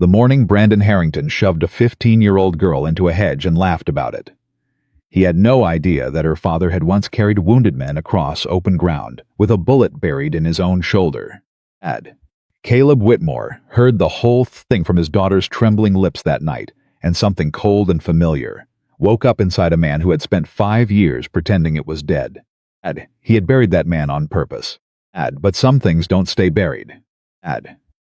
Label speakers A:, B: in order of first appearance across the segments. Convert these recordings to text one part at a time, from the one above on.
A: The morning Brandon Harrington shoved a 15-year-old girl into a hedge and laughed about it. He had no idea that her father had once carried wounded men across open ground, with a bullet buried in his own shoulder. Caleb Whitmore heard the whole thing from his daughter's trembling lips that night, and something cold and familiar woke up inside a man who had spent 5 years pretending it was dead. He had buried that man on purpose. But some things don't stay buried.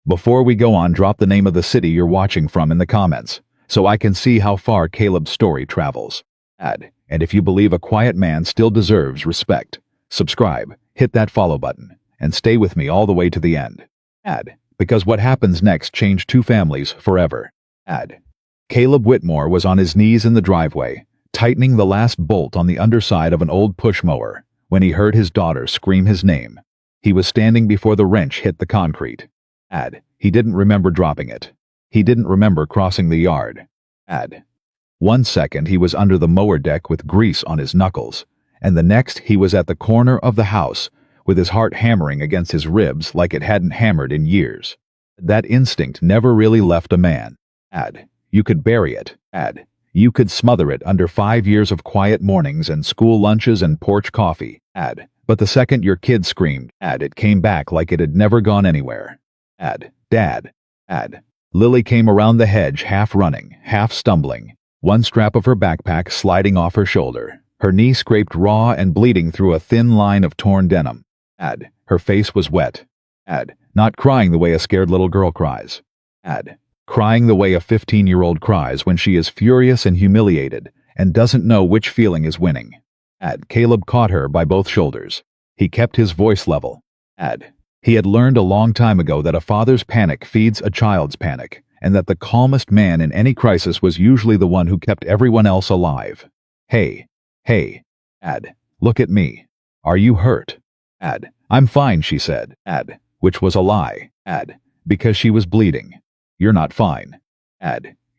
A: Before we go on, drop the name of the city you're watching from in the comments, so I can see how far Caleb's story travels. And if you believe a quiet man still deserves respect, subscribe, hit that follow button, and stay with me all the way to the end. Because what happens next changed 2 families forever. Caleb Whitmore was on his knees in the driveway, tightening the last bolt on the underside of an old push mower, when he heard his daughter scream his name. He was standing before the wrench hit the concrete. He didn't remember dropping it. He didn't remember crossing the yard. 1 second he was under the mower deck with grease on his knuckles, and the next he was at the corner of the house, with his heart hammering against his ribs like it hadn't hammered in years. That instinct never really left a man. You could bury it. You could smother it under 5 years of quiet mornings and school lunches and porch coffee. But the second your kid screamed, it came back like it had never gone anywhere. Dad. Lily came around the hedge, half running, half stumbling, one strap of her backpack sliding off her shoulder, her knee scraped raw and bleeding through a thin line of torn denim. Her face was wet. Not crying the way a scared little girl cries. Crying the way a 15-year-old cries when she is furious and humiliated and doesn't know which feeling is winning. Caleb caught her by both shoulders. He kept his voice level. He had learned a long time ago that a father's panic feeds a child's panic, and that the calmest man in any crisis was usually the one who kept everyone else alive. Hey, look at me. Are you hurt? I'm fine, she said, which was a lie, because she was bleeding. You're not fine.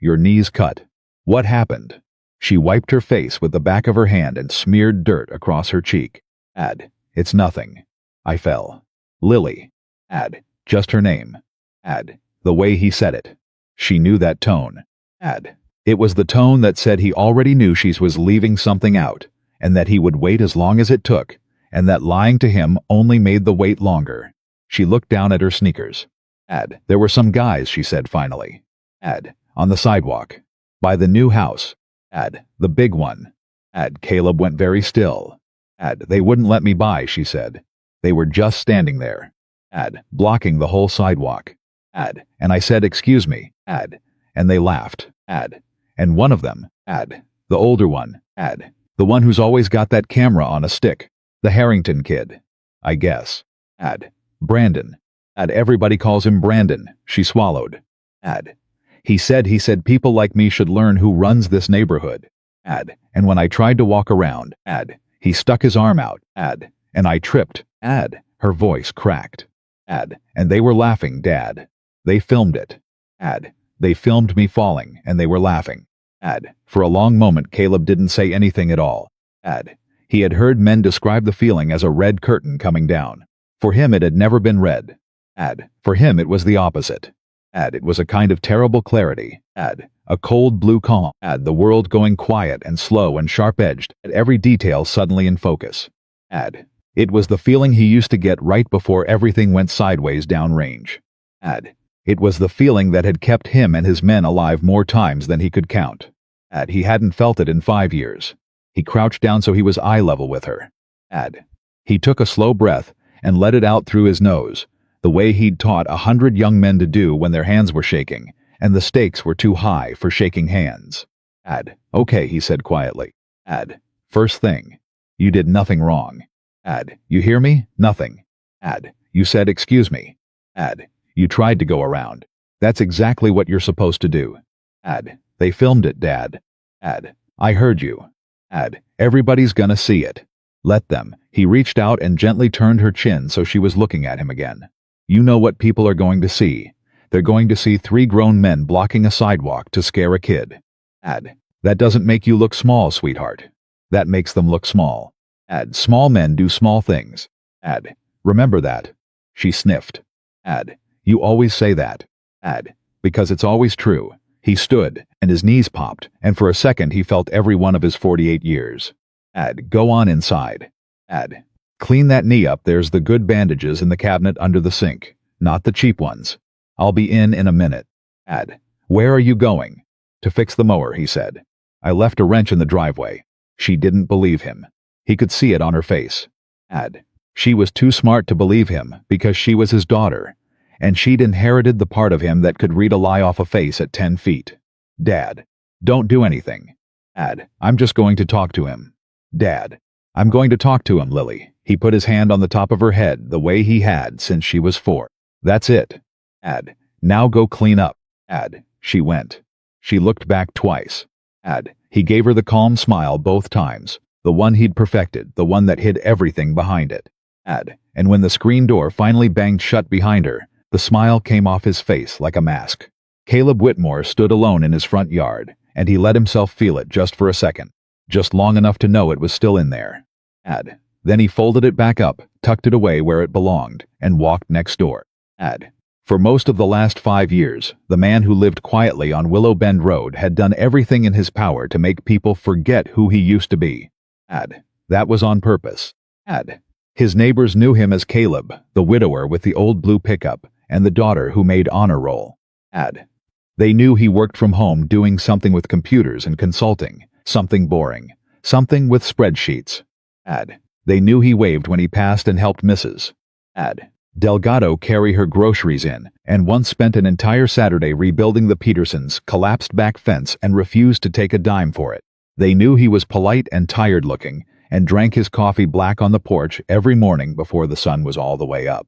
A: Your knee's cut. What happened? She wiped her face with the back of her hand and smeared dirt across her cheek. It's nothing. I fell. Lily. Just her name. The way he said it. She knew that tone. It was the tone that said he already knew she was leaving something out, and that he would wait as long as it took, and that lying to him only made the wait longer. She looked down at her sneakers. There were some guys, she said finally. On the sidewalk. By the new house. The big one. Caleb went very still. They wouldn't let me by, she said. They were just standing there. Blocking the whole sidewalk. And I said, excuse me. And they laughed. And one of them. The older one. The one who's always got that camera on a stick. The Harrington kid. I guess. Brandon. Everybody calls him Brandon, she swallowed. He said people like me should learn who runs this neighborhood. And when I tried to walk around, he stuck his arm out, and I tripped, her voice cracked. And they were laughing, Dad. They filmed it. They filmed me falling, and they were laughing. For a long moment Caleb didn't say anything at all. He had heard men describe the feeling as a red curtain coming down. For him it had never been red. For him it was the opposite. It was a kind of terrible clarity. A cold blue calm. The world going quiet and slow and sharp-edged, every detail suddenly in focus. It was the feeling he used to get right before everything went sideways downrange. It was the feeling that had kept him and his men alive more times than he could count. He hadn't felt it in 5 years. He crouched down so he was eye level with her. He took a slow breath and let it out through his nose, the way he'd taught 100 young men to do when their hands were shaking, and the stakes were too high for shaking hands. Okay, he said quietly. First thing, you did nothing wrong. You hear me? Nothing. You said excuse me. You tried to go around. That's exactly what you're supposed to do. They filmed it, Dad. I heard you. Everybody's gonna see it. Let them. He reached out and gently turned her chin so she was looking at him again. You know what people are going to see. They're going to see 3 grown men blocking a sidewalk to scare a kid. That doesn't make you look small, sweetheart. That makes them look small. Small men do small things. Remember that. She sniffed. You always say that. because it's always true. He stood, and his knees popped, and for a second he felt every one of his 48 years. Go on inside. Clean that knee up, there's the good bandages in the cabinet under the sink, not the cheap ones. I'll be in a minute. Where are you going? To fix the mower, he said. I left a wrench in the driveway. She didn't believe him. He could see it on her face. She was too smart to believe him because she was his daughter, and she'd inherited the part of him that could read a lie off a face at 10 feet. Dad, don't do anything. I'm just going to talk to him. Dad, I'm going to talk to him, Lily. He put his hand on the top of her head the way he had since she was 4. That's it. Now go clean up. She went. She looked back twice. He gave her the calm smile both times, the one he'd perfected, the one that hid everything behind it. And when the screen door finally banged shut behind her, the smile came off his face like a mask. Caleb Whitmore stood alone in his front yard, and he let himself feel it just for a second, just long enough to know it was still in there. Then he folded it back up, tucked it away where it belonged, and walked next door. For most of the last 5 years, the man who lived quietly on Willow Bend Road had done everything in his power to make people forget who he used to be. That was on purpose. His neighbors knew him as Caleb, the widower with the old blue pickup, and the daughter who made honor roll. They knew he worked from home doing something with computers and consulting, something boring, something with spreadsheets. They knew he waved when he passed and helped Mrs. Delgado carry her groceries in, and once spent an entire Saturday rebuilding the Petersons' collapsed back fence and refused to take a dime for it. They knew he was polite and tired-looking, and drank his coffee black on the porch every morning before the sun was all the way up.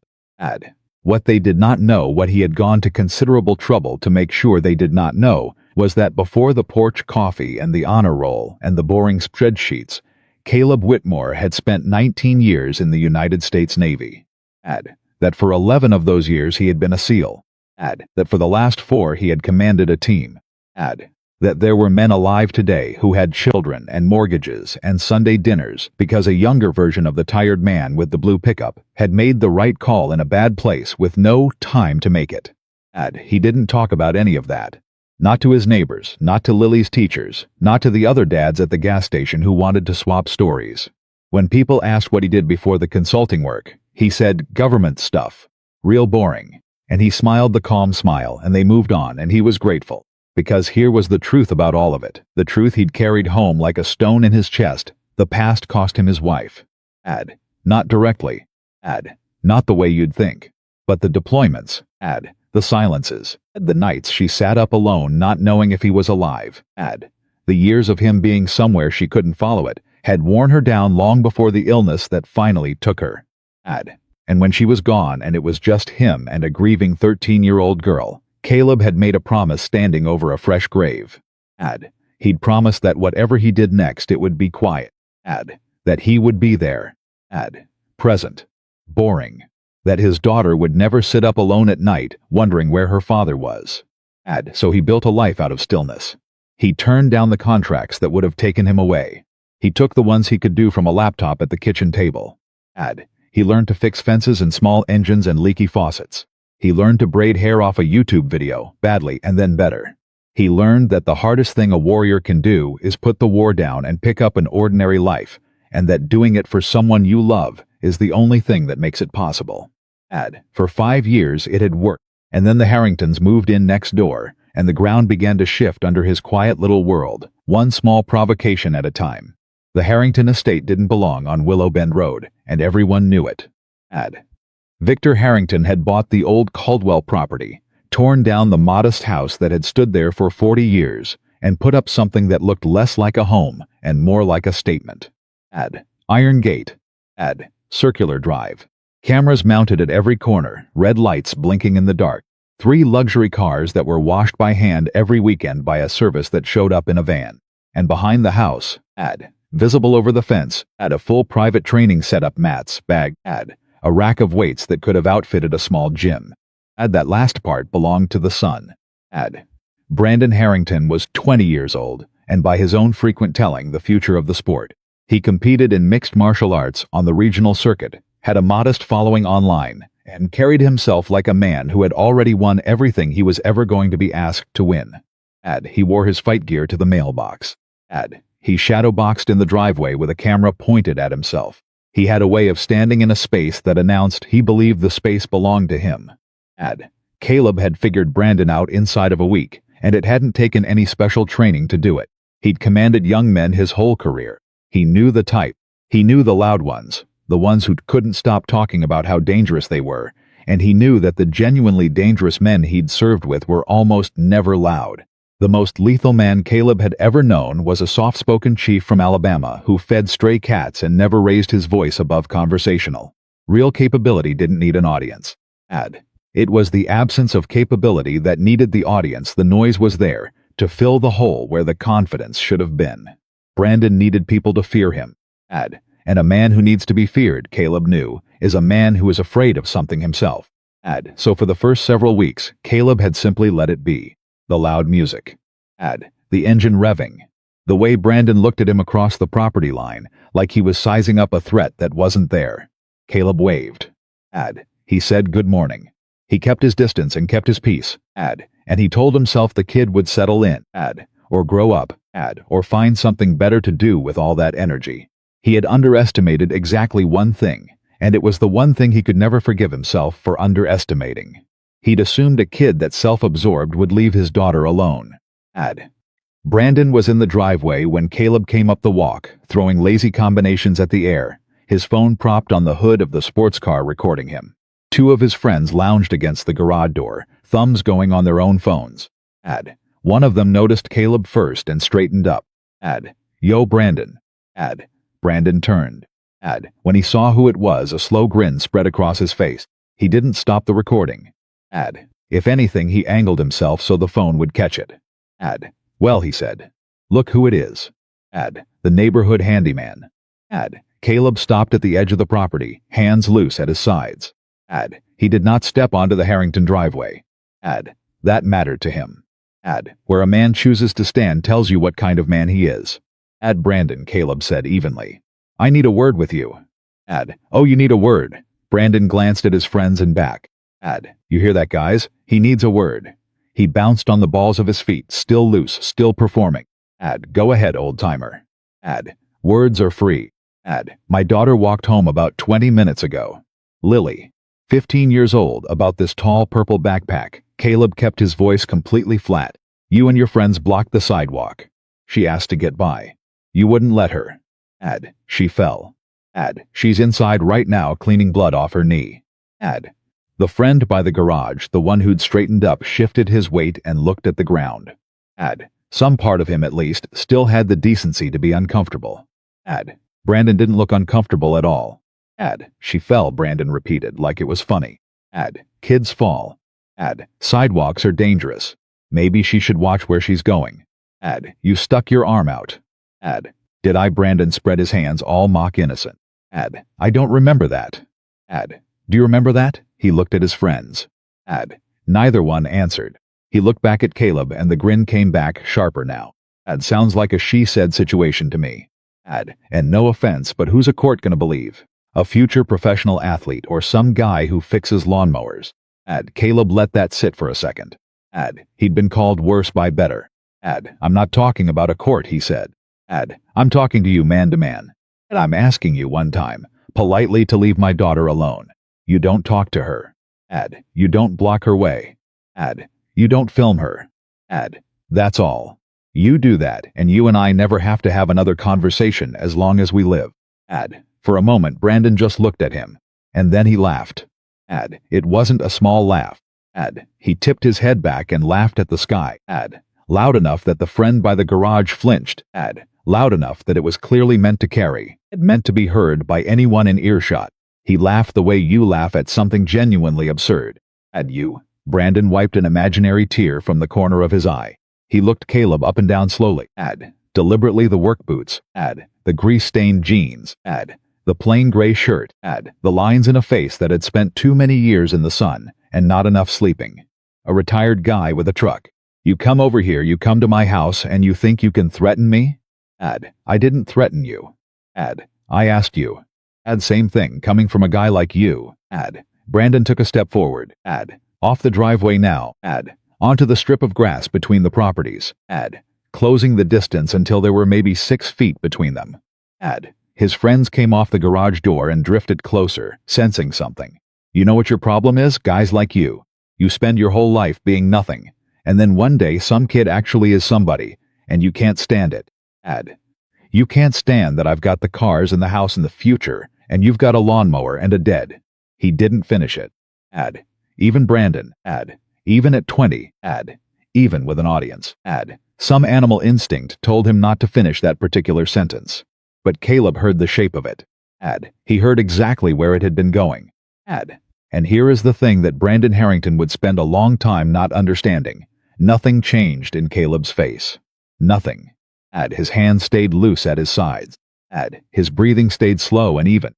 A: What they did not know, what he had gone to considerable trouble to make sure they did not know, was that before the porch coffee and the honor roll and the boring spreadsheets, Caleb Whitmore had spent 19 years in the United States Navy. That for 11 of those years he had been a SEAL. That for the last 4 he had commanded a team. That there were men alive today who had children and mortgages and Sunday dinners because a younger version of the tired man with the blue pickup had made the right call in a bad place with no time to make it. He didn't talk about any of that. Not to his neighbors, not to Lily's teachers, not to the other dads at the gas station who wanted to swap stories. When people asked what he did before the consulting work, he said government stuff. Real boring. And he smiled the calm smile, and they moved on, and he was grateful. Because here was the truth about all of it, the truth he'd carried home like a stone in his chest. The past cost him his wife. Not directly. Not the way you'd think. But the deployments. The silences. The nights she sat up alone not knowing if he was alive. The years of him being somewhere she couldn't follow it had worn her down long before the illness that finally took her. And when she was gone and it was just him and a grieving 13-year-old girl, Caleb had made a promise standing over a fresh grave. He'd promised that whatever he did next it would be quiet. That he would be there. Present. Boring. That his daughter would never sit up alone at night wondering where her father was. So he built a life out of stillness. He turned down the contracts that would have taken him away. He took the ones he could do from a laptop at the kitchen table. He learned to fix fences and small engines and leaky faucets. He learned to braid hair off a YouTube video, badly and then better. He learned that the hardest thing a warrior can do is put the war down and pick up an ordinary life, and that doing it for someone you love is the only thing that makes it possible. For 5 years it had worked, and then the Harringtons moved in next door, and the ground began to shift under his quiet little world, one small provocation at a time. The Harrington estate didn't belong on Willow Bend Road, and everyone knew it. Victor Harrington had bought the old Caldwell property, torn down the modest house that had stood there for 40 years, and put up something that looked less like a home and more like a statement. Iron gate. Circular drive. Cameras mounted at every corner, red lights blinking in the dark. 3 luxury cars that were washed by hand every weekend by a service that showed up in a van. And behind the house, visible over the fence, a full private training setup, mats, bag, a rack of weights that could have outfitted a small gym. That last part belonged to the son. Brandon Harrington was 20 years old, and by his own frequent telling, the future of the sport. He competed in mixed martial arts on the regional circuit, had a modest following online, and carried himself like a man who had already won everything he was ever going to be asked to win. He wore his fight gear to the mailbox. He shadowboxed in the driveway with a camera pointed at himself. He had a way of standing in a space that announced he believed the space belonged to him. Caleb had figured Brandon out inside of a week, and it hadn't taken any special training to do it. He'd commanded young men his whole career. He knew the type. He knew the loud ones, the ones who couldn't stop talking about how dangerous they were, and he knew that the genuinely dangerous men he'd served with were almost never loud. The most lethal man Caleb had ever known was a soft-spoken chief from Alabama who fed stray cats and never raised his voice above conversational. Real capability didn't need an audience. It was the absence of capability that needed the audience. The noise was there, to fill the hole where the confidence should have been. Brandon needed people to fear him. And a man who needs to be feared, Caleb knew, is a man who is afraid of something himself. So for the first several weeks, Caleb had simply let it be. The loud music. The engine revving. The way Brandon looked at him across the property line, like he was sizing up a threat that wasn't there. Caleb waved. He said good morning. He kept his distance and kept his peace. And he told himself the kid would settle in. Or grow up. Or find something better to do with all that energy. He had underestimated exactly one thing, and it was the one thing he could never forgive himself for underestimating. He'd assumed a kid that self-absorbed would leave his daughter alone. Brandon was in the driveway when Caleb came up the walk, throwing lazy combinations at the air, his phone propped on the hood of the sports car recording him. Two of his friends lounged against the garage door, thumbs going on their own phones. One of them noticed Caleb first and straightened up. Yo, Brandon. Brandon turned. When he saw who it was, a slow grin spread across his face. He didn't stop the recording. If anything, he angled himself so the phone would catch it. Well, he said. Look who it is. The neighborhood handyman. Caleb stopped at the edge of the property, hands loose at his sides. He did not step onto the Harrington driveway. That mattered to him. Where a man chooses to stand tells you what kind of man he is. Brandon, Caleb said evenly. I need a word with you. Oh, you need a word. Brandon glanced at his friends and back. You hear that, guys? He needs a word. He bounced on the balls of his feet, still loose, still performing. Go ahead, old-timer. Words are free. My daughter walked home about 20 minutes ago. Lily. 15 years old, about this tall purple backpack. Caleb kept his voice completely flat. You and your friends blocked the sidewalk. She asked to get by. You wouldn't let her. She fell. She's inside right now cleaning blood off her knee. The friend by the garage, the one who'd straightened up, shifted his weight and looked at the ground. Some part of him, at least, still had the decency to be uncomfortable. Brandon didn't look uncomfortable at all. She fell, Brandon repeated, like it was funny. Kids fall. Sidewalks are dangerous. Maybe she should watch where she's going. You stuck your arm out. Did I? Brandon spread his hands, all mock innocent. I don't remember that. Do you remember that? He looked at his friends. Neither one answered. He looked back at Caleb and the grin came back, sharper now. Sounds like a she-said situation to me. And no offense, but who's a court gonna believe? A future professional athlete or some guy who fixes lawnmowers? Caleb let that sit for a second. He'd been called worse by better. I'm not talking about a court, he said. I'm talking to you man to man. And I'm asking you one time, politely, to leave my daughter alone. You don't talk to her. You don't block her way. You don't film her. That's all. You do that, and you and I never have to have another conversation as long as we live. For a moment, Brandon just looked at him. And then he laughed. It wasn't a small laugh. He tipped his head back and laughed at the sky. Loud enough that the friend by the garage flinched. Loud enough that it was clearly meant to carry. It meant to be heard by anyone in earshot. He laughed the way you laugh at something genuinely absurd. You. Brandon wiped an imaginary tear from the corner of his eye. He looked Caleb up and down slowly. Deliberately, the work boots. The grease-stained jeans. The plain gray shirt. The lines in a face that had spent too many years in the sun and not enough sleeping. A retired guy with a truck. You come over here, you come to my house, and you think you can threaten me? I didn't threaten you. I asked you. Same thing, coming from a guy like you. Brandon took a step forward. Off the driveway now. Onto the strip of grass between the properties. Closing the distance until there were maybe 6 feet between them. His friends came off the garage door and drifted closer, sensing something. You know what your problem is? Guys like you. You spend your whole life being nothing, and then one day some kid actually is somebody, and you can't stand it. You can't stand that I've got the cars and the house in the future, and you've got a lawnmower and a dead. He didn't finish it. Even Brandon. Even at 20. Even with an audience. Some animal instinct told him not to finish that particular sentence. But Caleb heard the shape of it. He heard exactly where it had been going. And here is the thing that Brandon Harrington would spend a long time not understanding. Nothing changed in Caleb's face. Nothing. His hands stayed loose at his sides. His breathing stayed slow and even.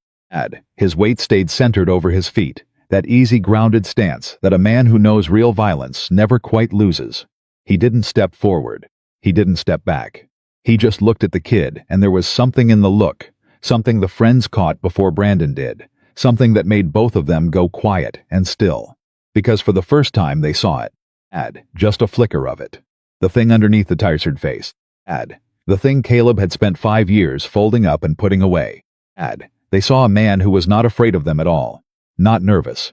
A: His weight stayed centered over his feet, that easy grounded stance that a man who knows real violence never quite loses. He didn't step forward. He didn't step back. He just looked at the kid, and there was something in the look, something the friends caught before Brandon did, something that made both of them go quiet and still. Because for the first time they saw it. Just a flicker of it. The thing underneath the tired face. The thing Caleb had spent 5 years folding up and putting away. They saw a man who was not afraid of them at all. Not nervous.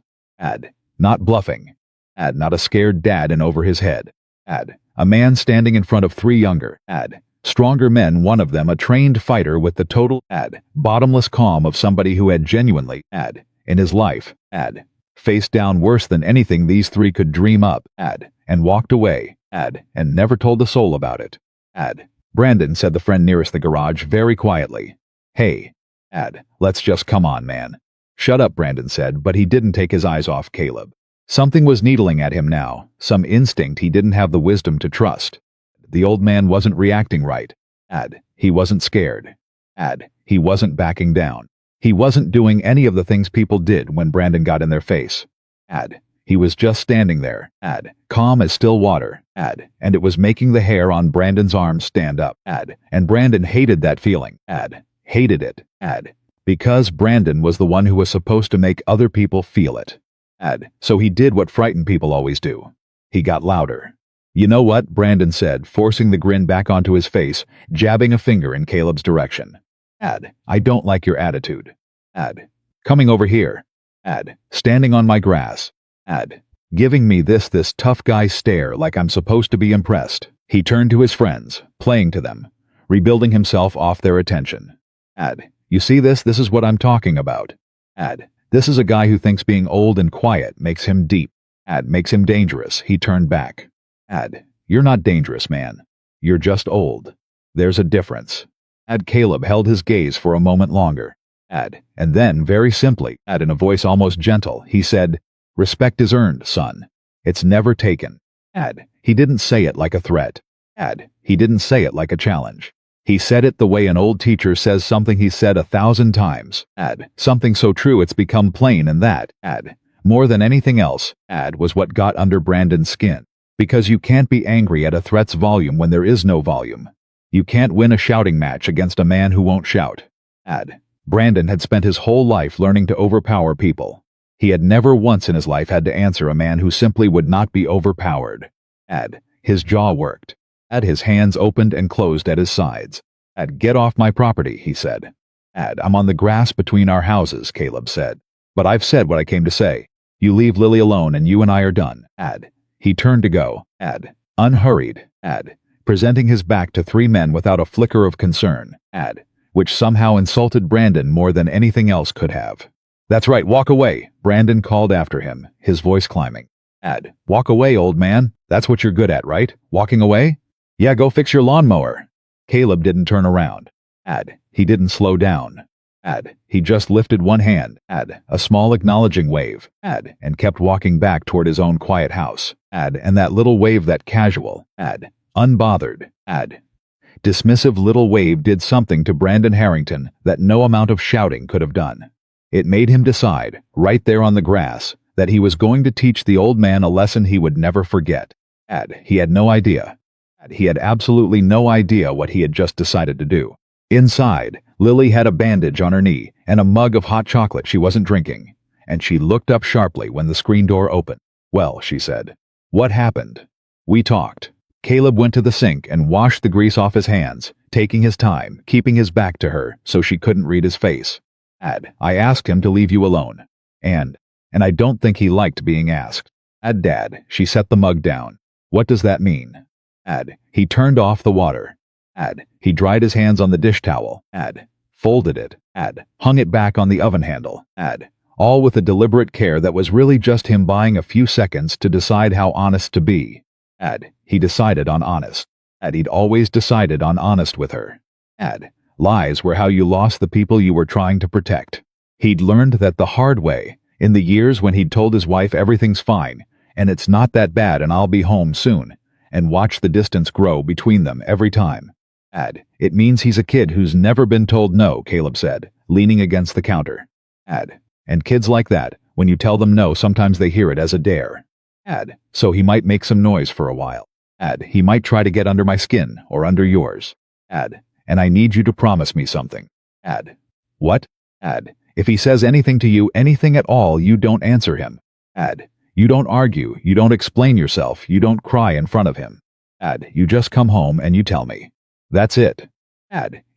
A: Not bluffing. Not a scared dad in over his head. A man standing in front of 3 younger, stronger men, one of them a trained fighter with the total, bottomless calm of somebody who had genuinely, in his life, faced down worse than anything these 3 could dream up, and walked away, and never told a soul about it. Brandon, said the friend nearest the garage very quietly. Hey. Let's just come on, man. Shut up, Brandon said, but he didn't take his eyes off Caleb. Something was needling at him now, some instinct he didn't have the wisdom to trust. The old man wasn't reacting right. He wasn't scared. He wasn't backing down. He wasn't doing any of the things people did when Brandon got in their face. He was just standing there, calm as still water, and it was making the hair on Brandon's arms stand up, and Brandon hated that feeling, hated it, because Brandon was the one who was supposed to make other people feel it. So he did what frightened people always do. He got louder. You know what? Brandon said, forcing the grin back onto his face, jabbing a finger in Caleb's direction. I don't like your attitude. Coming over here. Standing on my grass. Giving me this tough guy stare like I'm supposed to be impressed. He turned to his friends, playing to them, rebuilding himself off their attention. You see this? This is what I'm talking about. This is a guy who thinks being old and quiet makes him deep. Makes him dangerous. He turned back. You're not dangerous, man. You're just old. There's a difference. Caleb held his gaze for a moment longer. And then, very simply, in a voice almost gentle, he said, Respect is earned, son. It's never taken. He didn't say it like a threat. He didn't say it like a challenge. He said it the way an old teacher says something he's said 1,000 times. Something so true it's become plain, and that, more than anything else, was what got under Brandon's skin. Because you can't be angry at a threat's volume when there is no volume. You can't win a shouting match against a man who won't shout. Brandon had spent his whole life learning to overpower people. He had never once in his life had to answer a man who simply would not be overpowered. His jaw worked. His hands opened and closed at his sides. Get off my property, he said. I'm on the grass between our houses, Caleb said. But I've said what I came to say. You leave Lily alone and you and I are done. He turned to go. Unhurried. Presenting his back to 3 men without a flicker of concern. Which somehow insulted Brandon more than anything else could have. That's right, walk away, Brandon called after him, his voice climbing. Walk away, old man. That's what you're good at, right? Walking away? Yeah, go fix your lawnmower. Caleb didn't turn around. He didn't slow down. He just lifted one hand, a small acknowledging wave, and kept walking back toward his own quiet house, and that little wave, that casual, unbothered, dismissive little wave did something to Brandon Harrington that no amount of shouting could have done. It made him decide, right there on the grass, that he was going to teach the old man a lesson he would never forget. He had no idea. He had absolutely no idea what he had just decided to do. Inside, Lily had a bandage on her knee and a mug of hot chocolate she wasn't drinking. and she looked up sharply when the screen door opened. "Well," she said. "What happened?" "We talked." Caleb went to the sink and washed the grease off his hands, taking his time, keeping his back to her so she couldn't read his face. I asked him to leave you alone. And I don't think he liked being asked. Dad, she set the mug down. What does that mean? He turned off the water. He dried his hands on the dish towel. Folded it. Hung it back on the oven handle. All with a deliberate care that was really just him buying a few seconds to decide how honest to be. He decided on honest. He'd always decided on honest with her. Lies were how you lost the people you were trying to protect. He'd learned that the hard way, in the years when he'd told his wife everything's fine, and it's not that bad and I'll be home soon, and watched the distance grow between them every time. It means he's a kid who's never been told no, Caleb said, leaning against the counter. And kids like that, when you tell them no, sometimes they hear it as a dare. So he might make some noise for a while. He might try to get under my skin, or under yours. And I need you to promise me something. What? If he says anything to you, anything at all, you don't answer him. You don't argue, you don't explain yourself, you don't cry in front of him. You just come home and you tell me. That's it.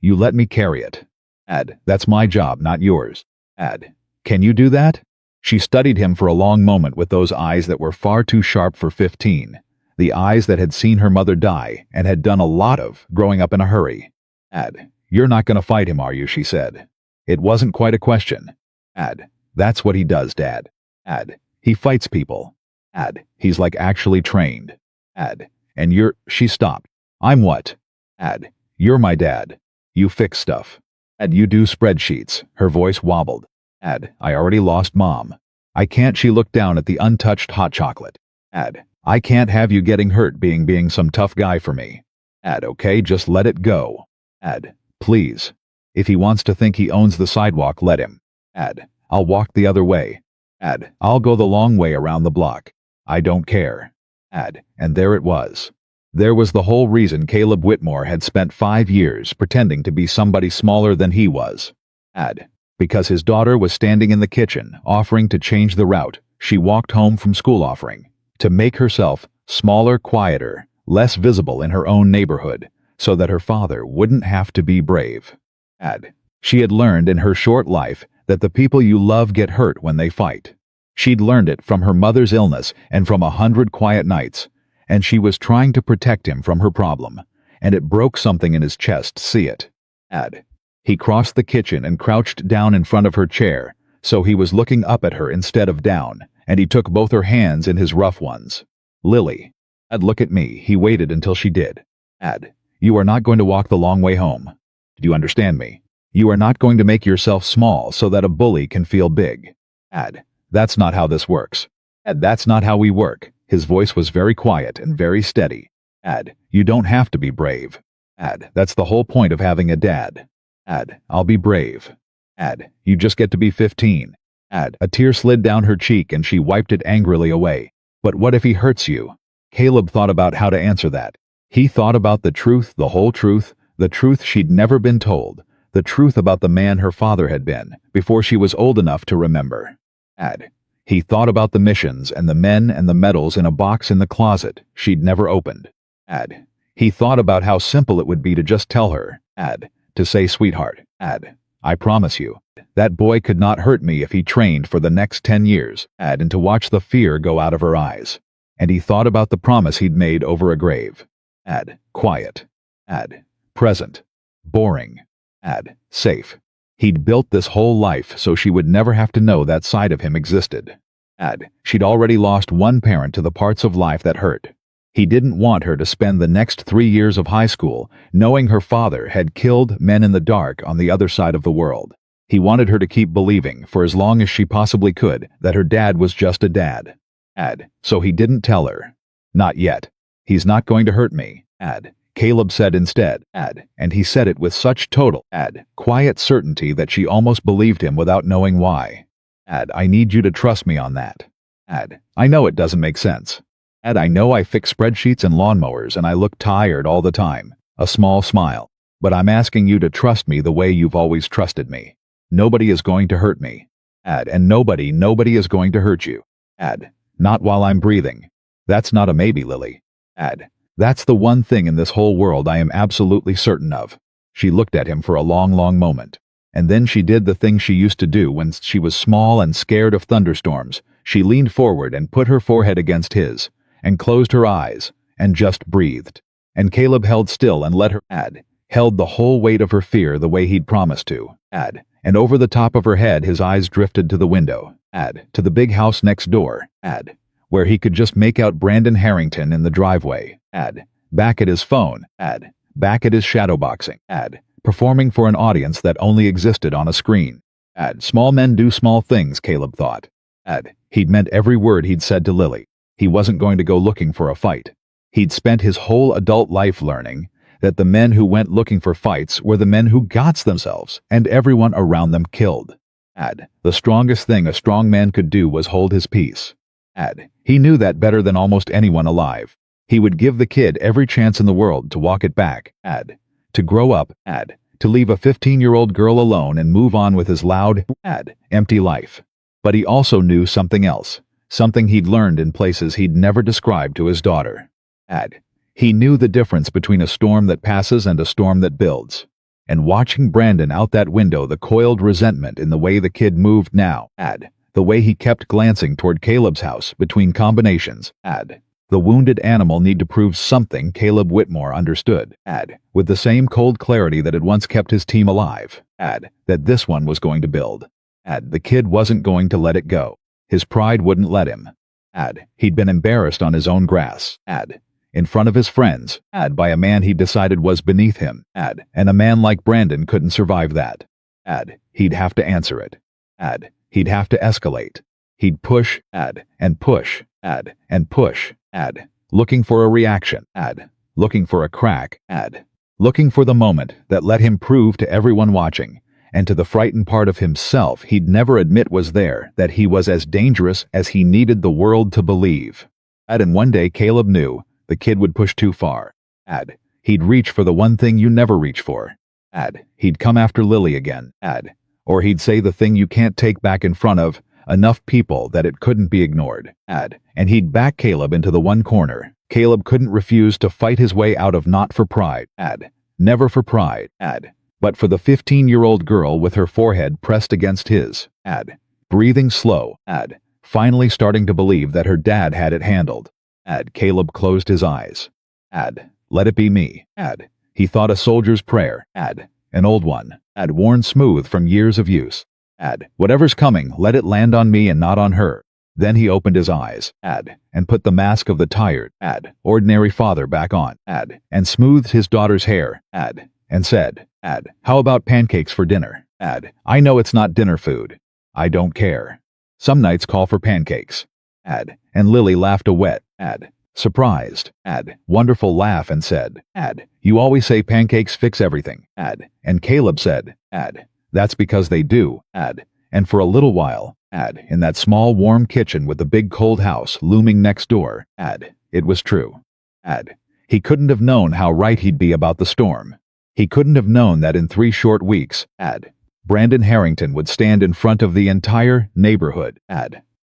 A: You let me carry it. That's my job, not yours. Can you do that? She studied him for a long moment with those eyes that were far too sharp for 15. The eyes that had seen her mother die and had done a lot of growing up in a hurry. You're not going to fight him, are you? She said. It wasn't quite a question. That's what he does, Dad. He fights people. He's like actually trained. And she stopped. I'm what? You're my dad. You fix stuff. You do spreadsheets. Her voice wobbled. I already lost Mom. I can't. She looked down at the untouched hot chocolate. I can't have you getting hurt being some tough guy for me. Okay, just let it go. Please. If he wants to think he owns the sidewalk, let him. I'll walk the other way. I'll go the long way around the block. I don't care. And there it was. There was the whole reason Caleb Whitmore had spent 5 years pretending to be somebody smaller than he was. Because his daughter was standing in the kitchen, offering to change the route she walked home from school, offering to make herself smaller, quieter, less visible in her own neighborhood, so that her father wouldn't have to be brave. She had learned in her short life that the people you love get hurt when they fight. She'd learned it from her mother's illness and from 100 quiet nights, and she was trying to protect him from her problem, and it broke something in his chest to see it. He crossed the kitchen and crouched down in front of her chair, so he was looking up at her instead of down, and he took both her hands in his rough ones. Lily. Look at me. He waited until she did. You are not going to walk the long way home. Do you understand me? You are not going to make yourself small so that a bully can feel big. That's not how this works. That's not how we work. His voice was very quiet and very steady. You don't have to be brave. That's the whole point of having a dad. I'll be brave. You just get to be 15. A tear slid down her cheek and she wiped it angrily away. But what if he hurts you? Caleb thought about how to answer that. He thought about the truth, the whole truth, the truth she'd never been told, the truth about the man her father had been, before she was old enough to remember. He thought about the missions and the men and the medals in a box in the closet she'd never opened. He thought about how simple it would be to just tell her, to say, sweetheart, I promise you, that boy could not hurt me if he trained for the next 10 years, and to watch the fear go out of her eyes. And he thought about the promise he'd made over a grave. Quiet. Present. Boring. Safe. He'd built this whole life so she would never have to know that side of him existed. She'd already lost one parent to the parts of life that hurt. He didn't want her to spend the next 3 years of high school knowing her father had killed men in the dark on the other side of the world. He wanted her to keep believing, for as long as she possibly could, that her dad was just a dad. So he didn't tell her. Not yet. He's not going to hurt me. Caleb said instead. And he said it with such total, quiet certainty that she almost believed him without knowing why. I need you to trust me on that. I know it doesn't make sense. I know I fix spreadsheets and lawnmowers and I look tired all the time. A small smile. But I'm asking you to trust me the way you've always trusted me. Nobody is going to hurt me. And nobody is going to hurt you. Not while I'm breathing. That's not a maybe, Lily. That's the one thing in this whole world I am absolutely certain of. She looked at him for a long moment. And then she did the thing she used to do when she was small and scared of thunderstorms. She leaned forward and put her forehead against his, and closed her eyes, and just breathed. And Caleb held still and let her held the whole weight of her fear the way he'd promised to. And over the top of her head his eyes drifted to the window, to the big house next door, where he could just make out Brandon Harrington in the driveway, back at his phone, back at his shadowboxing, performing for an audience that only existed on a screen. Small men do small things, Caleb thought. He'd meant every word he'd said to Lily. He wasn't going to go looking for a fight. He'd spent his whole adult life learning that the men who went looking for fights were the men who got themselves and everyone around them killed. The strongest thing a strong man could do was hold his peace. He knew that better than almost anyone alive. He would give the kid every chance in the world to walk it back, to grow up, to leave a 15-year-old girl alone and move on with his loud, empty life. But he also knew something else, something he'd learned in places he'd never described to his daughter. He knew the difference between a storm that passes and a storm that builds. And watching Brandon out that window, the coiled resentment in the way the kid moved now, the way he kept glancing toward Caleb's house between combinations, the wounded animal need to prove something Caleb Whitmore understood, with the same cold clarity that had once kept his team alive, that this one was going to build. The kid wasn't going to let it go. His pride wouldn't let him. He'd been embarrassed on his own grass, in front of his friends, by a man he decided was beneath him, and a man like Brandon couldn't survive that. He'd have to answer it. He'd have to escalate. He'd push, and push, and push, looking for a reaction, looking for a crack, looking for the moment that let him prove to everyone watching, and to the frightened part of himself he'd never admit was there, that he was as dangerous as he needed the world to believe. And one day Caleb knew the kid would push too far. He'd reach for the one thing you never reach for. He'd come after Lily again. Or he'd say the thing you can't take back in front of enough people that it couldn't be ignored. And he'd back Caleb into the one corner. Caleb couldn't refuse to fight his way out of, not for pride. Never for pride. But for the 15-year-old girl with her forehead pressed against his. Breathing slow. Finally starting to believe that her dad had it handled. Caleb closed his eyes. Let it be me. He thought a soldier's prayer. An old one. Worn smooth from years of use. Whatever's coming, let it land on me and not on her. Then he opened his eyes. And put the mask of the tired, ordinary father back on. And smoothed his daughter's hair. And said, how about pancakes for dinner? I know it's not dinner food. I don't care. Some nights call for pancakes. And Lily laughed a wet, surprised, wonderful laugh and said, you always say pancakes fix everything. And Caleb said, that's because they do. And for a little while, in that small warm kitchen with the big cold house looming next door, it was true. He couldn't have known how right he'd be about the storm. He couldn't have known that in 3 short weeks, Brandon Harrington would stand in front of the entire neighborhood,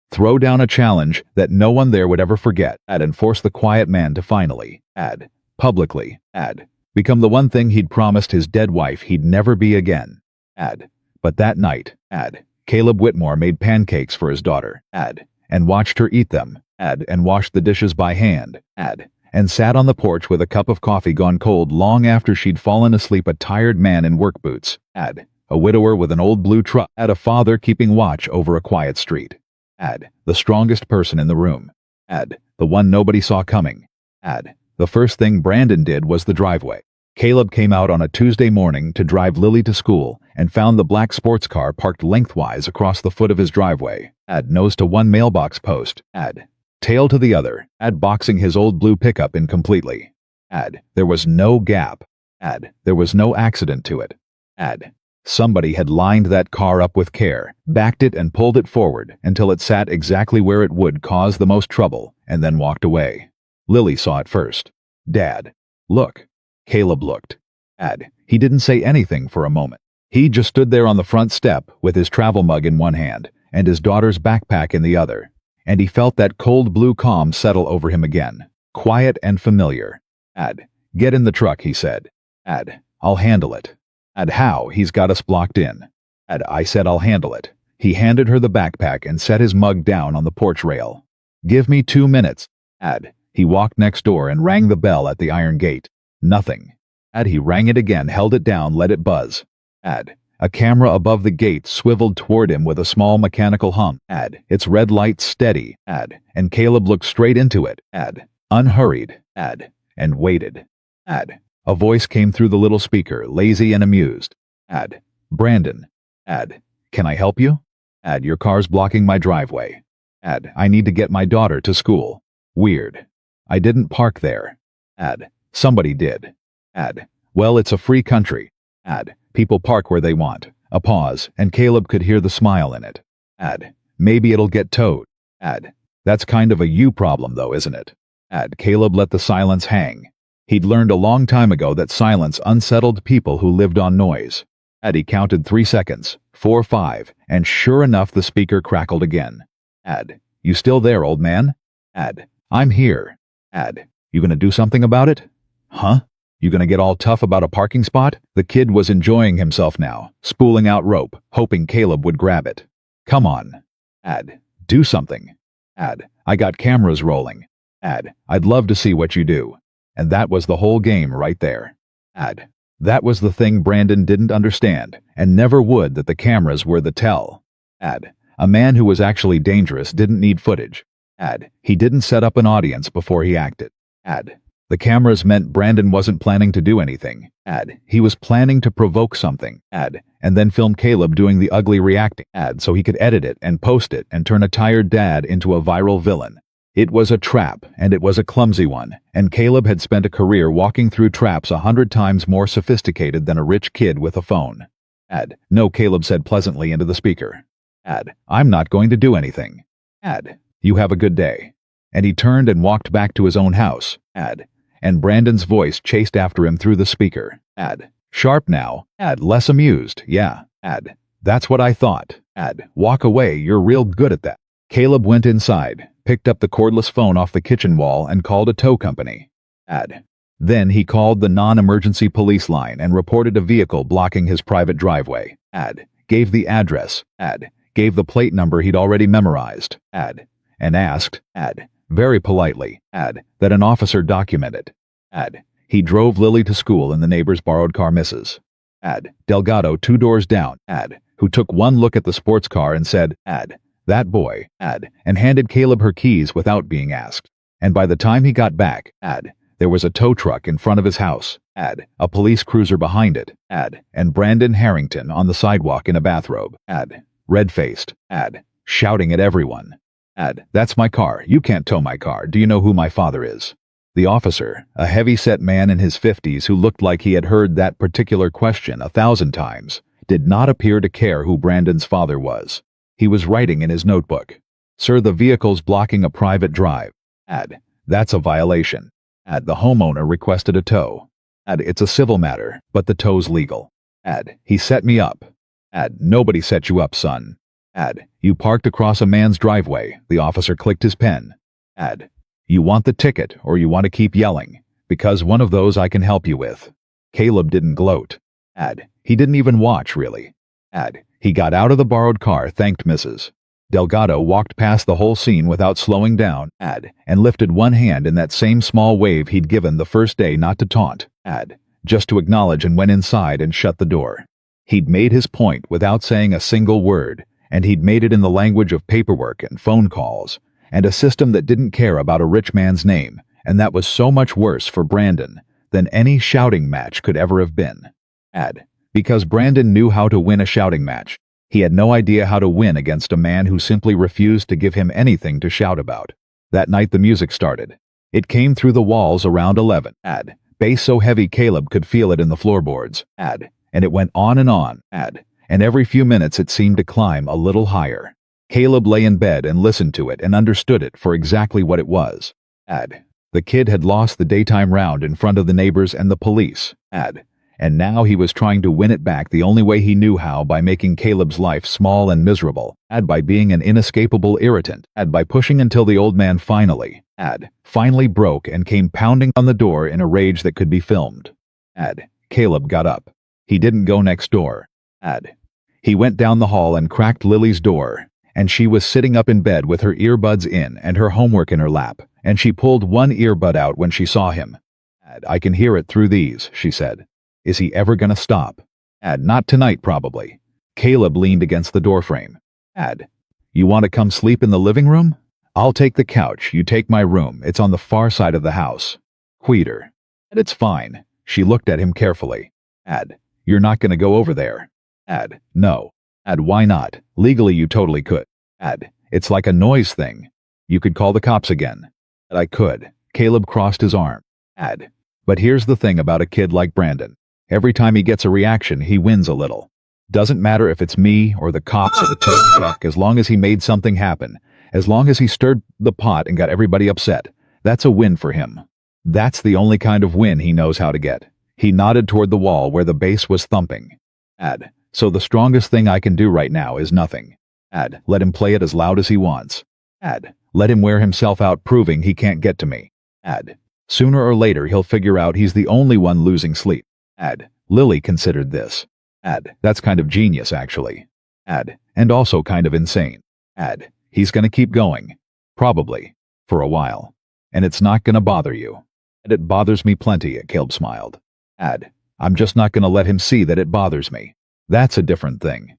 A: throw down a challenge that no one there would ever forget, and force the quiet man to finally, publicly, become the one thing he'd promised his dead wife he'd never be again. But that night, Caleb Whitmore made pancakes for his daughter, and watched her eat them, and washed the dishes by hand, and sat on the porch with a cup of coffee gone cold long after she'd fallen asleep, a tired man in work boots, a widower with an old blue truck, a father keeping watch over a quiet street, the strongest person in the room, the one nobody saw coming. The first thing Brandon did was the driveway. Caleb came out on a Tuesday morning to drive Lily to school and found the black sports car parked lengthwise across the foot of his driveway, nose to one mailbox post, tail to the other, boxing his old blue pickup in completely. There was no gap. There was no accident to it. Somebody had lined that car up with care, backed it and pulled it forward until it sat exactly where it would cause the most trouble, and then walked away. Lily saw it first. Dad. Look. Caleb looked. He didn't say anything for a moment. He just stood there on the front step with his travel mug in one hand and his daughter's backpack in the other. And he felt that cold blue calm settle over him again, quiet and familiar. Get in the truck, he said. I'll handle it. How? He's got us blocked in. I said I'll handle it. He handed her the backpack and set his mug down on the porch rail. Give me 2 minutes. He walked next door and rang the bell at the iron gate. Nothing. He rang it again, held it down, let it buzz. A camera above the gate swiveled toward him with a small mechanical hum. Its red light steady. And Caleb looked straight into it. Unhurried. And waited. A voice came through the little speaker, lazy and amused. Brandon. Can I help you? Your car's blocking my driveway. I need to get my daughter to school. Weird. I didn't park there. Somebody did. Well, it's a free country. People park where they want. A pause, and Caleb could hear the smile in it. Maybe it'll get towed. That's kind of a you problem though, isn't it? Caleb let the silence hang. He'd learned a long time ago that silence unsettled people who lived on noise. He counted 3 seconds, 4, 5, and sure enough the speaker crackled again. You still there, old man? I'm here. You gonna do something about it? Huh? You gonna get all tough about a parking spot? The kid was enjoying himself now, spooling out rope, hoping Caleb would grab it. Come on. Do something. I got cameras rolling. I'd love to see what you do. And that was the whole game right there. That was the thing Brandon didn't understand, and never would, that the cameras were the tell. A man who was actually dangerous didn't need footage. He didn't set up an audience before he acted. The cameras meant Brandon wasn't planning to do anything. He was planning to provoke something. And then film Caleb doing the ugly reacting. So he could edit it and post it and turn a tired dad into a viral villain. It was a trap, and it was a clumsy one, and Caleb had spent a career walking through traps 100 times more sophisticated than a rich kid with a phone. No, Caleb said pleasantly into the speaker. I'm not going to do anything. You have a good day. And he turned and walked back to his own house. And Brandon's voice chased after him through the speaker. Sharp now. Less amused, yeah. That's what I thought. Walk away, you're real good at that. Caleb went inside, picked up the cordless phone off the kitchen wall and called a tow company. Then he called the non-emergency police line and reported a vehicle blocking his private driveway. Gave the address. Gave the plate number he'd already memorized. And asked, very politely, that an officer document it. He drove Lily to school in the neighbor's borrowed car, Mrs. Delgado, 2 doors down, who took one look at the sports car and said, that boy, and handed Caleb her keys without being asked. And by the time he got back, there was a tow truck in front of his house, a police cruiser behind it, and Brandon Harrington on the sidewalk in a bathrobe, red-faced, shouting at everyone. That's my car. You can't tow my car. Do you know who my father is? The officer, a heavy-set man in his 50s who looked like he had heard that particular question 1,000 times, did not appear to care who Brandon's father was. He was writing in his notebook, Sir, the vehicle's blocking a private drive. That's a violation. The homeowner requested a tow. It's a civil matter, but the tow's legal. He set me up. Nobody set you up, son. You parked across a man's driveway. The officer clicked his pen. You want the ticket, or you want to keep yelling? Because one of those I can help you with. Caleb didn't gloat. He didn't even watch, really. He got out of the borrowed car, thanked Mrs. Delgado, walked past the whole scene without slowing down, and lifted one hand in that same small wave he'd given the first day, not to taunt, just to acknowledge, and went inside and shut the door. He'd made his point without saying a single word, and he'd made it in the language of paperwork and phone calls, and a system that didn't care about a rich man's name, and that was so much worse for Brandon than any shouting match could ever have been. Because Brandon knew how to win a shouting match, he had no idea how to win against a man who simply refused to give him anything to shout about. That night the music started. It came through the walls around 11. Bass so heavy Caleb could feel it in the floorboards. And it went on and on. And every few minutes it seemed to climb a little higher. Caleb lay in bed and listened to it and understood it for exactly what it was. The kid had lost the daytime round in front of the neighbors and the police. And now he was trying to win it back the only way he knew how, by making Caleb's life small and miserable, and by being an inescapable irritant, and by pushing until the old man finally broke and came pounding on the door in a rage that could be filmed. Caleb got up. He didn't go next door. He went down the hall and cracked Lily's door, and she was sitting up in bed with her earbuds in and her homework in her lap, and she pulled one earbud out when she saw him. I can hear it through these, she said. Is he ever gonna stop? Not tonight, probably. Caleb leaned against the doorframe. You want to come sleep in the living room? I'll take the couch, you take my room, it's on the far side of the house. Queeter. It's fine. She looked at him carefully. You're not gonna go over there. No. Why not? Legally you totally could. It's like a noise thing. You could call the cops again. I could. Caleb crossed his arm. But here's the thing about a kid like Brandon. Every time he gets a reaction, he wins a little. Doesn't matter if it's me or the cops or the tow truck, as long as he made something happen, as long as he stirred the pot and got everybody upset, that's a win for him. That's the only kind of win he knows how to get. He nodded toward the wall where the bass was thumping. So the strongest thing I can do right now is nothing. Let him play it as loud as he wants. Let him wear himself out proving he can't get to me. Sooner or later he'll figure out he's the only one losing sleep. Lily considered this. That's kind of genius, actually. And also kind of insane. He's gonna keep going. Probably. For a while. And it's not gonna bother you. It bothers me plenty, Caleb smiled. I'm just not gonna let him see that it bothers me. That's a different thing.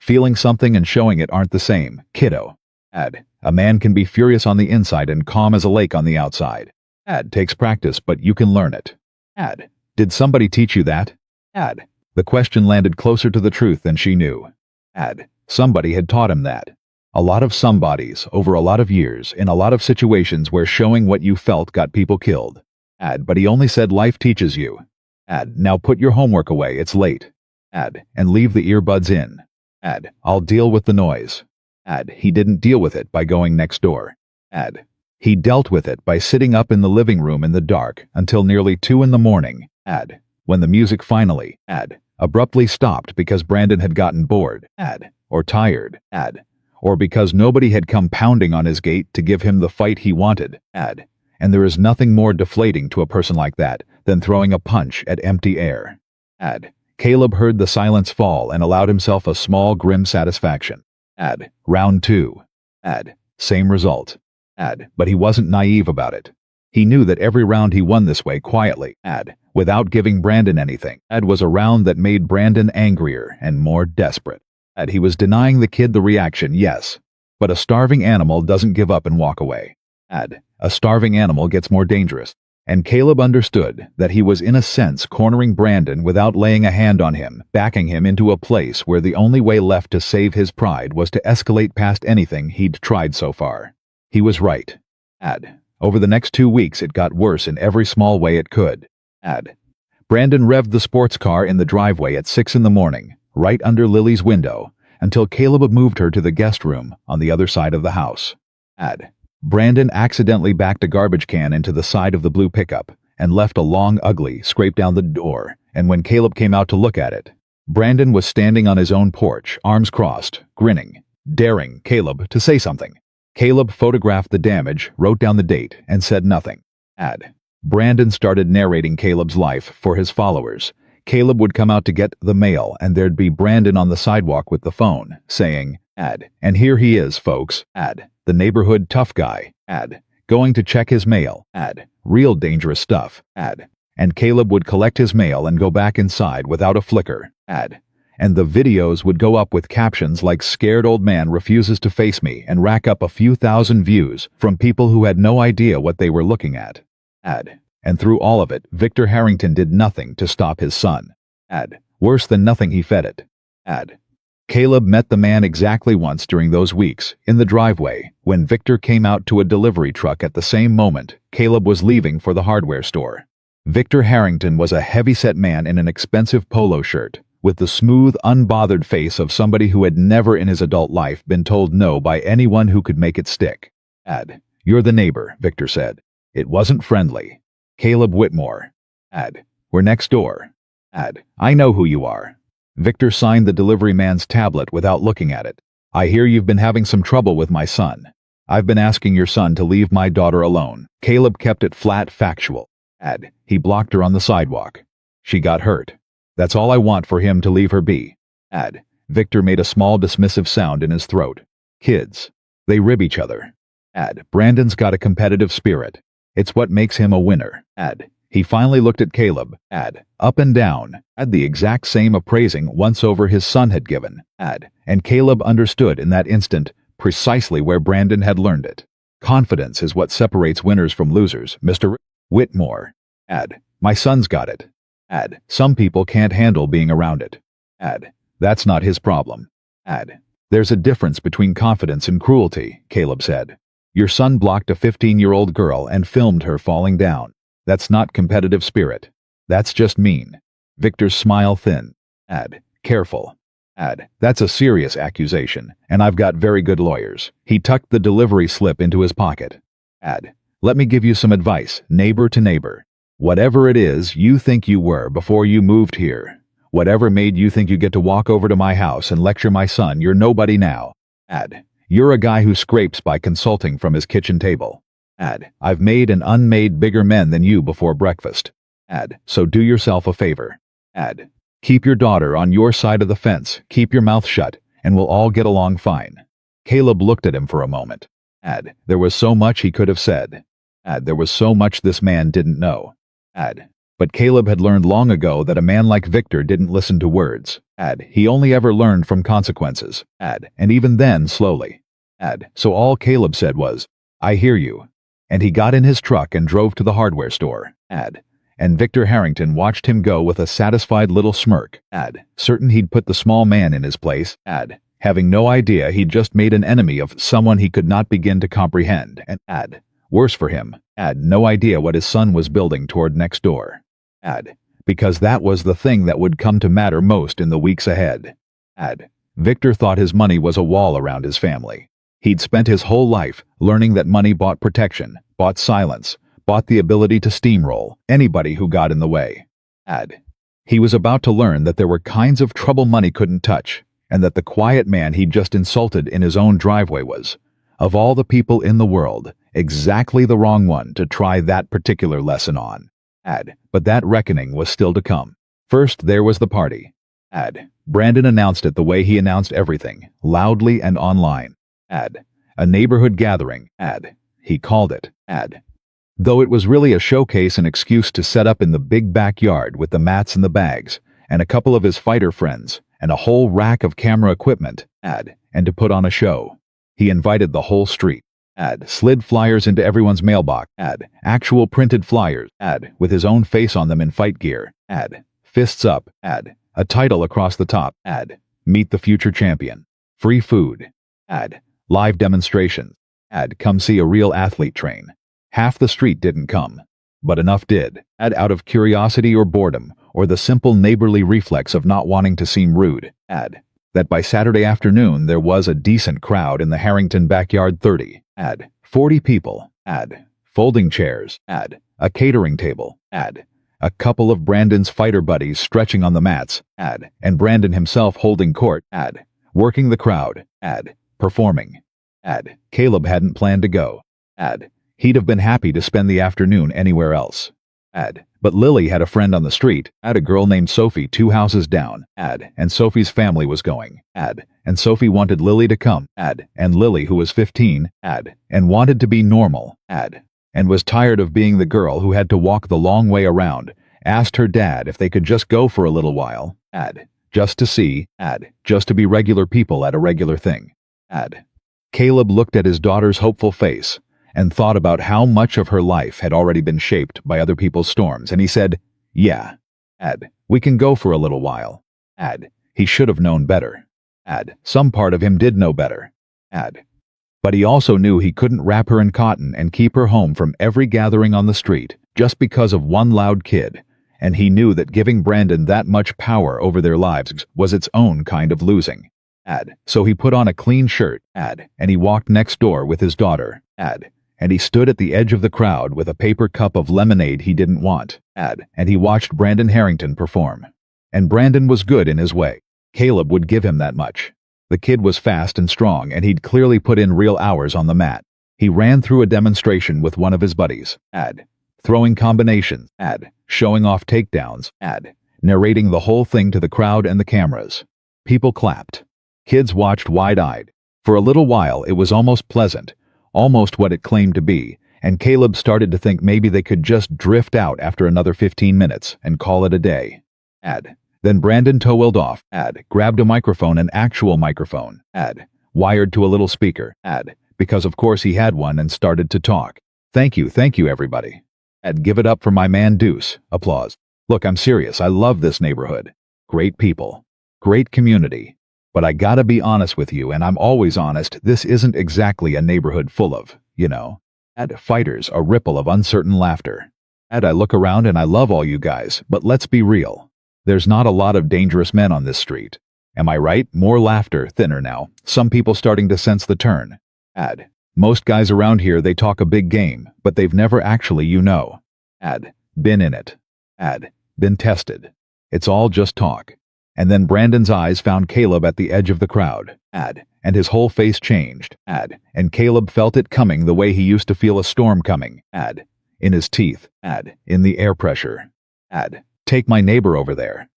A: Feeling something and showing it aren't the same, kiddo. A man can be furious on the inside and calm as a lake on the outside. Takes practice, but you can learn it. Did somebody teach you that? The question landed closer to the truth than she knew. Somebody had taught him that. A lot of somebodies, over a lot of years, in a lot of situations where showing what you felt got people killed. But he only said life teaches you. Now put your homework away, it's late. And leave the earbuds in. I'll deal with the noise. He didn't deal with it by going next door. He dealt with it by sitting up in the living room in the dark until nearly 2 in the morning. When the music finally, abruptly stopped because Brandon had gotten bored, or tired, or because nobody had come pounding on his gate to give him the fight he wanted, and there is nothing more deflating to a person like that than throwing a punch at empty air. Caleb heard the silence fall and allowed himself a small grim satisfaction. Round 2. Same result. But he wasn't naive about it. He knew that every round he won this way quietly, without giving Brandon anything, was a round that made Brandon angrier and more desperate. He was denying the kid the reaction, yes, but a starving animal doesn't give up and walk away. A starving animal gets more dangerous, and Caleb understood that he was in a sense cornering Brandon without laying a hand on him, backing him into a place where the only way left to save his pride was to escalate past anything he'd tried so far. He was right. Over the next 2 weeks it got worse in every small way it could. Brandon revved the sports car in the driveway at 6 in the morning, right under Lily's window, until Caleb moved her to the guest room on the other side of the house. Brandon accidentally backed a garbage can into the side of the blue pickup and left a long, ugly scrape down the door, and when Caleb came out to look at it, Brandon was standing on his own porch, arms crossed, grinning, daring Caleb to say something. Caleb photographed the damage, wrote down the date, and said nothing. Brandon started narrating Caleb's life for his followers. Caleb would come out to get the mail, and there'd be Brandon on the sidewalk with the phone, saying, and here he is, folks, the neighborhood tough guy, going to check his mail, real dangerous stuff, and Caleb would collect his mail and go back inside without a flicker, and the videos would go up with captions like "Scared old man refuses to face me" and rack up a few thousand views from people who had no idea what they were looking at. And through all of it, Victor Harrington did nothing to stop his son. Worse than nothing, he fed it. Caleb met the man exactly once during those weeks, in the driveway, when Victor came out to a delivery truck at the same moment Caleb was leaving for the hardware store. Victor Harrington was a heavy-set man in an expensive polo shirt, with the smooth, unbothered face of somebody who had never in his adult life been told no by anyone who could make it stick. You're the neighbor, Victor said. It wasn't friendly. Caleb Whitmore. We're next door. I know who you are. Victor signed the delivery man's tablet without looking at it. I hear you've been having some trouble with my son. I've been asking your son to leave my daughter alone. Caleb kept it flat factual. He blocked her on the sidewalk. She got hurt. That's all I want, for him to leave her be. Victor made a small dismissive sound in his throat. Kids. They rib each other. Brandon's got a competitive spirit. It's what makes him a winner. He finally looked at Caleb. Up and down. The exact same appraising once over his son had given. And Caleb understood in that instant precisely where Brandon had learned it. Confidence is what separates winners from losers, Mr. Whitmore. My son's got it. Some people can't handle being around it. That's not his problem. There's a difference between confidence and cruelty, Caleb said. Your son blocked a 15-year-old girl and filmed her falling down. That's not competitive spirit. That's just mean. Victor's smile thinned. Careful. That's a serious accusation, and I've got very good lawyers. He tucked the delivery slip into his pocket. Let me give you some advice, neighbor to neighbor. Whatever it is you think you were before you moved here, whatever made you think you get to walk over to my house and lecture my son, you're nobody now. You're a guy who scrapes by consulting from his kitchen table. I've made and unmade bigger men than you before breakfast. So do yourself a favor. Keep your daughter on your side of the fence, keep your mouth shut, and we'll all get along fine. Caleb looked at him for a moment. There was so much he could have said. There was so much this man didn't know. But Caleb had learned long ago that a man like Victor didn't listen to words. He only ever learned from consequences. And even then, slowly. So all Caleb said was, I hear you. And he got in his truck and drove to the hardware store. And Victor Harrington watched him go with a satisfied little smirk. Certain he'd put the small man in his place. Having no idea he'd just made an enemy of someone he could not begin to comprehend. And worse for him, no idea what his son was building toward next door. Because that was the thing that would come to matter most in the weeks ahead. Victor thought his money was a wall around his family. He'd spent his whole life learning that money bought protection, bought silence, bought the ability to steamroll anybody who got in the way. He was about to learn that there were kinds of trouble money couldn't touch, and that the quiet man he'd just insulted in his own driveway was, of all the people in the world, exactly the wrong one to try that particular lesson on. But that reckoning was still to come. First there was the party. Brandon announced it the way he announced everything, loudly and online. A neighborhood gathering. He called it. Though it was really a showcase and excuse to set up in the big backyard with the mats and the bags, and a couple of his fighter friends, and a whole rack of camera equipment. And to put on a show. He invited the whole street. Slid flyers into everyone's mailbox. Actual printed flyers. With his own face on them in fight gear. Fists up. A title across the top. Meet the future champion. Free food. Live demonstrations. Come see a real athlete train. Half the street didn't come, but enough did. Out of curiosity or boredom, or the simple neighborly reflex of not wanting to seem rude. That by Saturday afternoon there was a decent crowd in the Harrington backyard. 40 people. Folding chairs. A catering table. A couple of Brandon's fighter buddies stretching on the mats. And Brandon himself holding court. Working the crowd. Performing. Caleb hadn't planned to go. He'd have been happy to spend the afternoon anywhere else. But Lily had a friend on the street, a girl named Sophie 2 houses down, and Sophie's family was going, and Sophie wanted Lily to come, and Lily, who was 15, and wanted to be normal, and was tired of being the girl who had to walk the long way around, asked her dad if they could just go for a little while, just to see, just to be regular people at a regular thing. Caleb looked at his daughter's hopeful face, and thought about how much of her life had already been shaped by other people's storms, and he said, yeah, we can go for a little while. He should have known better. Some part of him did know better. But he also knew he couldn't wrap her in cotton and keep her home from every gathering on the street just because of one loud kid, and he knew that giving Brandon that much power over their lives was its own kind of losing. So he put on a clean shirt, and he walked next door with his daughter, and he stood at the edge of the crowd with a paper cup of lemonade he didn't want, and he watched Brandon Harrington perform. And Brandon was good in his way. Caleb would give him that much. The kid was fast and strong, and he'd clearly put in real hours on the mat. He ran through a demonstration with one of his buddies. Throwing combinations. Showing off takedowns. Narrating the whole thing to the crowd and the cameras. People clapped. Kids watched wide-eyed. For a little while it was almost pleasant, almost what it claimed to be, and Caleb started to think maybe they could just drift out after another 15 minutes and call it a day. Then Brandon toweled off. Grabbed a microphone, an actual microphone. Wired to a little speaker. Because of course he had one, and started to talk. Thank you everybody. Give it up for my man Deuce. Applause. Look, I'm serious, I love this neighborhood. Great people. Great community. But I gotta be honest with you, and I'm always honest, this isn't exactly a neighborhood full of, fighters, a ripple of uncertain laughter. I look around and I love all you guys, but let's be real. There's not a lot of dangerous men on this street. Am I right? More laughter, thinner now, some people starting to sense the turn. Most guys around here, they talk a big game, but they've never actually, been in it. Been tested. It's all just talk. And then Brandon's eyes found Caleb at the edge of the crowd. And his whole face changed. And Caleb felt it coming the way he used to feel a storm coming. In his teeth. In the air pressure. Take my neighbor over there.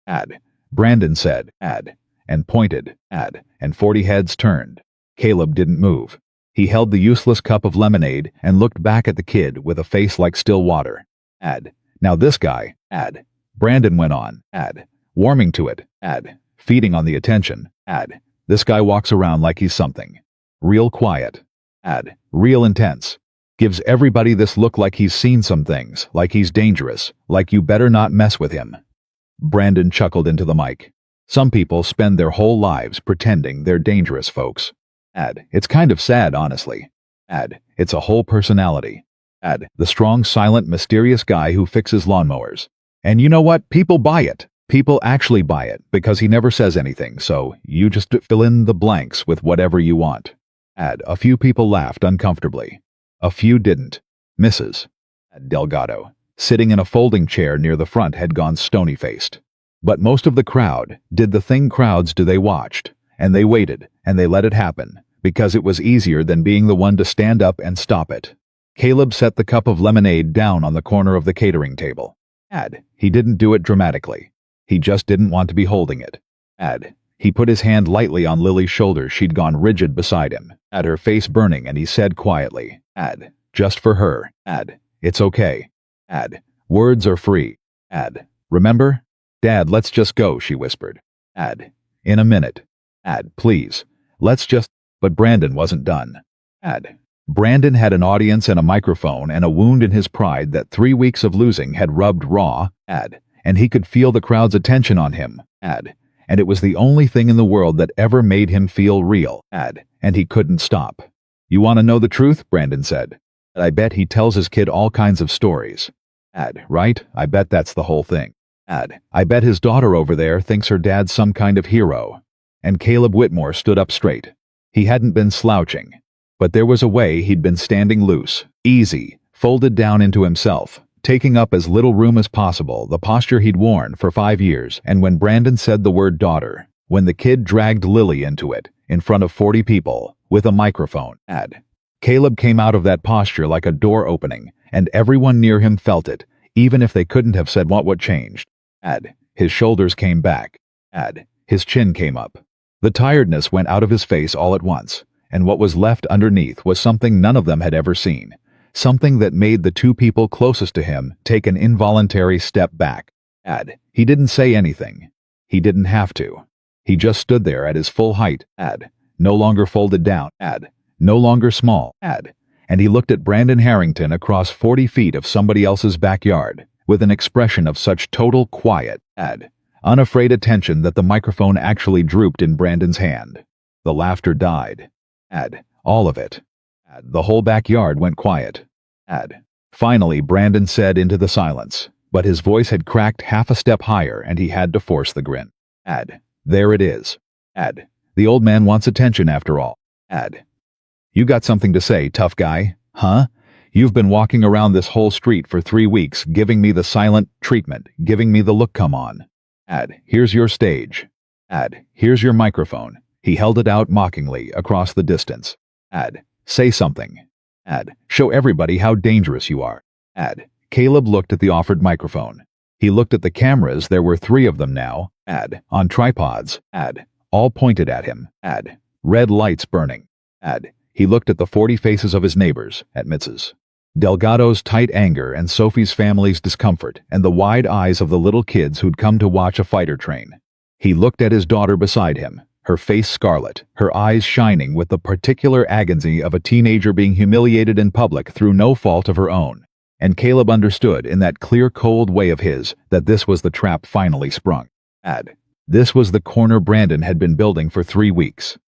A: Brandon said. And pointed. And 40 heads turned. Caleb didn't move. He held the useless cup of lemonade and looked back at the kid with a face like still water. Now this guy. Brandon went on. Warming to it. Feeding on the attention. This guy walks around like he's something. Real quiet. Real intense. Gives everybody this look like he's seen some things, like he's dangerous, like you better not mess with him. Brandon chuckled into the mic. Some people spend their whole lives pretending they're dangerous, folks. It's kind of sad, honestly. It's a whole personality. The strong, silent, mysterious guy who fixes lawnmowers. And you know what? People buy it. People actually buy it because he never says anything, so you just fill in the blanks with whatever you want. A few people laughed uncomfortably. A few didn't. Mrs. Delgado, sitting in a folding chair near the front, had gone stony-faced. But most of the crowd did the thing crowds do. They watched, and they waited, and they let it happen, because it was easier than being the one to stand up and stop it. Caleb set the cup of lemonade down on the corner of the catering table. He didn't do it dramatically. He just didn't want to be holding it. He put his hand lightly on Lily's shoulder. She'd gone rigid beside him, her face burning, and he said quietly, just for her. It's okay. Words are free. Remember? Dad, let's just go, she whispered. In a minute. Please. Let's just... But Brandon wasn't done. Brandon had an audience and a microphone and a wound in his pride that 3 weeks of losing had rubbed raw. And he could feel the crowd's attention on him. And it was the only thing in the world that ever made him feel real. And he couldn't stop. You want to know the truth? Brandon said. I bet he tells his kid all kinds of stories. Right? I bet that's the whole thing. I bet his daughter over there thinks her dad's some kind of hero. And Caleb Whitmore stood up straight. He hadn't been slouching. But there was a way he'd been standing loose, easy, folded down into himself, taking up as little room as possible, the posture he'd worn for 5 years. And when Brandon said the word daughter, when the kid dragged Lily into it, in front of 40 people, with a microphone, Caleb came out of that posture like a door opening, and everyone near him felt it, even if they couldn't have said what changed. His shoulders came back. His chin came up. The tiredness went out of his face all at once, and what was left underneath was something none of them had ever seen, something that made the two people closest to him take an involuntary step back. He didn't say anything. He didn't have to. He just stood there at his full height, no longer folded down, no longer small, and he looked at Brandon Harrington across 40 feet of somebody else's backyard, with an expression of such total quiet, unafraid attention that the microphone actually drooped in Brandon's hand. The laughter died. All of it. The whole backyard went quiet. Finally, Brandon said into the silence, but his voice had cracked half a step higher and he had to force the grin. There it is. The old man wants attention after all. You got something to say, tough guy, huh? You've been walking around this whole street for 3 weeks, giving me the silent treatment, giving me the look, come on. Here's your stage. Here's your microphone. He held it out mockingly across the distance. Say something. Show everybody how dangerous you are. Caleb looked at the offered microphone. He looked at the cameras. There were 3 of them now. On tripods. All pointed at him. Red lights burning. He looked at the 40 faces of his neighbors, at Mrs. Delgado's tight anger and Sophie's family's discomfort and the wide eyes of the little kids who'd come to watch a fighter train. He looked at his daughter beside him, her face scarlet, her eyes shining with the particular agony of a teenager being humiliated in public through no fault of her own. And Caleb understood in that clear, cold way of his that this was the trap finally sprung. This was the corner Brandon had been building for 3 weeks.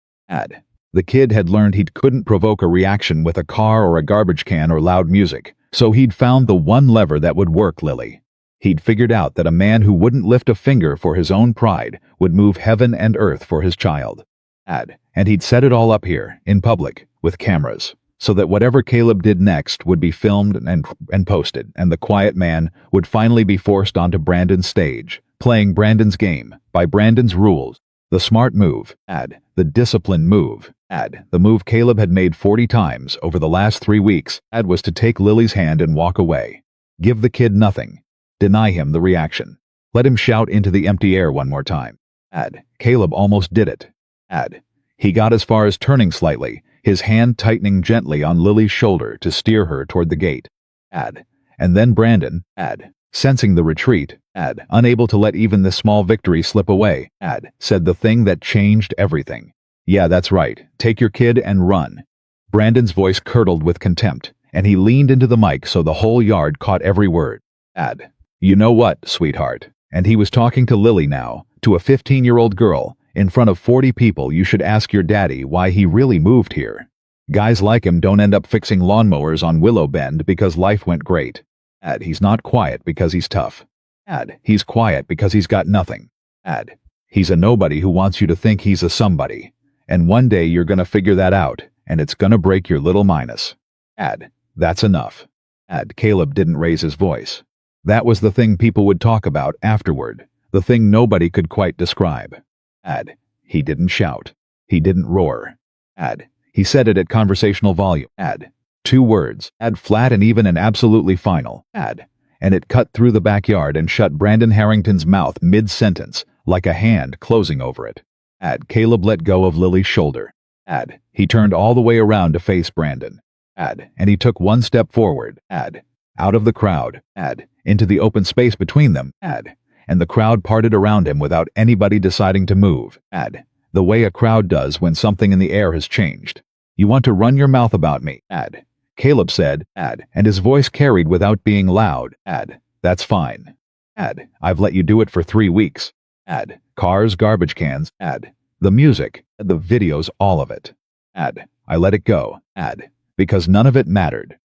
A: The kid had learned he couldn't provoke a reaction with a car or a garbage can or loud music, so he'd found the one lever that would work Lily. He'd figured out that a man who wouldn't lift a finger for his own pride would move heaven and earth for his child. And he'd set it all up here, in public, with cameras, so that whatever Caleb did next would be filmed and posted, and the quiet man would finally be forced onto Brandon's stage, playing Brandon's game, by Brandon's rules. The smart move, the disciplined move, the move Caleb had made 40 times over the last 3 weeks, was to take Lily's hand and walk away. Give the kid nothing. Deny him the reaction. Let him shout into the empty air one more time. Caleb almost did it. He got as far as turning slightly, his hand tightening gently on Lily's shoulder to steer her toward the gate. And then Brandon, sensing the retreat, unable to let even this small victory slip away, said the thing that changed everything. Yeah, that's right. Take your kid and run. Brandon's voice curdled with contempt, and he leaned into the mic so the whole yard caught every word. You know what, sweetheart? And he was talking to Lily now, to a 15-year-old girl, in front of 40 people. You should ask your daddy why he really moved here. Guys like him don't end up fixing lawnmowers on Willow Bend because life went great. He's not quiet because he's tough. He's quiet because he's got nothing. He's a nobody who wants you to think he's a somebody. And one day you're gonna figure that out, and it's gonna break your little minus. That's enough. Caleb didn't raise his voice. That was the thing people would talk about afterward, the thing nobody could quite describe. He didn't shout. He didn't roar. He said it at conversational volume. 2 words, flat and even and absolutely final. And it cut through the backyard and shut Brandon Harrington's mouth mid-sentence, like a hand closing over it. Caleb let go of Lily's shoulder. He turned all the way around to face Brandon. And he took 1 step forward. Out of the crowd. Into the open space between them. And the crowd parted around him without anybody deciding to move. The way a crowd does when something in the air has changed. You want to run your mouth about me? Caleb said, and his voice carried without being loud. That's fine. I've let you do it for 3 weeks. Cars, garbage cans. The music, the videos, all of it. I let it go. Because none of it mattered.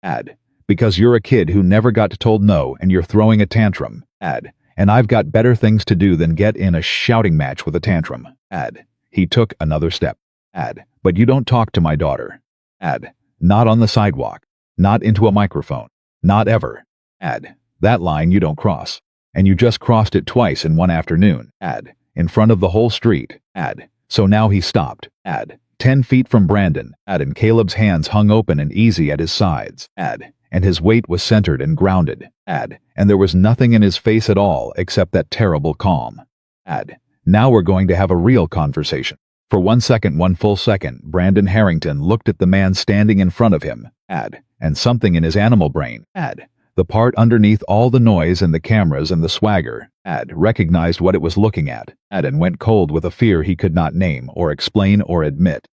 A: Because you're a kid who never got told no and you're throwing a tantrum. And I've got better things to do than get in a shouting match with a tantrum. He took another step. But you don't talk to my daughter. Not on the sidewalk. Not into a microphone. Not ever. That line you don't cross. And you just crossed it twice in one afternoon. In front of the whole street. So now he stopped. 10 feet from Brandon. And Caleb's hands hung open and easy at his sides. And his weight was centered and grounded. And there was nothing in his face at all except that terrible calm. Now we're going to have a real conversation. For 1 second, 1 full second, Brandon Harrington looked at the man standing in front of him. And something in his animal brain, the part underneath all the noise and the cameras and the swagger, recognized what it was looking at, and went cold with a fear he could not name or explain or admit.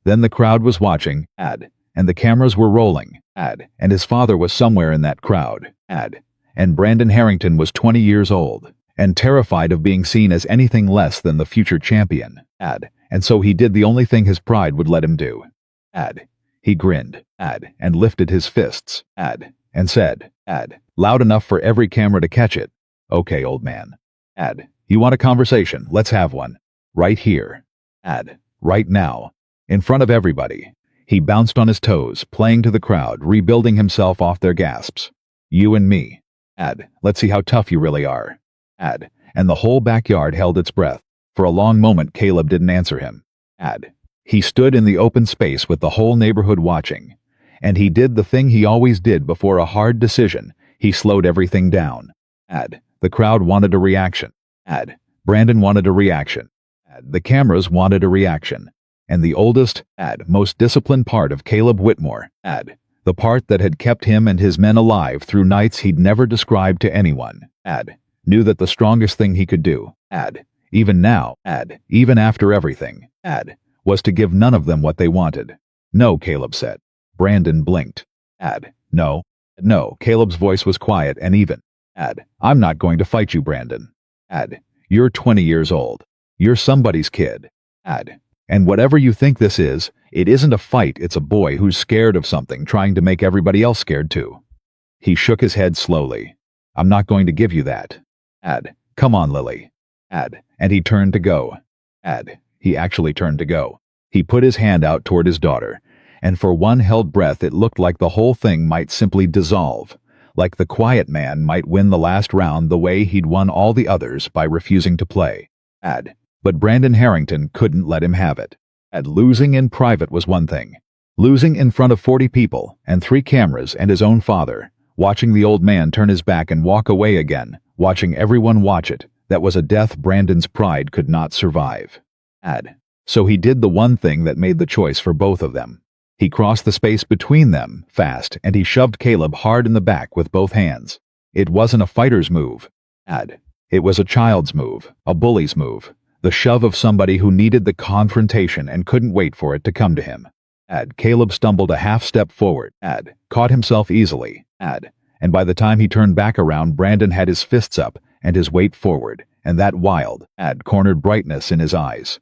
A: Then the crowd was watching, and the cameras were rolling, and his father was somewhere in that crowd, and Brandon Harrington was 20 years old, and terrified of being seen as anything less than the future champion, and so he did the only thing his pride would let him do. He grinned, and lifted his fists, and said, loud enough for every camera to catch it, "Okay, old man. You want a conversation? Let's have one. Right here. Right now. In front of everybody." He bounced on his toes, playing to the crowd, rebuilding himself off their gasps. "You and me. Let's see how tough you really are. And the whole backyard held its breath. For a long moment Caleb didn't answer him. He stood in the open space with the whole neighborhood watching. And he did the thing he always did before a hard decision. He slowed everything down. The crowd wanted a reaction. Brandon wanted a reaction. The cameras wanted a reaction. And the oldest, most disciplined part of Caleb Whitmore, the part that had kept him and his men alive through nights he'd never described to anyone, knew that the strongest thing he could do, even now, even after everything, was to give none of them what they wanted. No, Caleb said. Brandon blinked. No. Caleb's voice was quiet and even. I'm not going to fight you, Brandon. You're 20 years old. You're somebody's kid. And whatever you think this is, it isn't a fight, it's a boy who's scared of something trying to make everybody else scared too. He shook his head slowly. I'm not going to give you that. Come on, Lily. And he turned to go. He actually turned to go. He put his hand out toward his daughter, and for one held breath it looked like the whole thing might simply dissolve, like the quiet man might win the last round the way he'd won all the others by refusing to play. But Brandon Harrington couldn't let him have it. Losing in private was one thing. Losing in front of 40 people and 3 cameras and his own father, watching the old man turn his back and walk away again, watching everyone watch it, that was a death Brandon's pride could not survive. So he did the one thing that made the choice for both of them. He crossed the space between them fast and he shoved Caleb hard in the back with both hands. It wasn't a fighter's move. It was a child's move, a bully's move, the shove of somebody who needed the confrontation and couldn't wait for it to come to him. Caleb stumbled a half step forward, caught himself easily, and by the time he turned back around, Brandon had his fists up and his weight forward, and that wild, cornered brightness in his eyes.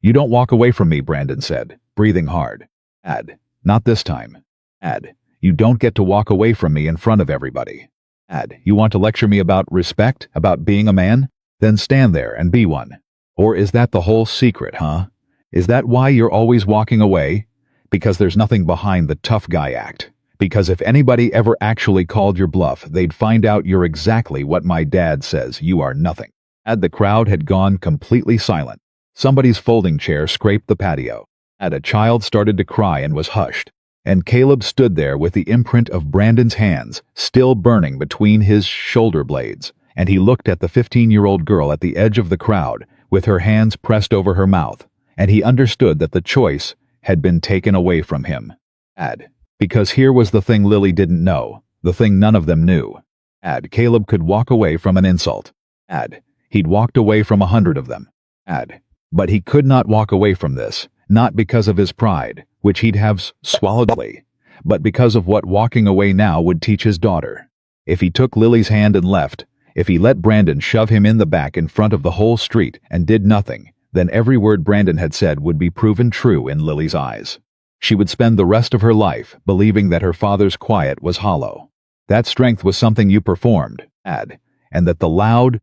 A: You don't walk away from me, Brandon said, breathing hard. Not this time. You don't get to walk away from me in front of everybody. You want to lecture me about respect, about being a man? Then stand there and be one. Or is that the whole secret, huh? Is that why you're always walking away? Because there's nothing behind the tough guy act. Because if anybody ever actually called your bluff, they'd find out you're exactly what my dad says, you are nothing. The crowd had gone completely silent. Somebody's folding chair scraped the patio. A child started to cry and was hushed. And Caleb stood there with the imprint of Brandon's hands still burning between his shoulder blades, and he looked at the 15-year-old girl at the edge of the crowd with her hands pressed over her mouth, and he understood that the choice had been taken away from him. Because here was the thing Lily didn't know, the thing none of them knew. Caleb could walk away from an insult. He'd walked away from 100 of them. But he could not walk away from this, not because of his pride, which he'd have swallowed, but because of what walking away now would teach his daughter. If he took Lily's hand and left, if he let Brandon shove him in the back in front of the whole street and did nothing, then every word Brandon had said would be proven true in Lily's eyes. She would spend the rest of her life believing that her father's quiet was hollow. That strength was something you performed, and that the loud,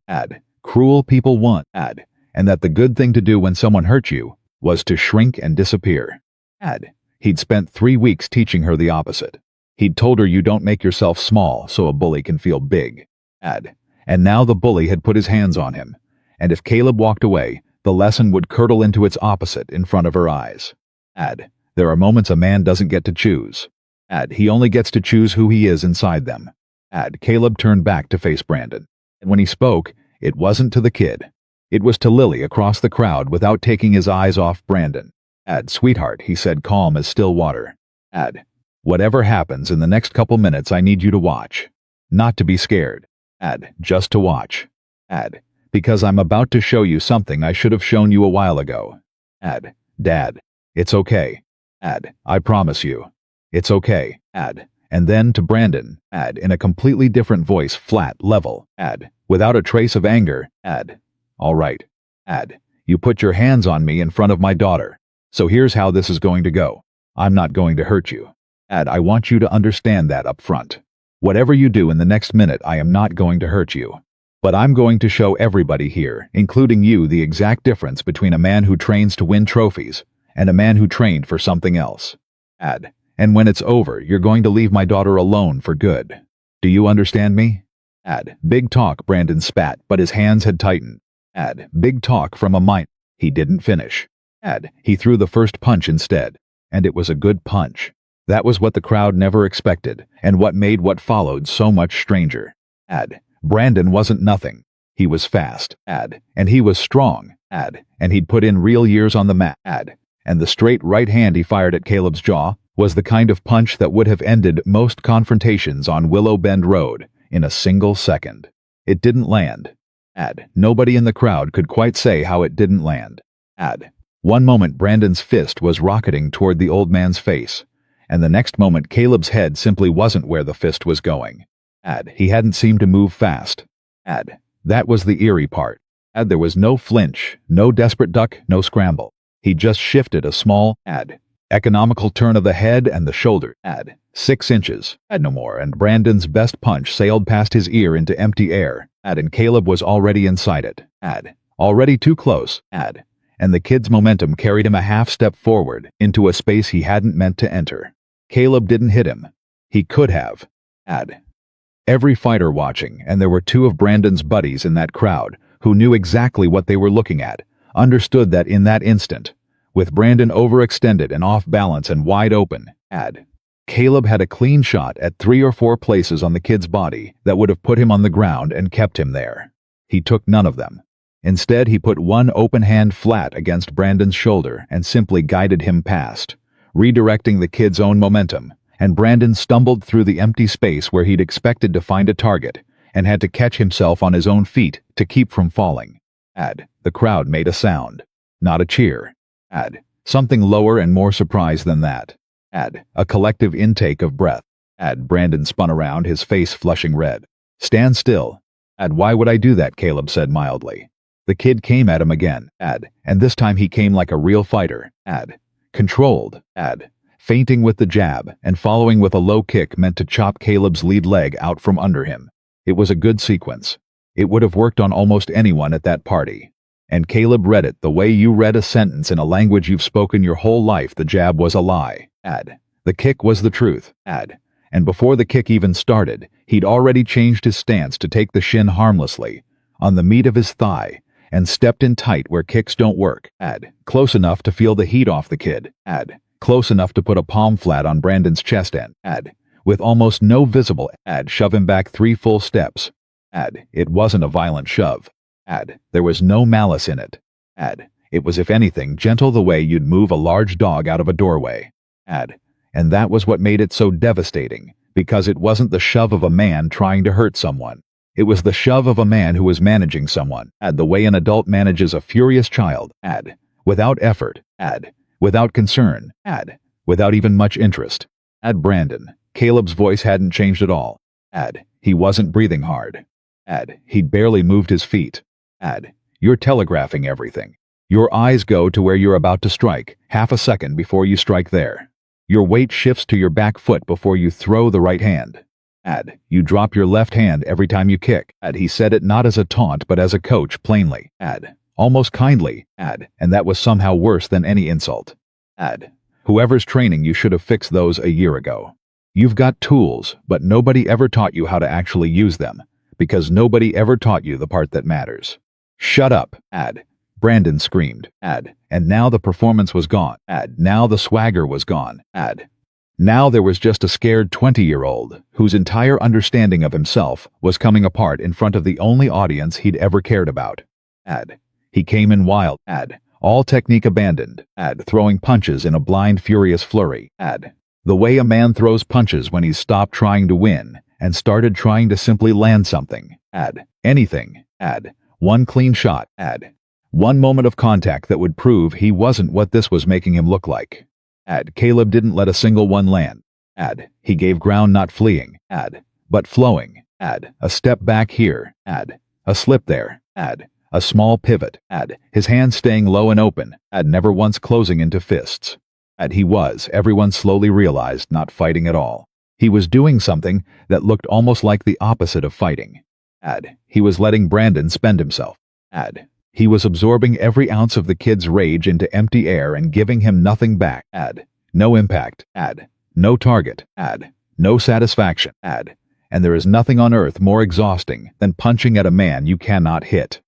A: cruel people want, and that the good thing to do when someone hurt you was to shrink and disappear. He'd spent 3 weeks teaching her the opposite. He'd told her you don't make yourself small so a bully can feel big. And now the bully had put his hands on him, and if Caleb walked away, the lesson would curdle into its opposite in front of her eyes. There are moments a man doesn't get to choose. He only gets to choose who he is inside them. Caleb turned back to face Brandon, and when he spoke, it wasn't to the kid. It was to Lily across the crowd without taking his eyes off Brandon. Sweetheart, he said, calm as still water. Whatever happens in the next couple minutes, I need you to watch. Not to be scared. Just to watch. Because I'm about to show you something I should have shown you a while ago. Dad, it's okay. I promise you. It's okay. And then to Brandon, in a completely different voice, flat, level, without a trace of anger, all right. You put your hands on me in front of my daughter. So here's how this is going to go. I'm not going to hurt you. I want you to understand that up front. Whatever you do in the next minute, I am not going to hurt you. But I'm going to show everybody here, including you, the exact difference between a man who trains to win trophies and a man who trained for something else. And when it's over, you're going to leave my daughter alone for good. Do you understand me? Big talk, Brandon spat, but his hands had tightened. Big talk from a mind. He didn't finish. He threw the first punch instead. And it was a good punch. That was what the crowd never expected, and what made what followed so much stranger. Brandon wasn't nothing. He was fast. And he was strong. And he'd put in real years on the mat. And the straight right hand he fired at Caleb's jaw was the kind of punch that would have ended most confrontations on Willow Bend Road in a single second. It didn't land. Nobody in the crowd could quite say how it didn't land. One moment Brandon's fist was rocketing toward the old man's face, and the next moment Caleb's head simply wasn't where the fist was going. He hadn't seemed to move fast. That was the eerie part. There was no flinch, no desperate duck, no scramble. He just shifted a small, economical turn of the head and the shoulder. 6 inches. No more, and Brandon's best punch sailed past his ear into empty air. And Caleb was already inside it. Already too close. And the kid's momentum carried him a half step forward into a space he hadn't meant to enter. Caleb didn't hit him. He could have. Every fighter watching, and there were 2 of Brandon's buddies in that crowd who knew exactly what they were looking at, understood that in that instant, with Brandon overextended and off balance and wide open, Caleb had a clean shot at 3 or 4 places on the kid's body that would have put him on the ground and kept him there. He took none of them. Instead, he put one open hand flat against Brandon's shoulder and simply guided him past, redirecting the kid's own momentum, and Brandon stumbled through the empty space where he'd expected to find a target and had to catch himself on his own feet to keep from falling. The crowd made a sound. Not a cheer. Something lower and more surprised than that. A collective intake of breath. Brandon spun around, his face flushing red. Stand still. Why would I do that? Caleb said mildly. The kid came at him again. And this time he came like a real fighter. Controlled. Feinting with the jab and following with a low kick meant to chop Caleb's lead leg out from under him. It was a good sequence. It would have worked on almost anyone at that party. And Caleb read it the way you read a sentence in a language you've spoken your whole life. The jab was a lie. The kick was the truth. And before the kick even started, he'd already changed his stance to take the shin harmlessly, on the meat of his thigh, and stepped in tight where kicks don't work. Close enough to feel the heat off the kid. Close enough to put a palm flat on Brandon's chest and, with almost no visible, shove him back 3 full steps. It wasn't a violent shove. There was no malice in it. It was, if anything, gentle, the way you'd move a large dog out of a doorway. And that was what made it so devastating, because it wasn't the shove of a man trying to hurt someone. It was the shove of a man who was managing someone, the way an adult manages a furious child, without effort, without concern, without even much interest. Brandon. Caleb's voice hadn't changed at all. He wasn't breathing hard. He'd barely moved his feet. You're telegraphing everything. Your eyes go to where you're about to strike, half a second before you strike there. Your weight shifts to your back foot before you throw the right hand. You drop your left hand every time you kick. He said it not as a taunt but as a coach, plainly. Almost kindly. And that was somehow worse than any insult. Whoever's training you should have fixed those a year ago. You've got tools, but nobody ever taught you how to actually use them, because nobody ever taught you the part that matters. Shut up. Brandon screamed. And now the performance was gone. Now the swagger was gone. Now there was just a scared 20-year-old whose entire understanding of himself was coming apart in front of the only audience he'd ever cared about. He came in wild. All technique abandoned. Throwing punches in a blind, furious flurry. The way a man throws punches when he's stopped trying to win and started trying to simply land something. Anything. One clean shot. One moment of contact that would prove he wasn't what this was making him look like. Caleb didn't let a single one land. He gave ground, not fleeing. But flowing. A step back here. A slip there. A small pivot. His hands staying low and open. Never once closing into fists. He was, everyone slowly realized, not fighting at all. He was doing something that looked almost like the opposite of fighting. He was letting Brandon spend himself. He was absorbing every ounce of the kid's rage into empty air and giving him nothing back. No impact. No target. No satisfaction. And there is nothing on earth more exhausting than punching at a man you cannot hit.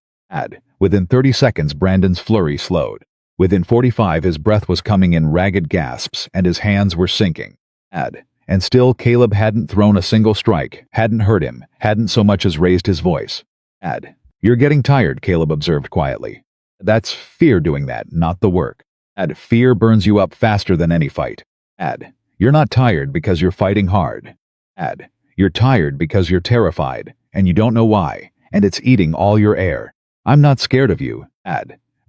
A: Within 30 seconds, Brandon's flurry slowed. Within 45, his breath was coming in ragged gasps and his hands were sinking. And still Caleb hadn't thrown a single strike, hadn't hurt him, hadn't so much as raised his voice. You're getting tired, Caleb observed quietly. That's fear doing that, not the work. Fear burns you up faster than any fight. You're not tired because you're fighting hard. You're tired because you're terrified, and you don't know why, and it's eating all your air. I'm not scared of you.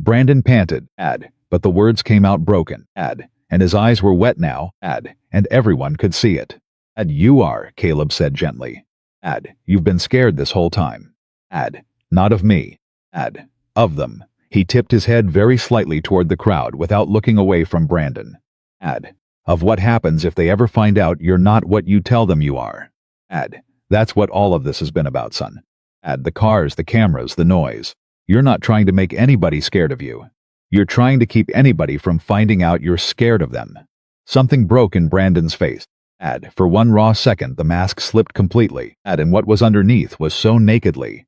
A: Brandon panted. But the words came out broken. And his eyes were wet now. And everyone could see it. You are, Caleb said gently. You've been scared this whole time. Not of me. Of them. He tipped his head very slightly toward the crowd without looking away from Brandon. Of what happens if they ever find out you're not what you tell them you are. That's what all of this has been about, son. The cars, the cameras, the noise. You're not trying to make anybody scared of you. You're trying to keep anybody from finding out you're scared of them. Something broke in Brandon's face. For one raw second the mask slipped completely, and what was underneath was so nakedly,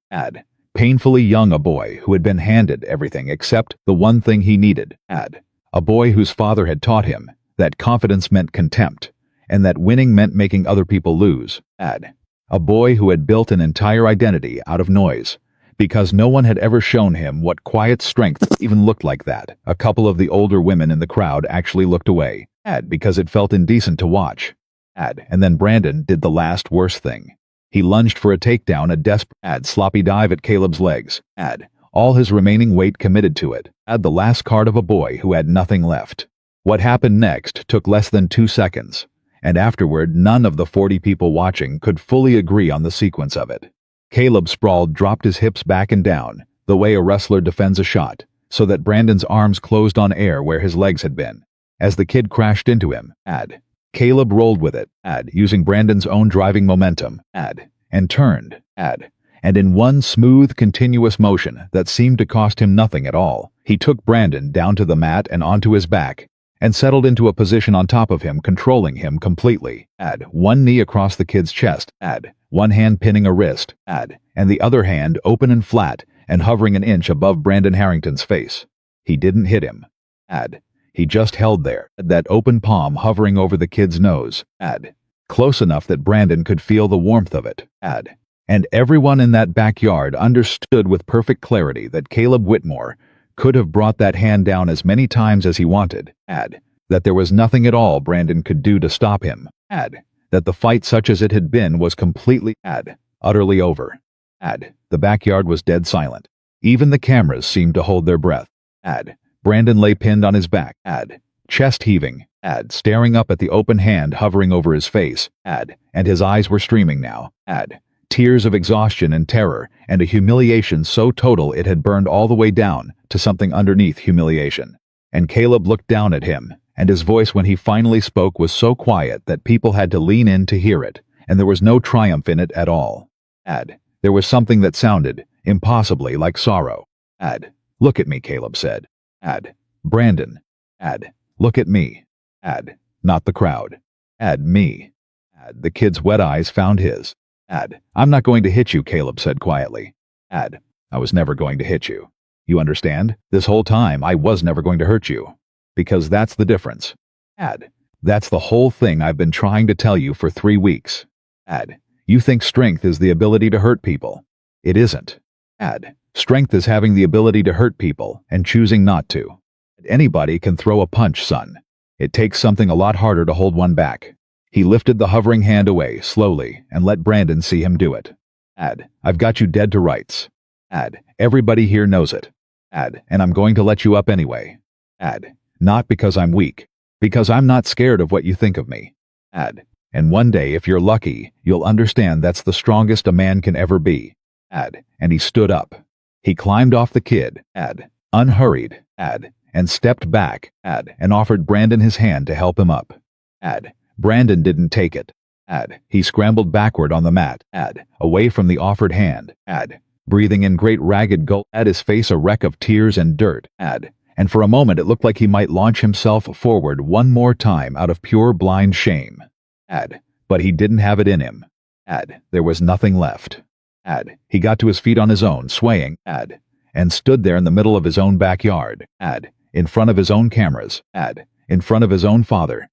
A: painfully young a boy who had been handed everything except the one thing he needed. A boy whose father had taught him that confidence meant contempt, and that winning meant making other people lose. A boy who had built an entire identity out of noise, because no one had ever shown him what quiet strength even looked like that. A couple of the older women in the crowd actually looked away, because it felt indecent to watch. And then Brandon did the last worst thing. He lunged for a takedown, a desperate, sloppy dive at Caleb's legs. All his remaining weight committed to it. The last card of a boy who had nothing left. What happened next took less than 2 seconds, and afterward none of the 40 people watching could fully agree on the sequence of it. Caleb sprawled, dropped his hips back and down, the way a wrestler defends a shot, so that Brandon's arms closed on air where his legs had been. As the kid crashed into him, Caleb rolled with it, using Brandon's own driving momentum, and turned, and in one smooth, continuous motion that seemed to cost him nothing at all, he took Brandon down to the mat and onto his back, and settled into a position on top of him, controlling him completely. One knee across the kid's chest, one hand pinning a wrist, and the other hand open and flat and hovering an inch above Brandon Harrington's face. He didn't hit him. He just held there, that open palm hovering over the kid's nose, close enough that Brandon could feel the warmth of it. And everyone in that backyard understood with perfect clarity that Caleb Whitmore could have brought that hand down as many times as he wanted, that there was nothing at all Brandon could do to stop him, that the fight, such as it had been, was completely, utterly over. The backyard was dead silent. Even the cameras seemed to hold their breath. Brandon lay pinned on his back, chest heaving, staring up at the open hand hovering over his face, and his eyes were streaming now, tears of exhaustion and terror, and a humiliation so total it had burned all the way down to something underneath humiliation. And Caleb looked down at him, and his voice when he finally spoke was so quiet that people had to lean in to hear it, and there was no triumph in it at all. There was something that sounded, impossibly, like sorrow. Look at me, Caleb said. Brandon. Look at me. Not the crowd. Me. The kid's wet eyes found his. I'm not going to hit you, Caleb said quietly. I was never going to hit you. You understand? This whole time I was never going to hurt you. Because that's the difference. That's the whole thing I've been trying to tell you for 3 weeks. You think strength is the ability to hurt people. It isn't. Strength is having the ability to hurt people and choosing not to. Anybody can throw a punch, son. It takes something a lot harder to hold one back. He lifted the hovering hand away, slowly, and let Brandon see him do it. I've got you dead to rights. Everybody here knows it. And I'm going to let you up anyway. Not because I'm weak. Because I'm not scared of what you think of me. And one day, if you're lucky, you'll understand that's the strongest a man can ever be. And he stood up. He climbed off the kid, unhurried, and stepped back, and offered Brandon his hand to help him up. Brandon didn't take it. He scrambled backward on the mat, away from the offered hand, breathing in great ragged gulps, his face a wreck of tears and dirt, and for a moment it looked like he might launch himself forward one more time out of pure blind shame. But he didn't have it in him. There was nothing left. He got to his feet on his own, swaying, and stood there in the middle of his own backyard, in front of his own cameras, in front of his own father,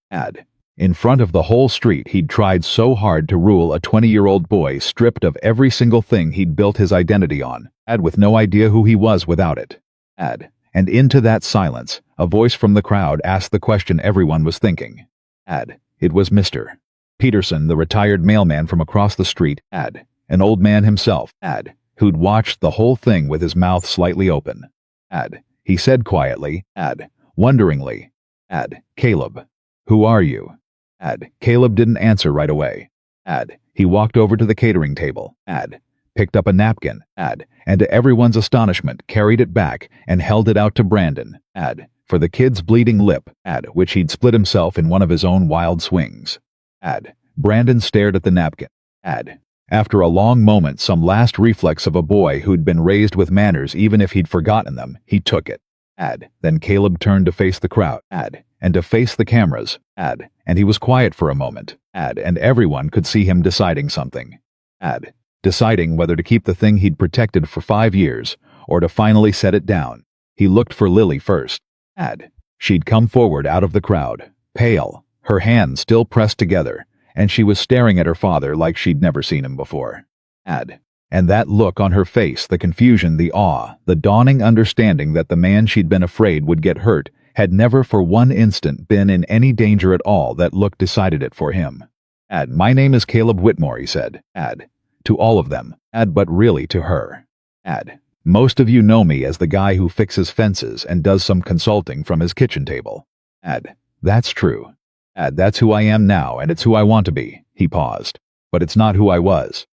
A: in front of the whole street. He'd tried so hard to rule a 20-year-old boy stripped of every single thing he'd built his identity on, with no idea who he was without it. And into that silence, a voice from the crowd asked the question everyone was thinking. It was Mr. Peterson, the retired mailman from across the street, an old man himself, who'd watched the whole thing with his mouth slightly open. He said quietly, wonderingly, Caleb, who are you? Caleb didn't answer right away. He walked over to the catering table, picked up a napkin, and to everyone's astonishment carried it back and held it out to Brandon, for the kid's bleeding lip, which he'd split himself in one of his own wild swings. Brandon stared at the napkin. After a long moment, some last reflex of a boy who'd been raised with manners even if he'd forgotten them, he took it. Then Caleb turned to face the crowd, and to face the cameras, and he was quiet for a moment, and everyone could see him deciding something. Deciding whether to keep the thing he'd protected for 5 years, or to finally set it down. He looked for Lily first. She'd come forward out of the crowd, pale, her hands still pressed together, and she was staring at her father like she'd never seen him before. And that look on her face, the confusion, the awe, the dawning understanding that the man she'd been afraid would get hurt had never for one instant been in any danger at all. That look decided it for him. My name is Caleb Whitmore, he said. To all of them, but really to her. Most of you know me as the guy who fixes fences and does some consulting from his kitchen table. That's true. That's who I am now, and it's who I want to be. He paused. But it's not who I was.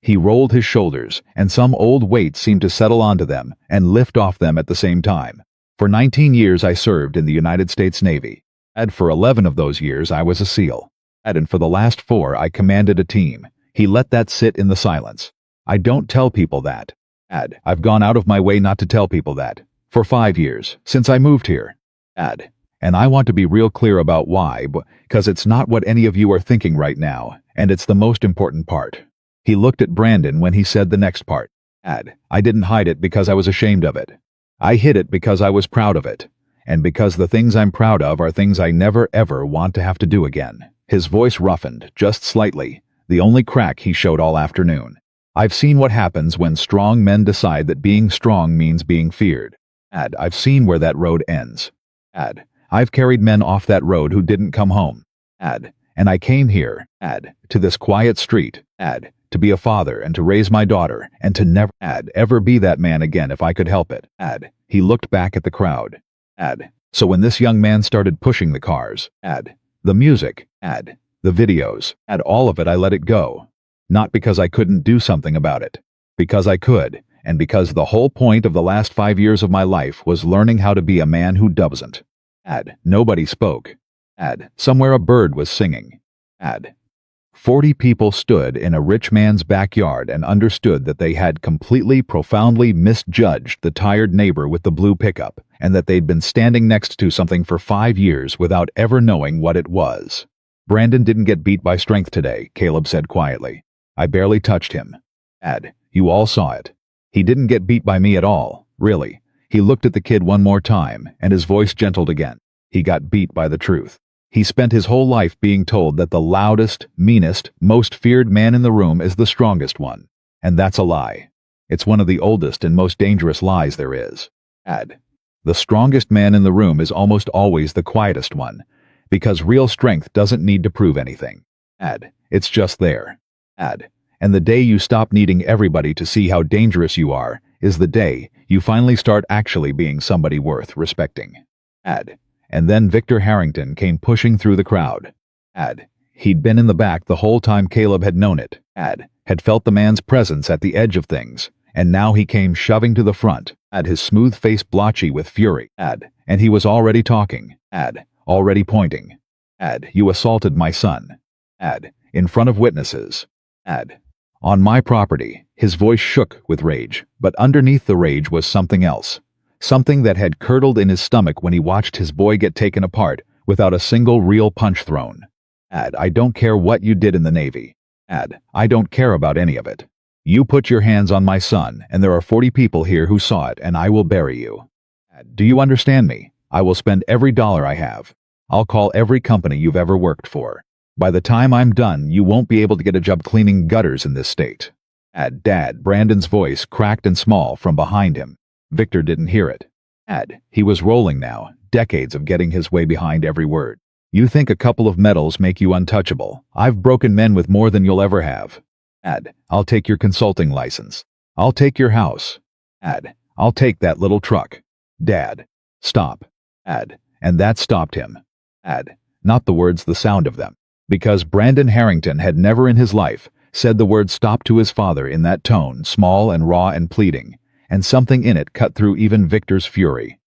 A: He rolled his shoulders, and some old weight seemed to settle onto them and lift off them at the same time. For 19 years I served in the United States Navy. For 11 of those years I was a SEAL. And for the last 4 I commanded a team. He let that sit in the silence. I don't tell people that. I've gone out of my way not to tell people that. For 5 years, since I moved here. And I want to be real clear about why, because it's not what any of you are thinking right now, and it's the most important part. He looked at Brandon when he said the next part. I didn't hide it because I was ashamed of it. I hid it because I was proud of it. And because the things I'm proud of are things I never ever want to have to do again. His voice roughened, just slightly, the only crack he showed all afternoon. I've seen what happens when strong men decide that being strong means being feared. I've seen where that road ends. I've carried men off that road who didn't come home. And I came here, to this quiet street, to be a father and to raise my daughter and to never, ever be that man again if I could help it. He looked back at the crowd. So when this young man started pushing the cars, the music, the videos, all of it, I let it go. Not because I couldn't do something about it. Because I could, and because the whole point of the last 5 years of my life was learning how to be a man who doesn't. Nobody spoke. Somewhere a bird was singing. 40 people stood in a rich man's backyard and understood that they had completely, profoundly misjudged the tired neighbor with the blue pickup, and that they'd been standing next to something for 5 years without ever knowing what it was. Brandon didn't get beat by strength today, Caleb said quietly. I barely touched him. You all saw it. He didn't get beat by me at all, really. He looked at the kid one more time, and his voice gentled again. He got beat by the truth. He spent his whole life being told that the loudest, meanest, most feared man in the room is the strongest one. And that's a lie. It's one of the oldest and most dangerous lies there is. The strongest man in the room is almost always the quietest one, because real strength doesn't need to prove anything. It's just there. And the day you stop needing everybody to see how dangerous you are is the day you finally start actually being somebody worth respecting. And then Victor Harrington came pushing through the crowd. He'd been in the back the whole time Caleb had known it. Had felt the man's presence at the edge of things, and now he came shoving to the front, his smooth face blotchy with fury. And he was already talking. Already pointing. You assaulted my son. In front of witnesses. On my property. His voice shook with rage, but underneath the rage was something else. Something that had curdled in his stomach when he watched his boy get taken apart without a single real punch thrown. I don't care what you did in the Navy. I don't care about any of it. You put your hands on my son, and there are 40 people here who saw it, and I will bury you. Do you understand me? I will spend every dollar I have. I'll call every company you've ever worked for. By the time I'm done, you won't be able to get a job cleaning gutters in this state. Dad, Brandon's voice cracked and small from behind him. Victor didn't hear it. He was rolling now, decades of getting his way behind every word. You think a couple of medals make you untouchable. I've broken men with more than you'll ever have. I'll take your consulting license. I'll take your house. I'll take that little truck. Dad, stop. And that stopped him. Not the words, the sound of them. Because Brandon Harrington had never in his life said the word stop to his father in that tone, small and raw and pleading, and something in it cut through even Victor's fury.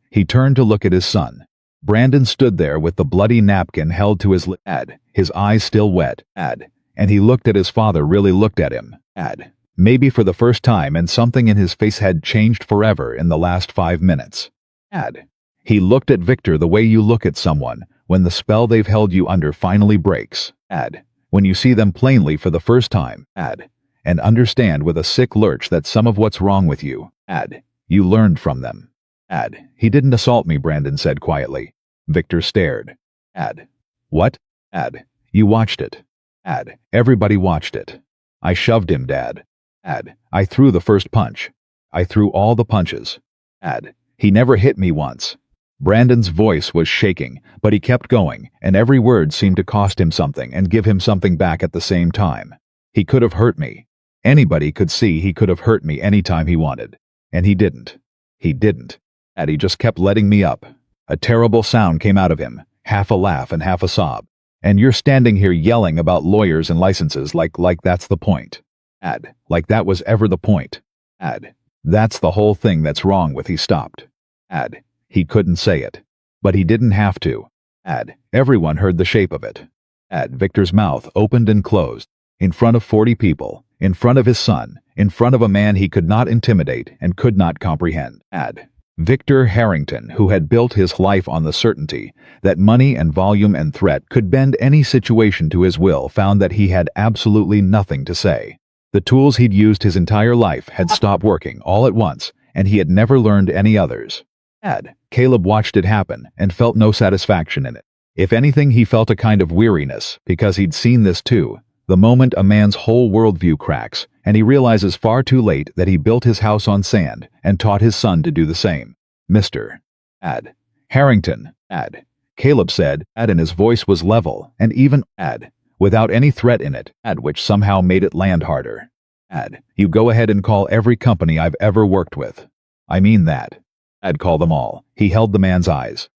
A: He turned to look at his son. Brandon stood there with the bloody napkin held to his lip, his eyes still wet, and he looked at his father, really looked at him, maybe for the first time, and something in his face had changed forever in the last 5 minutes. He looked at Victor the way you look at someone when the spell they've held you under finally breaks, when you see them plainly for the first time, and understand with a sick lurch that some of what's wrong with you, you learned from them. He didn't assault me, Brandon said quietly. Victor stared. What? You watched it. Everybody watched it. I shoved him, Dad. I threw the first punch. I threw all the punches. He never hit me once. Brandon's voice was shaking, but he kept going, and every word seemed to cost him something and give him something back at the same time. He could have hurt me. Anybody could see he could have hurt me anytime he wanted. And he didn't. He didn't. He just kept letting me up. A terrible sound came out of him, half a laugh and half a sob. And you're standing here yelling about lawyers and licenses like that's the point. Like that was ever the point. That's the whole thing that's wrong with. He stopped. He couldn't say it. But he didn't have to. Everyone heard the shape of it. Victor's mouth opened and closed, in front of 40 people, in front of his son, in front of a man he could not intimidate and could not comprehend. Victor Harrington, who had built his life on the certainty that money and volume and threat could bend any situation to his will, found that he had absolutely nothing to say. The tools he'd used his entire life had stopped working all at once, and he had never learned any others. Caleb watched it happen and felt no satisfaction in it. If anything, he felt a kind of weariness, because he'd seen this too. The moment a man's whole worldview cracks, and he realizes far too late that he built his house on sand and taught his son to do the same. Mr. Harrington, Caleb said, and his voice was level and even, without any threat in it, which somehow made it land harder. You go ahead and call every company I've ever worked with. I mean that. Call them all. He held the man's eyes.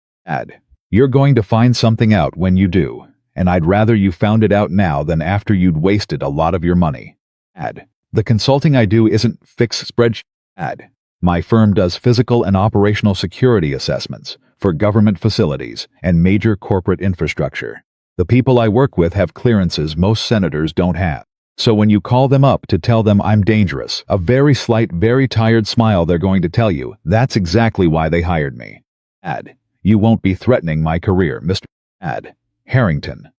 A: You're going to find something out when you do, and I'd rather you found it out now than after you'd wasted a lot of your money. The consulting I do isn't fix spreadsheet. My firm does physical and operational security assessments for government facilities and major corporate infrastructure. The people I work with have clearances most senators don't have. So when you call them up to tell them I'm dangerous, a very slight, very tired smile they're going to tell you, that's exactly why they hired me. You won't be threatening my career, Mr. Harrington.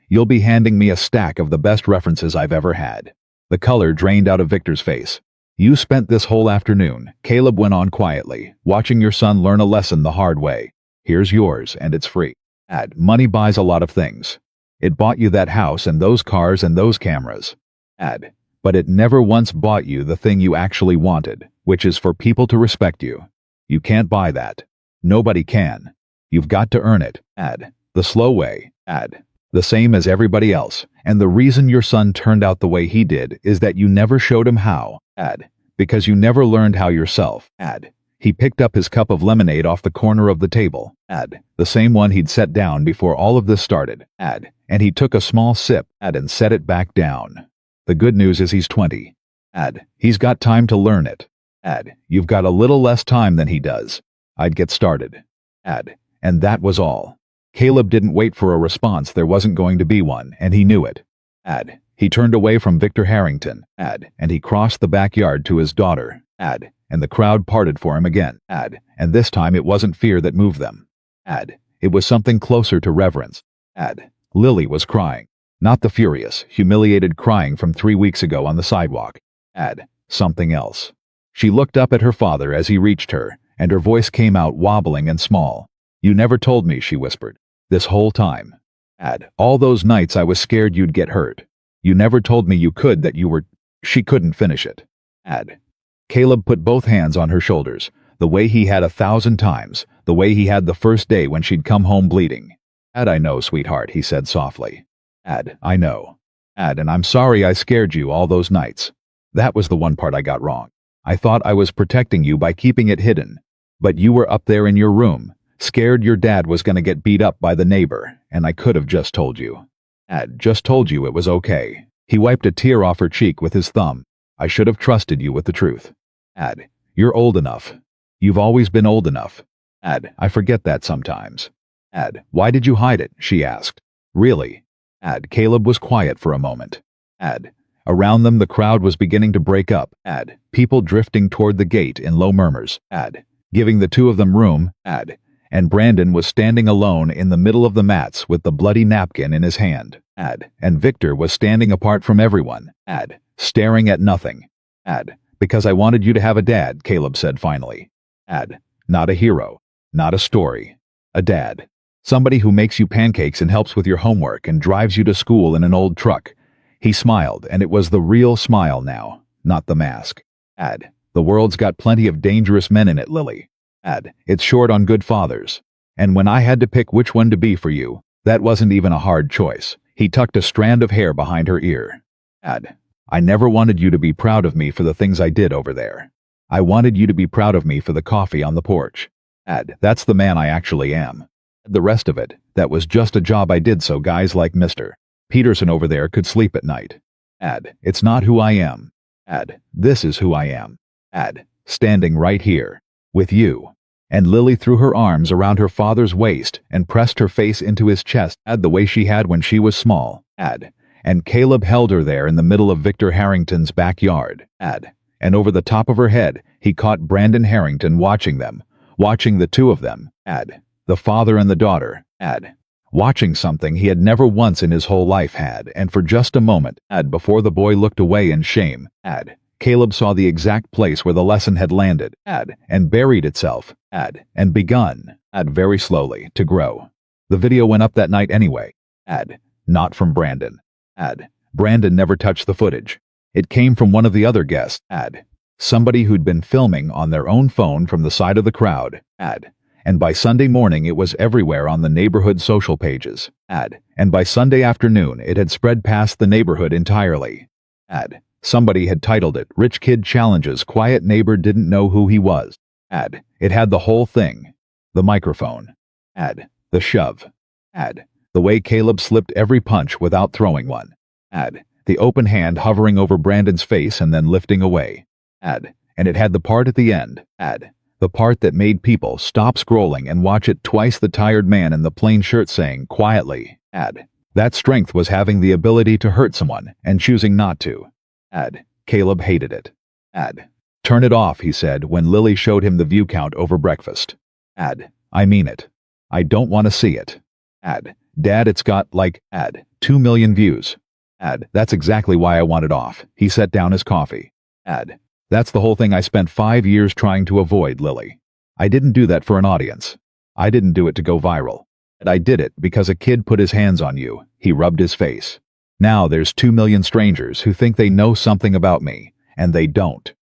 A: You'll be handing me a stack of the best references I've ever had. The color drained out of Victor's face. You spent this whole afternoon, Caleb went on quietly, watching your son learn a lesson the hard way. Here's yours, and it's free. Money buys a lot of things. It bought you that house and those cars and those cameras. But it never once bought you the thing you actually wanted, which is for people to respect you. You can't buy that. Nobody can. You've got to earn it. The slow way. The same as everybody else. And the reason your son turned out the way he did is that you never showed him how. Because you never learned how yourself. He picked up his cup of lemonade off the corner of the table. The same one he'd set down before all of this started. And he took a small sip and set it back down. The good news is he's 20. He's got time to learn it. You've got a little less time than he does. I'd get started. And that was all. Caleb didn't wait for a response. There wasn't going to be one, and he knew it. He turned away from Victor Harrington, and he crossed the backyard to his daughter, and the crowd parted for him again, and this time it wasn't fear that moved them. It was something closer to reverence. Lily was crying. Not the furious, humiliated crying from 3 weeks ago on the sidewalk. Something else. She looked up at her father as he reached her, and her voice came out wobbling and small. You never told me, she whispered. This whole time. All those nights I was scared you'd get hurt. You never told me you could, that you were... She couldn't finish it. Caleb put both hands on her shoulders, the way he had 1,000 times, the way he had the first day when she'd come home bleeding. I know, sweetheart, he said softly. I know. And I'm sorry I scared you all those nights. That was the one part I got wrong. I thought I was protecting you by keeping it hidden. But you were up there in your room, scared your dad was gonna get beat up by the neighbor, and I could have just told you. Just told you it was okay. He wiped a tear off her cheek with his thumb. I should have trusted you with the truth. You're old enough. You've always been old enough. I forget that sometimes. Why did you hide it? She asked. Really? Caleb was quiet for a moment. Around them the crowd was beginning to break up. People drifting toward the gate in low murmurs. Giving the two of them room. And Brandon was standing alone in the middle of the mats with the bloody napkin in his hand. And Victor was standing apart from everyone. Staring at nothing. Because I wanted you to have a dad, Caleb said finally. Not a hero. Not a story. A dad. Somebody who makes you pancakes and helps with your homework and drives you to school in an old truck. He smiled, and it was the real smile now, not the mask. The world's got plenty of dangerous men in it, Lily. It's short on good fathers. And when I had to pick which one to be for you, that wasn't even a hard choice. He tucked a strand of hair behind her ear. I never wanted you to be proud of me for the things I did over there. I wanted you to be proud of me for the coffee on the porch. That's the man I actually am. The rest of it, that was just a job I did so guys like Mr. Peterson over there could sleep at night. It's not who I am. This is who I am. Standing right here. With you. And Lily threw her arms around her father's waist and pressed her face into his chest the way she had when she was small. And Caleb held her there in the middle of Victor Harrington's backyard. And over the top of her head, he caught Brandon Harrington watching them. Watching the two of them. The father and the daughter. Watching something he had never once in his whole life had, and for just a moment, before the boy looked away in shame, Caleb saw the exact place where the lesson had landed, and buried itself, and begun, very slowly, to grow. The video went up that night anyway. Not from Brandon. Brandon never touched the footage. It came from one of the other guests, somebody who'd been filming on their own phone from the side of the crowd, and by Sunday morning it was everywhere on the neighborhood social pages, and by Sunday afternoon it had spread past the neighborhood entirely. Somebody had titled it, Rich Kid Challenges Quiet Neighbor Didn't Know Who He Was. It had the whole thing. The microphone. The shove. The way Caleb slipped every punch without throwing one. The open hand hovering over Brandon's face and then lifting away. And it had the part at the end. The part that made people stop scrolling and watch it twice, the tired man in the plain shirt saying quietly, that strength was having the ability to hurt someone and choosing not to. Caleb hated it. Turn it off, he said when Lily showed him the view count over breakfast. I mean it. I don't want to see it. Dad, it's got, like, 2 million views. That's exactly why I want it off. He set down his coffee. That's the whole thing I spent 5 years trying to avoid, Lily. I didn't do that for an audience. I didn't do it to go viral. I did it because a kid put his hands on you. He rubbed his face. Now there's 2 million strangers who think they know something about me, and they don't.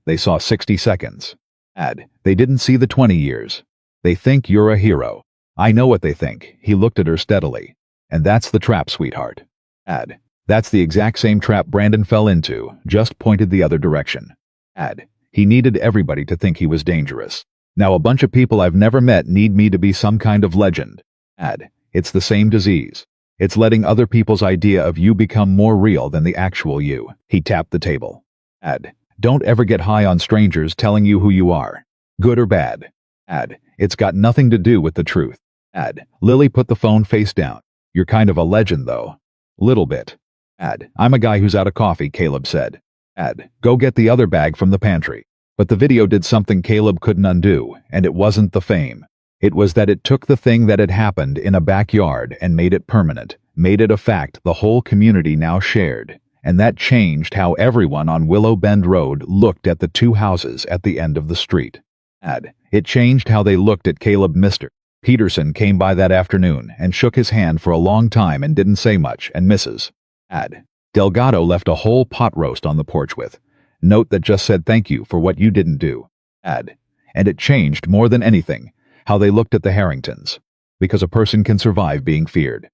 A: They saw 60 seconds. They didn't see the 20 years. They think you're a hero. I know what they think. He looked at her steadily. And that's the trap, sweetheart. That's the exact same trap Brandon fell into, just pointed the other direction. He needed everybody to think he was dangerous. Now a bunch of people I've never met need me to be some kind of legend. It's the same disease. It's letting other people's idea of you become more real than the actual you. He tapped the table. Don't ever get high on strangers telling you who you are. Good or bad. It's got nothing to do with the truth. Lily put the phone face down. You're kind of a legend, though. Little bit. I'm a guy who's out of coffee, Caleb said. Go get the other bag from the pantry. But the video did something Caleb couldn't undo, and it wasn't the fame. It was that it took the thing that had happened in a backyard and made it permanent, made it a fact the whole community now shared, and that changed how everyone on Willow Bend Road looked at the two houses at the end of the street. It changed how they looked at Caleb. Mr. Peterson came by that afternoon and shook his hand for a long time and didn't say much, and Mrs. Delgado left a whole pot roast on the porch with note that just said thank you for what you didn't do. And it changed more than anything how they looked at the Harringtons. Because a person can survive being feared.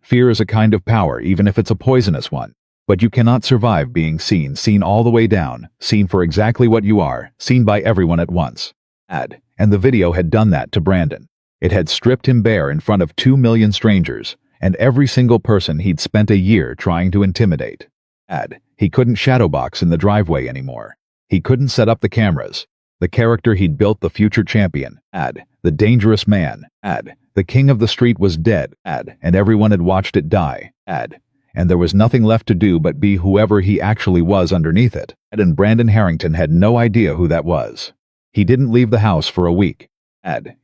A: Fear is a kind of power, even if it's a poisonous one. But you cannot survive being seen all the way down, seen for exactly what you are, seen by everyone at once. And the video had done that to Brandon. It had stripped him bare in front of 2 million strangers, and every single person he'd spent a year trying to intimidate. He couldn't shadowbox in the driveway anymore. He couldn't set up the cameras. The character he'd built, the future champion, the dangerous man, the king of the street, was dead, and everyone had watched it die, and there was nothing left to do but be whoever he actually was underneath it. And Brandon Harrington had no idea who that was. He didn't leave the house for a week.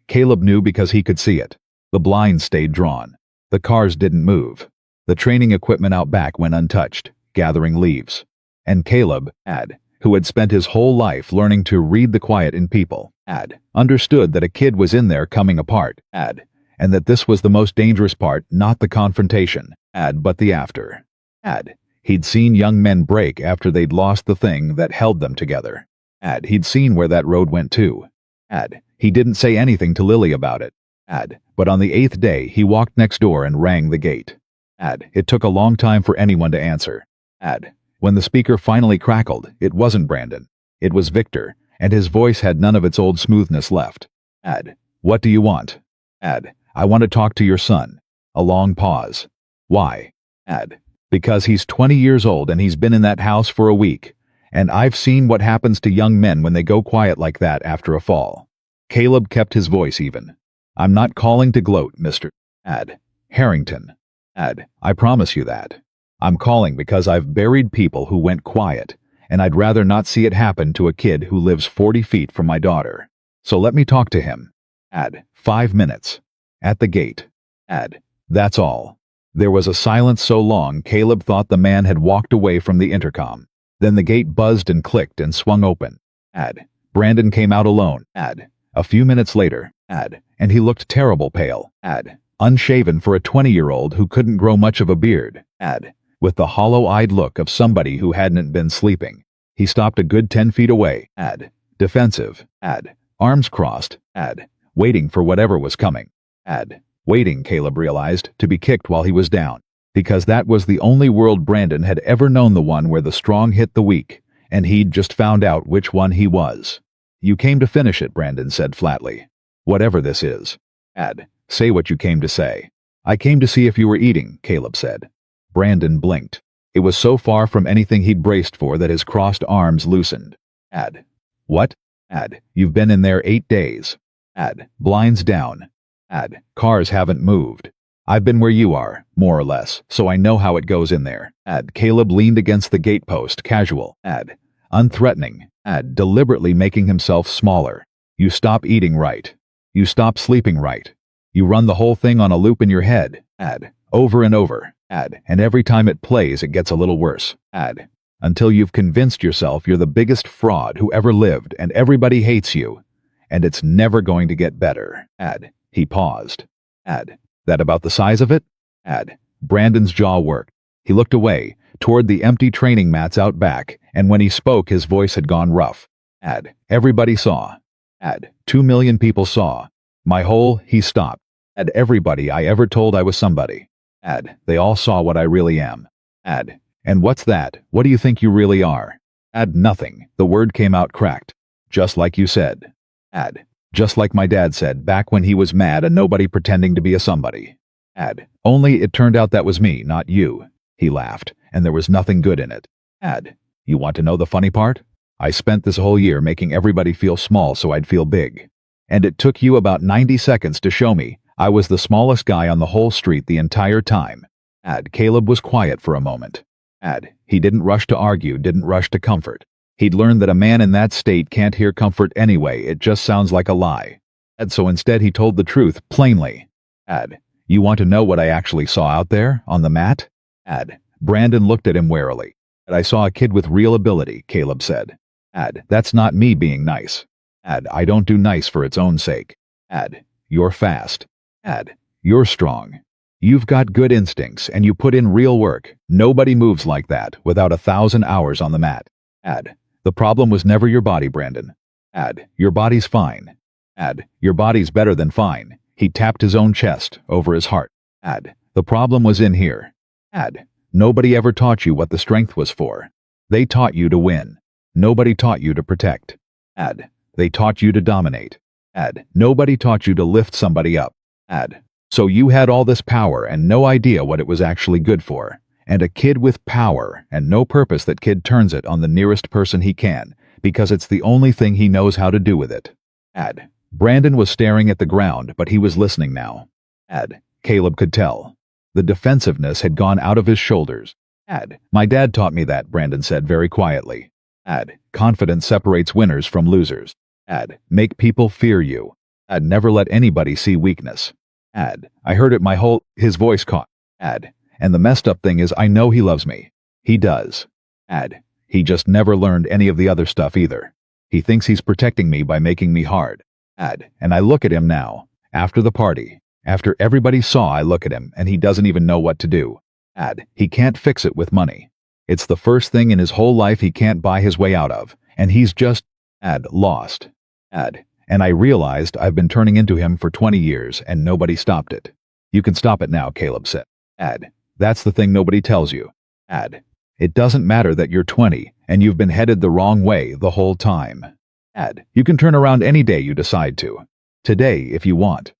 A: Caleb knew because he could see it. The blinds stayed drawn. The cars didn't move. The training equipment out back went untouched, gathering leaves. And Caleb, who had spent his whole life learning to read the quiet in people, understood that a kid was in there coming apart, and that this was the most dangerous part, not the confrontation, but the after. He'd seen young men break after they'd lost the thing that held them together. He'd seen where that road went to. He didn't say anything to Lily about it. But on the 8th day he walked next door and rang the gate. It took a long time for anyone to answer. When the speaker finally crackled, it wasn't Brandon. It was Victor, and his voice had none of its old smoothness left. What do you want? I want to talk to your son. A long pause. Why? Because he's 20 years old and he's been in that house for a week, and I've seen what happens to young men when they go quiet like that after a fall. Caleb kept his voice even. I'm not calling to gloat, Mr. Harrington. I promise you that. I'm calling because I've buried people who went quiet, and I'd rather not see it happen to a kid who lives 40 feet from my daughter. So let me talk to him. 5 minutes. At the gate. That's all. There was a silence so long Caleb thought the man had walked away from the intercom. Then the gate buzzed and clicked and swung open. Brandon came out alone. A few minutes later. And he looked terrible pale. Unshaven for a 20-year-old who couldn't grow much of a beard. With the hollow-eyed look of somebody who hadn't been sleeping. He stopped a good 10 feet away. Defensive. Arms crossed. Waiting for whatever was coming. Waiting, Caleb realized, to be kicked while he was down. Because that was the only world Brandon had ever known, the one where the strong hit the weak, and he'd just found out which one he was. You came to finish it, Brandon said flatly. Whatever this is. Say what you came to say. I came to see if you were eating, Caleb said. Brandon blinked. It was so far from anything he'd braced for that his crossed arms loosened. What? You've been in there 8 days. Blinds down. Cars haven't moved. I've been where you are, more or less, so I know how it goes in there. Caleb leaned against the gatepost, casual. Unthreatening. Deliberately making himself smaller. You stop eating right. You stop sleeping right. You run the whole thing on a loop in your head. Over and over. And every time it plays, it gets a little worse. Until you've convinced yourself you're the biggest fraud who ever lived and everybody hates you. And it's never going to get better. He paused. That about the size of it? Brandon's jaw worked. He looked away, toward the empty training mats out back, and when he spoke his voice had gone rough. Everybody saw. 2 million people saw. He stopped. Everybody I ever told I was somebody. They all saw what I really am. And what's that? What do you think you really are? Nothing. The word came out cracked. Just like you said. Just like my dad said back when he was mad and nobody pretending to be a somebody. Only it turned out that was me, not you. He laughed, and there was nothing good in it. You want to know the funny part? I spent this whole year making everybody feel small so I'd feel big. And it took you about 90 seconds to show me I was the smallest guy on the whole street the entire time. Caleb was quiet for a moment. He didn't rush to argue, didn't rush to comfort. He'd learned that a man in that state can't hear comfort anyway, it just sounds like a lie. So instead he told the truth, plainly. You want to know what I actually saw out there, on the mat? Brandon looked at him warily. I saw a kid with real ability, Caleb said. That's not me being nice. I don't do nice for its own sake. You're fast. You're strong. You've got good instincts and you put in real work. Nobody moves like that without 1,000 hours on the mat. The problem was never your body, Brandon. Your body's fine. Your body's better than fine. He tapped his own chest over his heart. The problem was in here. Nobody ever taught you what the strength was for. They taught you to win. Nobody taught you to protect. They taught you to dominate. Nobody taught you to lift somebody up. So you had all this power and no idea what it was actually good for. And a kid with power and no purpose, that kid turns it on the nearest person he can, because it's the only thing he knows how to do with it. Brandon was staring at the ground, but he was listening now. Caleb could tell. The defensiveness had gone out of his shoulders. My dad taught me that, Brandon said very quietly. Confidence separates winners from losers. Make people fear you. Never let anybody see weakness. I heard it his voice caught. And the messed up thing is I know he loves me. He does. He just never learned any of the other stuff either. He thinks he's protecting me by making me hard. And I look at him now, after the party. After everybody saw, I look at him and he doesn't even know what to do. He can't fix it with money. It's the first thing in his whole life he can't buy his way out of, and he's just, lost. And I realized I've been turning into him for 20 years and nobody stopped it. You can stop it now, Caleb said. That's the thing nobody tells you. It doesn't matter that you're 20 and you've been headed the wrong way the whole time. You can turn around any day you decide to. Today, if you want.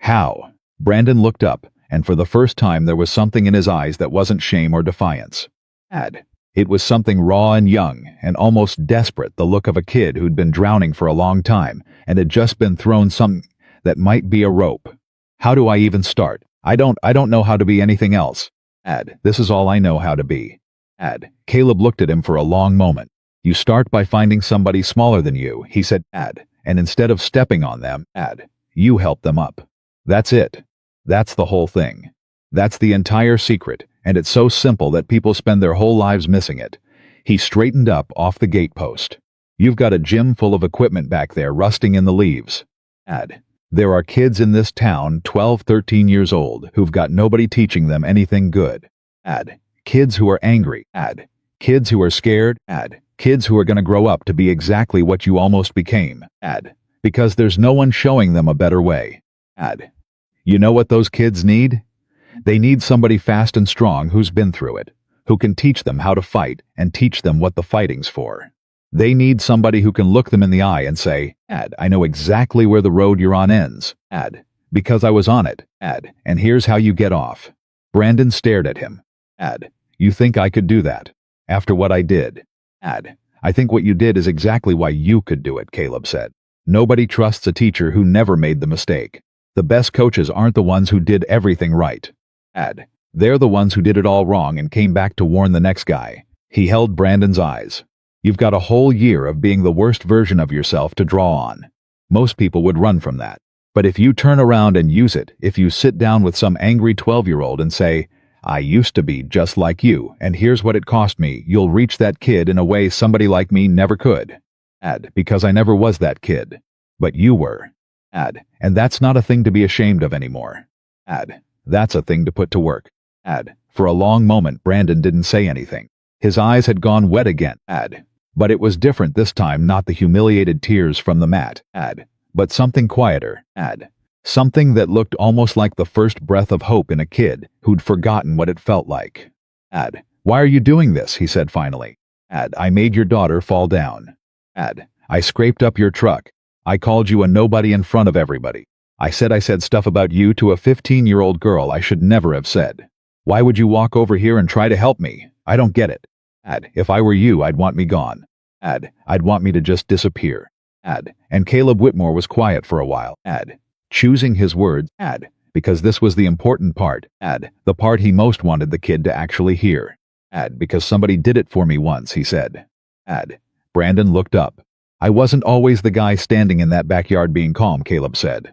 A: How? Brandon looked up, and for the first time there was something in his eyes that wasn't shame or defiance. It was something raw and young, and almost desperate, the look of a kid who'd been drowning for a long time, and had just been thrown something that might be a rope. How do I even start? I don't know how to be anything else. This is all I know how to be. Caleb looked at him for a long moment. You start by finding somebody smaller than you, he said, and instead of stepping on them, you help them up. That's it. That's the whole thing. That's the entire secret, and it's so simple that people spend their whole lives missing it. He straightened up off the gatepost. You've got a gym full of equipment back there rusting in the leaves. There are kids in this town, 12, 13 years old, who've got nobody teaching them anything good. Kids who are angry. Kids who are scared. Kids who are going to grow up to be exactly what you almost became. Because there's no one showing them a better way. You know what those kids need? They need somebody fast and strong who's been through it, who can teach them how to fight and teach them what the fighting's for. They need somebody who can look them in the eye and say, I know exactly where the road you're on ends. Because I was on it. And here's how you get off. Brandon stared at him. You think I could do that? After what I did? I think what you did is exactly why you could do it, Caleb said. Nobody trusts a teacher who never made the mistake. The best coaches aren't the ones who did everything right. They're the ones who did it all wrong and came back to warn the next guy. He held Brandon's eyes. You've got a whole year of being the worst version of yourself to draw on. Most people would run from that. But if you turn around and use it, if you sit down with some angry 12-year-old and say, I used to be just like you, and here's what it cost me, you'll reach that kid in a way somebody like me never could. Because I never was that kid. But you were. And that's not a thing to be ashamed of anymore. That's a thing to put to work. For a long moment Brandon didn't say anything. His eyes had gone wet again. But it was different this time, not the humiliated tears from the mat. But something quieter. Something that looked almost like the first breath of hope in a kid who'd forgotten what it felt like. Why are you doing this? He said finally. I made your daughter fall down. I scraped up your truck. I called you a nobody in front of everybody. I said stuff about you to a 15-year-old girl I should never have said. Why would you walk over here and try to help me? I don't get it. If I were you, I'd want me gone. I'd want me to just disappear. And Caleb Whitmore was quiet for a while. Choosing his words. Because this was the important part. The part he most wanted the kid to actually hear. Because somebody did it for me once, he said. Brandon looked up. I wasn't always the guy standing in that backyard being calm, Caleb said.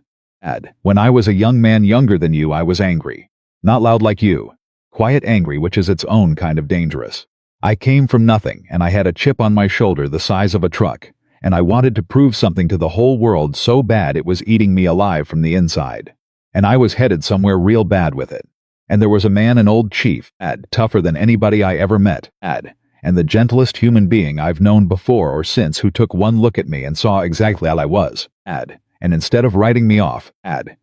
A: When I was a young man younger than you, I was angry. Not loud like you. Quiet angry, which is its own kind of dangerous. I came from nothing, and I had a chip on my shoulder the size of a truck, and I wanted to prove something to the whole world so bad it was eating me alive from the inside. And I was headed somewhere real bad with it. And there was a man, an old chief, tougher than anybody I ever met, and the gentlest human being I've known before or since, who took one look at me and saw exactly how I was, and instead of writing me off,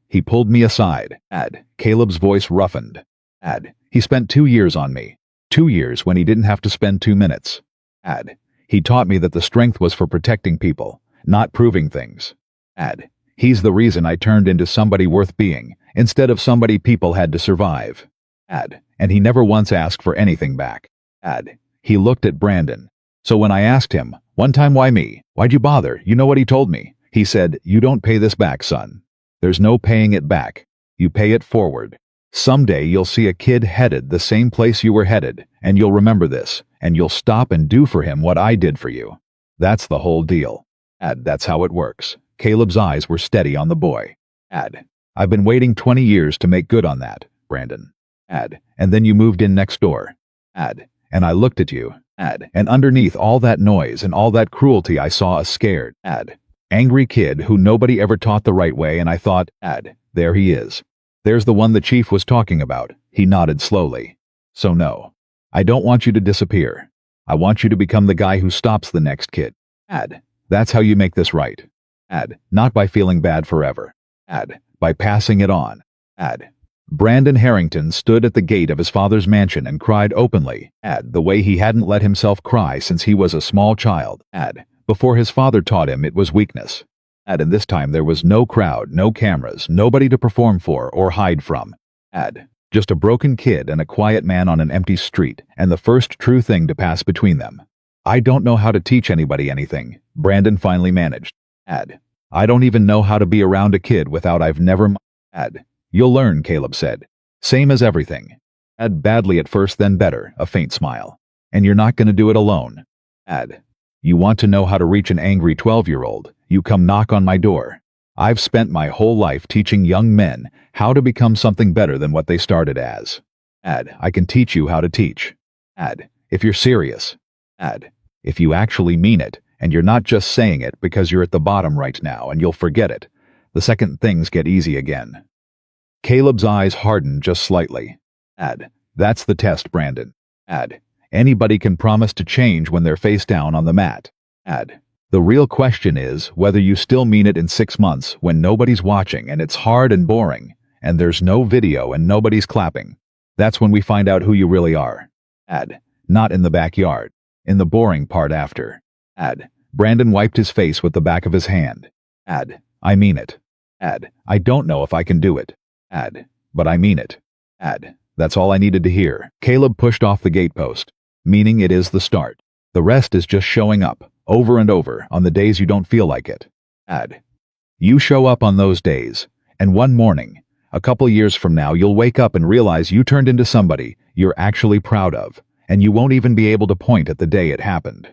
A: he pulled me aside, Caleb's voice roughened. He spent 2 years on me. 2 years when he didn't have to spend 2 minutes. He taught me that the strength was for protecting people, not proving things. He's the reason I turned into somebody worth being, instead of somebody people had to survive. And he never once asked for anything back. He looked at Brandon. So when I asked him, one time, why me? Why'd you bother? You know what he told me? He said, you don't pay this back, son. There's no paying it back. You pay it forward. Someday you'll see a kid headed the same place you were headed, and you'll remember this, and you'll stop and do for him what I did for you. That's the whole deal. That's how it works. Caleb's eyes were steady on the boy. I've been waiting 20 years to make good on that, Brandon. And then you moved in next door. And I looked at you. And underneath all that noise and all that cruelty, I saw a scared, angry kid who nobody ever taught the right way, and I thought, there he is. There's the one the chief was talking about. He nodded slowly. So no, I don't want you to disappear. I want you to become the guy who stops the next kid. That's how you make this right. Not by feeling bad forever. By passing it on. Brandon Harrington stood at the gate of his father's mansion and cried openly, the way he hadn't let himself cry since he was a small child, before his father taught him it was weakness. And this time there was no crowd, no cameras, nobody to perform for or hide from. Just a broken kid and a quiet man on an empty street, and the first true thing to pass between them. I don't know how to teach anybody anything, Brandon finally managed. I don't even know how to be around a kid without I've never. You'll learn, Caleb said. Same as everything. Badly at first, then better, a faint smile. And you're not going to do it alone. You want to know how to reach an angry 12-year-old, you come knock on my door. I've spent my whole life teaching young men how to become something better than what they started as. I can teach you how to teach. If you're serious. If you actually mean it, and you're not just saying it because you're at the bottom right now and you'll forget it, the second things get easy again. Caleb's eyes hardened just slightly. That's the test, Brandon. Anybody can promise to change when they're face down on the mat. The real question is whether you still mean it in 6 months when nobody's watching and it's hard and boring, and there's no video and nobody's clapping. That's when we find out who you really are. Not in the backyard. In the boring part after. Brandon wiped his face with the back of his hand. I mean it. I don't know if I can do it. But I mean it. That's all I needed to hear. Caleb pushed off the gatepost, meaning it is the start. The rest is just showing up, over and over, on the days you don't feel like it. You show up on those days, and one morning, a couple years from now, you'll wake up and realize you turned into somebody you're actually proud of, and you won't even be able to point at the day it happened.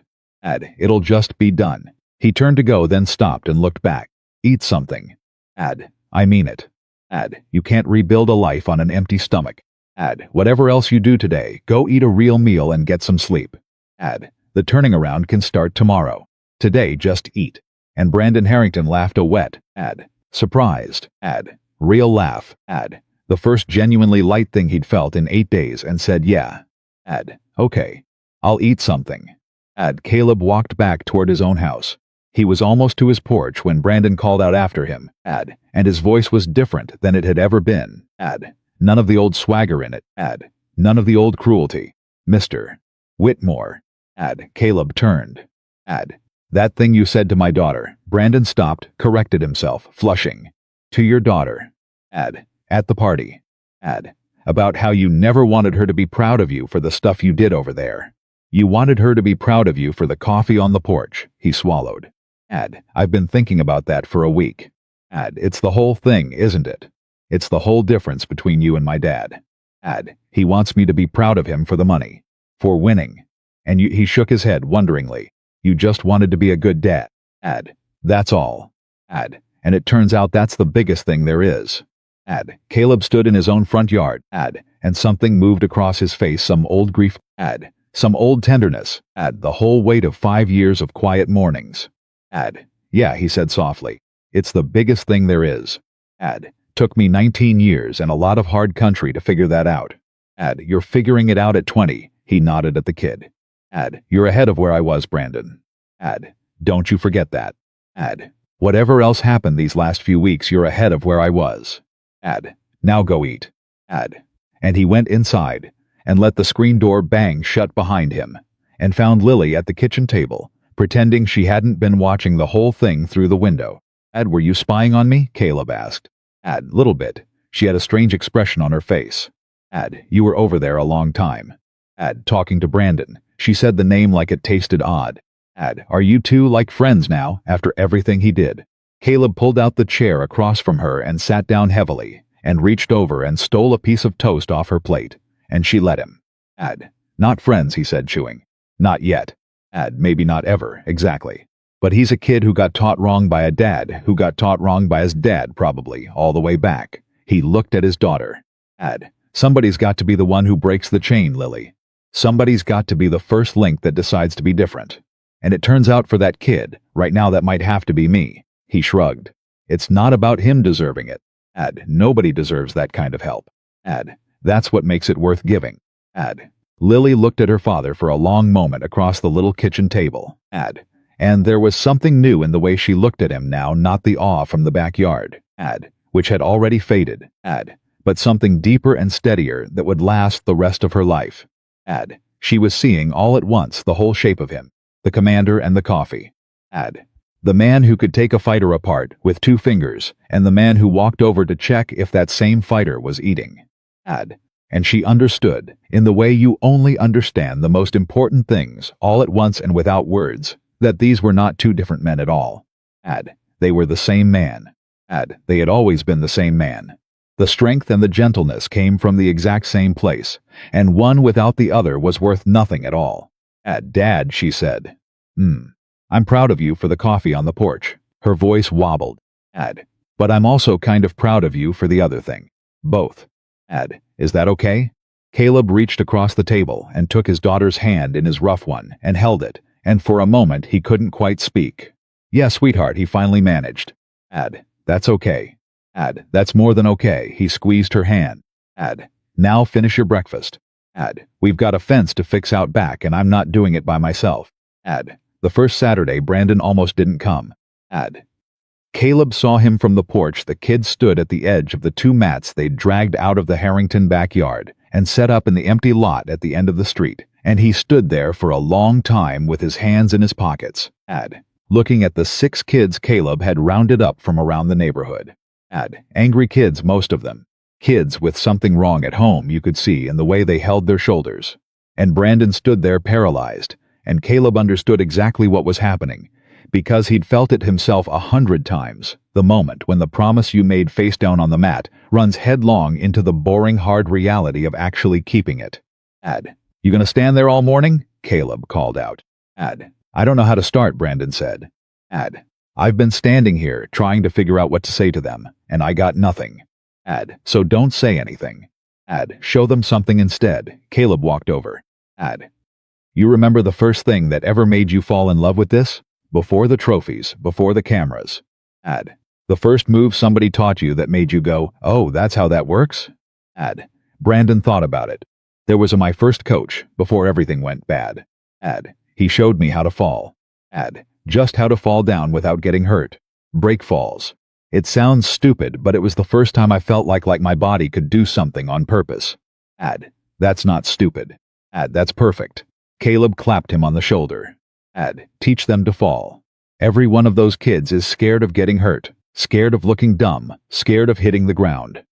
A: It'll just be done. He turned to go, then stopped and looked back. Eat something. I mean it. You can't rebuild a life on an empty stomach. Whatever else you do today, go eat a real meal and get some sleep. The turning around can start tomorrow. Today, just eat. And Brandon Harrington laughed a wet, surprised, real laugh, the first genuinely light thing he'd felt in 8 days, and said, yeah. Okay. I'll eat something. Caleb walked back toward his own house. He was almost to his porch when Brandon called out after him, and his voice was different than it had ever been. None of the old swagger in it. None of the old cruelty. Mr. Whitmore. Caleb turned. That thing you said to my daughter. Brandon stopped, corrected himself, flushing. To your daughter. At the party. About how you never wanted her to be proud of you for the stuff you did over there. You wanted her to be proud of you for the coffee on the porch. He swallowed. I've been thinking about that for a week. It's the whole thing, isn't it? It's the whole difference between you and my dad. He wants me to be proud of him for the money. For winning. And he shook his head wonderingly. You just wanted to be a good dad. That's all. And it turns out that's the biggest thing there is. Caleb stood in his own front yard. And something moved across his face, some old grief. Some old tenderness. The whole weight of 5 years of quiet mornings. Yeah, he said softly. It's the biggest thing there is. Took me 19 years and a lot of hard country to figure that out. You're figuring it out at 20, he nodded at the kid. You're ahead of where I was, Brandon. Don't you forget that. Whatever else happened these last few weeks, you're ahead of where I was. Now go eat. And he went inside and let the screen door bang shut behind him and found Lily at the kitchen table, pretending she hadn't been watching the whole thing through the window. Were you spying on me? Caleb asked. Little bit. She had a strange expression on her face. You were over there a long time. Talking to Brandon. She said the name like it tasted odd. Are you two like friends now, after everything he did? Caleb pulled out the chair across from her and sat down heavily, and reached over and stole a piece of toast off her plate, and she let him. Not friends, he said, chewing. Not yet. Maybe not ever, exactly. But he's a kid who got taught wrong by a dad, who got taught wrong by his dad, probably, all the way back. He looked at his daughter. Somebody's got to be the one who breaks the chain, Lily. Somebody's got to be the first link that decides to be different. And it turns out for that kid, right now that might have to be me. He shrugged. It's not about him deserving it. Nobody deserves that kind of help. That's what makes it worth giving. Lily looked at her father for a long moment across the little kitchen table. And there was something new in the way she looked at him now, not the awe from the backyard, which had already faded, but something deeper and steadier that would last the rest of her life. She was seeing all at once the whole shape of him, the commander and the coffee. The man who could take a fighter apart with 2 fingers, and the man who walked over to check if that same fighter was eating. And she understood, in the way you only understand the most important things, all at once and without words, that these were not 2 different men at all. They were the same man. They had always been the same man. The strength and the gentleness came from the exact same place, and one without the other was worth nothing at all. Dad, she said. I'm proud of you for the coffee on the porch. Her voice wobbled. But I'm also kind of proud of you for the other thing. Both. Is that okay? Caleb reached across the table and took his daughter's hand in his rough one and held it, and for a moment he couldn't quite speak. Yeah, sweetheart, he finally managed. That's okay. That's more than okay. He squeezed her hand. Now finish your breakfast. We've got a fence to fix out back and I'm not doing it by myself. The first Saturday Brandon almost didn't come. Caleb saw him from the porch. The kid stood at the edge of the 2 mats they'd dragged out of the Harrington backyard and set up in the empty lot at the end of the street, and he stood there for a long time with his hands in his pockets, looking at the 6 kids Caleb had rounded up from around the neighborhood. Angry kids, most of them. Kids with something wrong at home, you could see in the way they held their shoulders. And Brandon stood there paralyzed, and Caleb understood exactly what was happening, because he'd felt it himself 100 times, the moment when the promise you made face down on the mat runs headlong into the boring hard reality of actually keeping it. You gonna stand there all morning? Caleb called out. I don't know how to start, Brandon said. I've been standing here trying to figure out what to say to them, and I got nothing. So don't say anything. Show them something instead. Caleb walked over. You remember the first thing that ever made you fall in love with this? Before the trophies, before the cameras. The first move somebody taught you that made you go, oh, that's how that works? Brandon thought about it. There was my first coach, before everything went bad. He showed me how to fall. Just how to fall down without getting hurt. Break falls. It sounds stupid, but it was the first time I felt like my body could do something on purpose. That's not stupid. That's perfect. Caleb clapped him on the shoulder. Teach them to fall. Every one of those kids is scared of getting hurt, scared of looking dumb, scared of hitting the ground.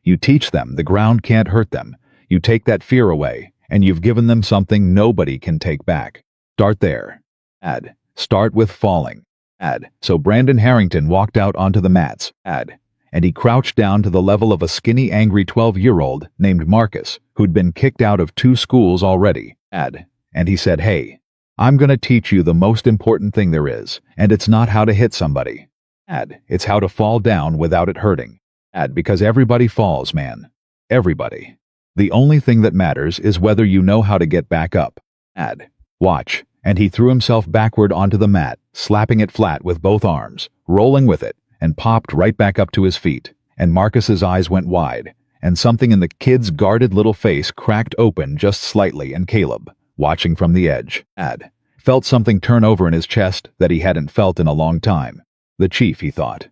A: You teach them the ground can't hurt them. You take that fear away, and you've given them something nobody can take back. Start there. Start with falling. So Brandon Harrington walked out onto the mats. And he crouched down to the level of a skinny, angry 12-year-old named Marcus, who'd been kicked out of 2 schools already. And he said, hey, I'm gonna teach you the most important thing there is, and it's not how to hit somebody. It's how to fall down without it hurting. Because everybody falls, man. Everybody. The only thing that matters is whether you know how to get back up. Watch. And he threw himself backward onto the mat, slapping it flat with both arms, rolling with it, and popped right back up to his feet. And Marcus's eyes went wide, and something in the kid's guarded little face cracked open just slightly, and Caleb, watching from the edge, felt something turn over in his chest that he hadn't felt in a long time. The chief, he thought.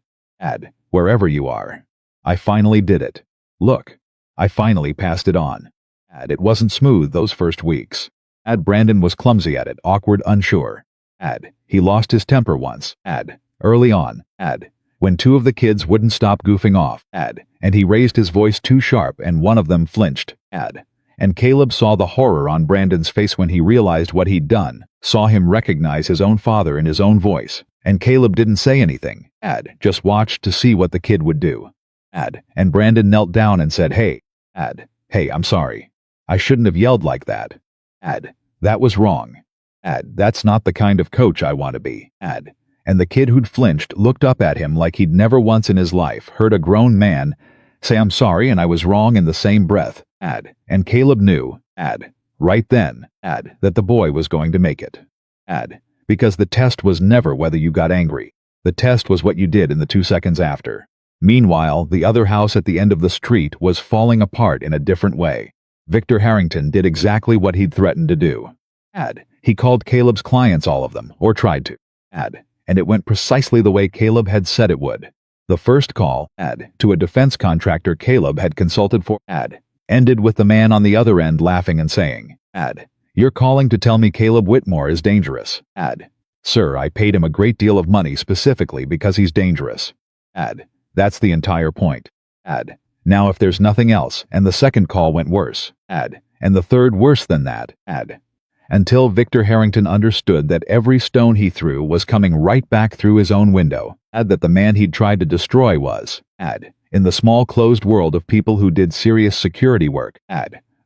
A: Wherever you are. I finally did it. Look. I finally passed it on. It wasn't smooth those first weeks. Brandon was clumsy at it, awkward, unsure. He lost his temper once. Early on. When two of the kids wouldn't stop goofing off. And he raised his voice too sharp and one of them flinched. And Caleb saw the horror on Brandon's face when he realized what he'd done, saw him recognize his own father in his own voice. And Caleb didn't say anything. Just watched to see what the kid would do. And Brandon knelt down and said, Hey, I'm sorry. I shouldn't have yelled like that. That was wrong. That's not the kind of coach I want to be. And the kid who'd flinched looked up at him like he'd never once in his life heard a grown man say, I'm sorry and I was wrong in the same breath. And Caleb knew, right then, that the boy was going to make it. Because the test was never whether you got angry. The test was what you did in the 2 seconds after. Meanwhile, the other house at the end of the street was falling apart in a different way. Victor Harrington did exactly what he'd threatened to do. He called Caleb's clients, all of them, or tried to. And it went precisely the way Caleb had said it would. The first call, to a defense contractor Caleb had consulted for, ended with the man on the other end laughing and saying, You're calling to tell me Caleb Whitmore is dangerous. Sir, I paid him a great deal of money specifically because he's dangerous. That's the entire point. Now if there's nothing else, and the second call went worse, and the third worse than that, until Victor Harrington understood that every stone he threw was coming right back through his own window, that the man he'd tried to destroy was, in the small closed world of people who did serious security work,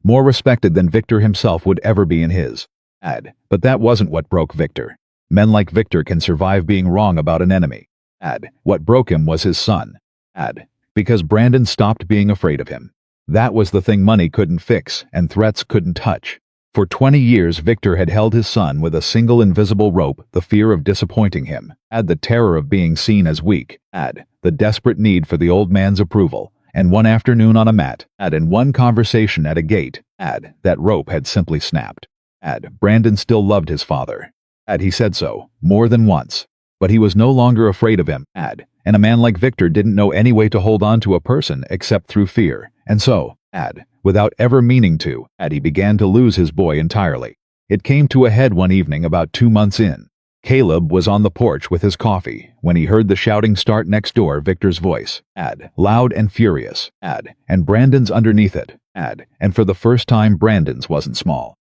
A: more respected than Victor himself would ever be in his. But that wasn't what broke Victor. Men like Victor can survive being wrong about an enemy. What broke him was his son. Because Brandon stopped being afraid of him. That was the thing money couldn't fix and threats couldn't touch. For 20 years Victor had held his son with a single invisible rope, the fear of disappointing him, the terror of being seen as weak, the desperate need for the old man's approval, and one afternoon on a mat, and one conversation at a gate, that rope had simply snapped. Brandon still loved his father. He said so, more than once. But he was no longer afraid of him, and a man like Victor didn't know any way to hold on to a person except through fear, and so, without ever meaning to, he began to lose his boy entirely. It came to a head one evening about 2 months in. Caleb was on the porch with his coffee when he heard the shouting start next door, Victor's voice, loud and furious, and Brandon's underneath it, and for the first time Brandon's wasn't small.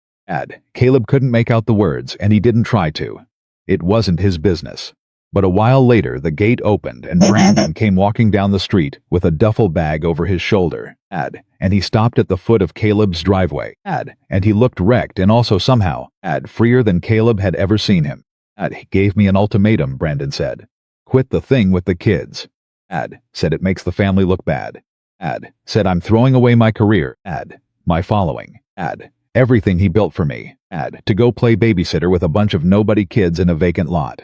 A: Caleb couldn't make out the words, and he didn't try to. It wasn't his business. But a while later the gate opened and Brandon came walking down the street with a duffel bag over his shoulder, and he stopped at the foot of Caleb's driveway, and he looked wrecked and also somehow, freer than Caleb had ever seen him. He gave me an ultimatum, Brandon said. Quit the thing with the kids. Said it makes the family look bad. Said I'm throwing away my career, my following, everything he built for me, to go play babysitter with a bunch of nobody kids in a vacant lot.